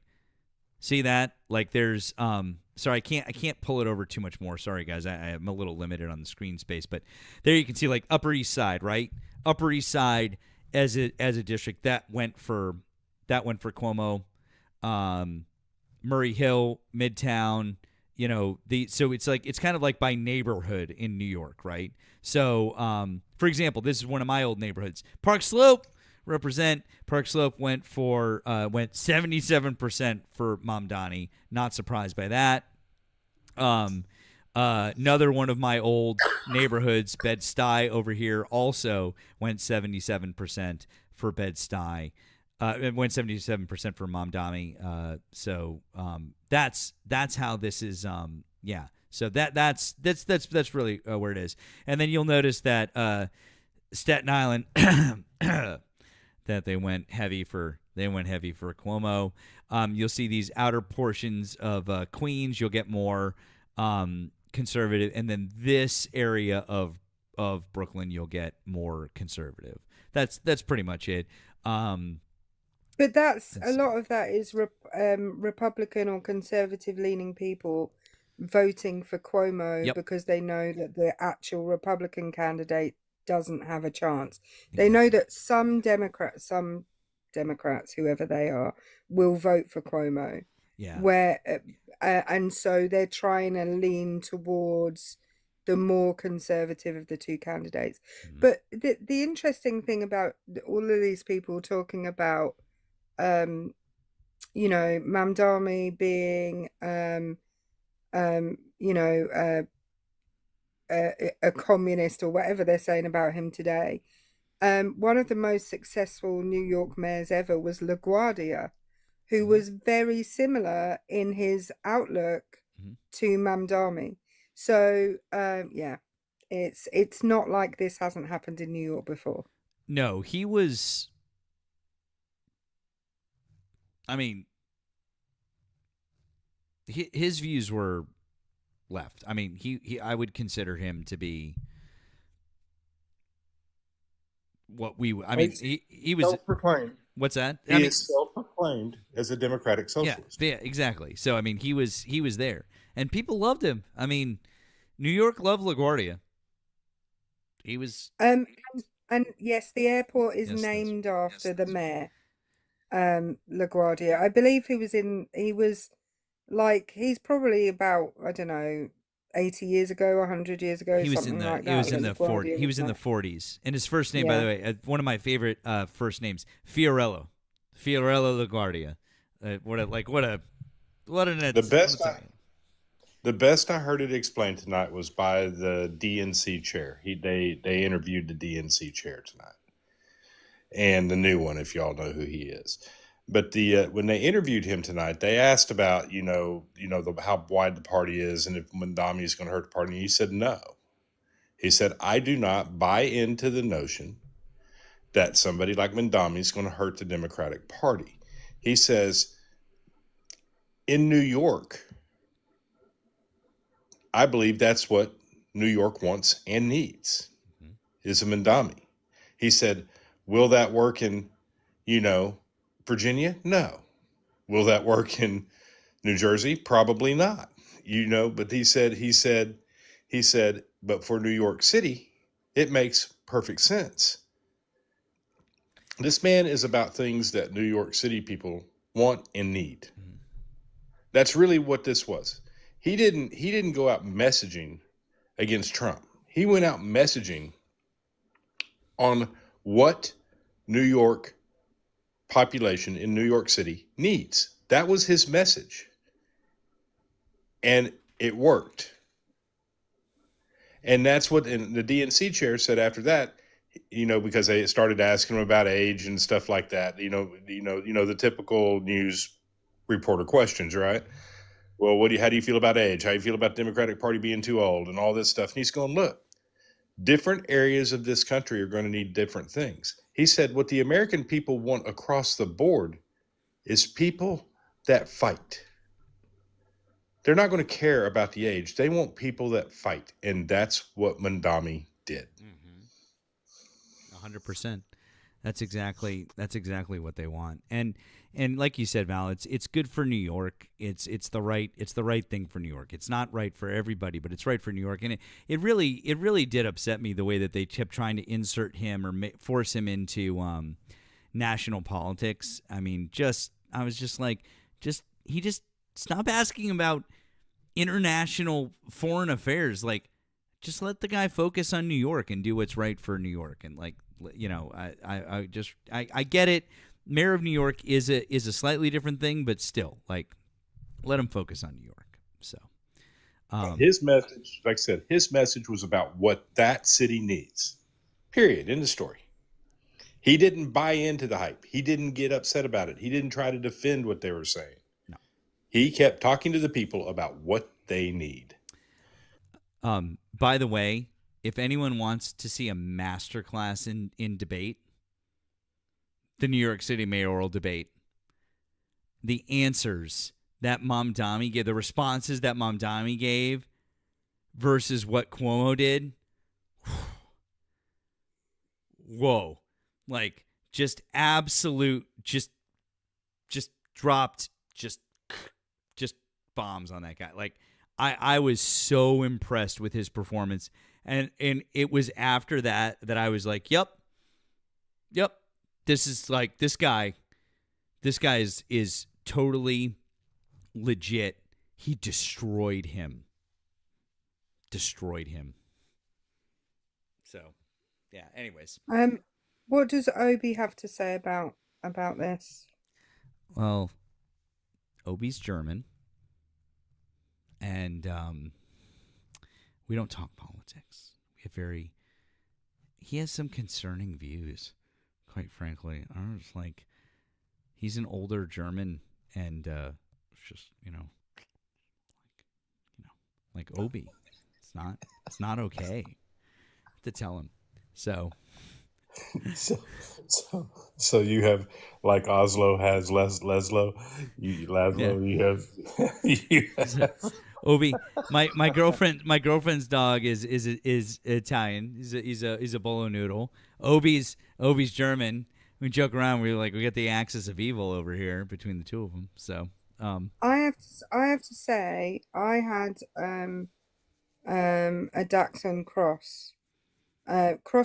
See that? Like there's sorry, I can't pull it over too much more. Sorry guys, I'm a little limited on the screen space, but there you can see like Upper East Side, right? Upper East Side as a district that went for Cuomo. Murray Hill, Midtown, so it's kind of like by neighborhood in New York, right? So, for example, this is one of my old neighborhoods. Park Slope Park Slope went 77% for Mamdani. Not surprised by that. Another one of my old neighborhoods, Bed-Stuy over here, also went 77% for Bed-Stuy. It went 77% for Mamdani. So that's how this is Yeah. So that's really where it is. And then you'll notice that Staten Island that they went heavy for Cuomo. You'll see these outer portions of Queens. You'll get more conservative, and then this area of Brooklyn, you'll get more conservative. That's pretty much it. But that's a lot of that is Republican or conservative leaning people voting for Cuomo Yep. because they know that the actual Republican candidate doesn't have a chance. They know that some Democrats, whoever they are, will vote for Cuomo. Yeah. And so they're trying to lean towards the more conservative of the two candidates. But the interesting thing about all of these people talking about, Mamdani being, a communist or whatever they're saying about him today. One of the most successful New York mayors ever was LaGuardia, who was very similar in his outlook to Mamdani. So, it's not like this hasn't happened in New York before. No, he was. I mean, his views were left. I mean, I would consider him to be what we. I mean, he was self-proclaimed. What's that? He is self-proclaimed as a democratic socialist. Yeah, exactly. So I mean, he was there, and people loved him. I mean, New York loved LaGuardia. He was. And yes, the airport is named after the mayor, LaGuardia. I believe he's probably about, I don't know, 80 years ago, 100 years ago, something like that. He was in the 40s. And his first name, by the way, one of my favorite first names, Fiorello LaGuardia. The best I heard it explained tonight was by the DNC chair. They interviewed the DNC chair tonight, and the new one, if y'all know who he is. But when they interviewed him tonight, they asked about how wide the party is and if Mamdani is going to hurt the party. And he said no. He said, I do not buy into the notion that somebody like Mamdani is going to hurt the Democratic Party. He says, in New York, I believe that's what New York wants and needs, is a Mamdani. He said, will that work in, Virginia? No. Will that work in New Jersey? Probably not. But he said, but for New York City, it makes perfect sense. This man is about things that New York City people want and need. That's really what this was. He didn't go out messaging against Trump. He went out messaging on what New York population in New York City needs. That was his message. And it worked. And that's what the DNC chair said after that, because they started asking him about age and stuff like that. The typical news reporter questions, right? Well, how do you feel about age? How do you feel about the Democratic Party being too old and all this stuff? And he's going, look, different areas of this country are going to need different things. He said what the American people want across the board is people that fight. They're not going to care about the age. They want people that fight. And that's what Mamdani did. 100%. That's exactly what they want. And like you said, Val, it's good for New York. It's the right thing for New York. It's not right for everybody, but it's right for New York. And it really did upset me the way that they kept trying to insert him or force him into national politics. I mean, I was just like, stop asking about international foreign affairs. Like, just let the guy focus on New York and do what's right for New York. And I get it. Mayor of New York is a slightly different thing, but still, let him focus on New York. So, his message, like I said, his message was about what that city needs. Period. End of story. He didn't buy into the hype. He didn't get upset about it. He didn't try to defend what they were saying. No. He kept talking to the people about what they need. By the way, if anyone wants to see a masterclass in debate, the New York City mayoral debate, the answers that Mamdani gave, the responses that Mamdani gave versus what Cuomo did, whoa. Like, just absolute, just dropped, just bombs on that guy. Like, I was so impressed with his performance. And it was after that I was like, yep. This is like, this guy is totally legit. He destroyed him. So, yeah, anyways. What does Obi have to say about this? Well, Obi's German. And we don't talk politics. He has some concerning views, quite frankly. I'm just like, he's an older German, and just like Obi. It's not okay to tell him. So you have, like Oslo has Laszlo. You have Obi, my girlfriend's dog is Italian. He's a bolo noodle. Obi's German. We joke around. We're like, we got the axis of evil over here between the two of them. So I have to say, I had a Dachshund cross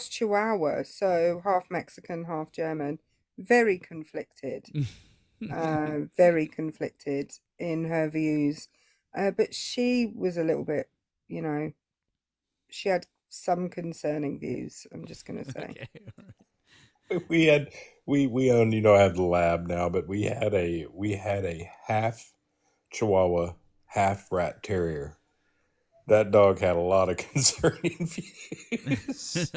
Chihuahua, so half Mexican, half German. Very conflicted, very conflicted in her views. But she was a little bit, she had some concerning views, I'm just going to say. Okay. We own, have the lab now, but we had a half Chihuahua, half rat terrier. That dog had a lot of concerning views.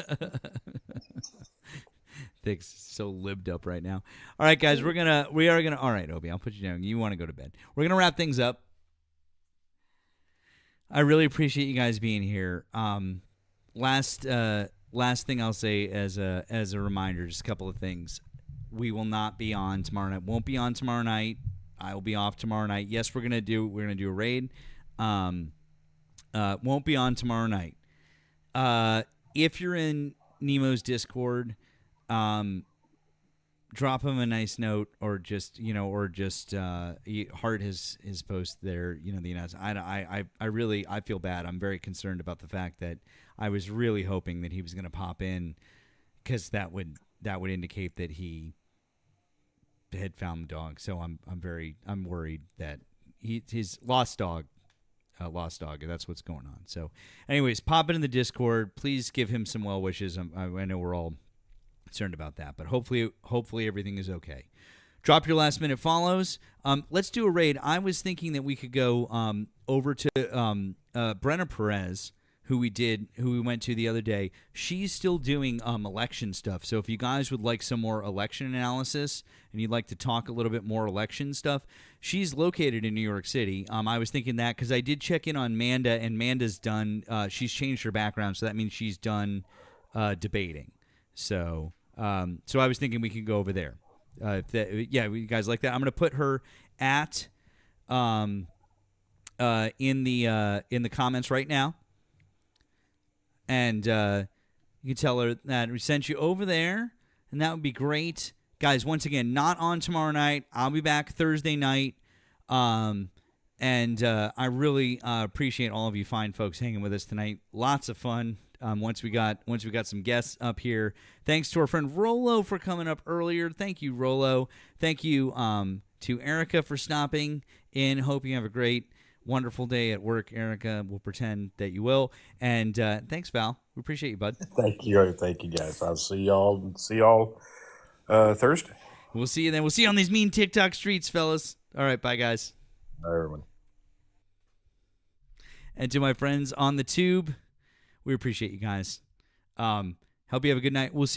Thick's so libbed up right now. All right, guys, we are gonna. All right, Obi, I'll put you down. You want to go to bed? We're gonna wrap things up. I really appreciate you guys being here. Last thing I'll say as a reminder, just a couple of things. We will not be on tomorrow night. Won't be on tomorrow night. I will be off tomorrow night. Yes, we're gonna do a raid. Won't be on tomorrow night. If you're in Nemo's Discord, drop him a nice note, or just heart his post there. The announcement. I feel bad. I'm very concerned about the fact that I was really hoping that he was going to pop in, because that would indicate that he had found the dog. So I'm worried that his lost dog. That's what's going on. So, anyways, pop it in the Discord. Please give him some well wishes. I know we're all concerned about that, but hopefully everything is okay. Drop your last minute follows. Let's do a raid. I was thinking that we could go over to Brenna Perez, who we went to the other day. She's still doing election stuff. So if you guys would like some more election analysis and you'd like to talk a little bit more election stuff, she's located in New York City. I was thinking that because I did check in on Manda, and Manda's done. She's changed her background, so that means she's done debating. So I was thinking we could go over there. You guys like that? I'm going to put her at in the comments right now. And you can tell her that we sent you over there, and that would be great. Guys, once again, not on tomorrow night. I'll be back Thursday night. And I really appreciate all of you fine folks hanging with us tonight. Lots of fun. Once we got some guests up here. Thanks to our friend Rolo for coming up earlier. Thank you, Rolo. Thank you to Erica for stopping in. Hope you have a great, wonderful day at work, Erica. We'll pretend that you will. And thanks, Val. We appreciate you, bud. Thank you guys. I'll see y'all Thursday. We'll see you then. We'll see you on these mean TikTok streets, fellas. All right, bye, guys. Bye, everyone. And to my friends on the tube, we appreciate you guys. Hope you have a good night. We'll see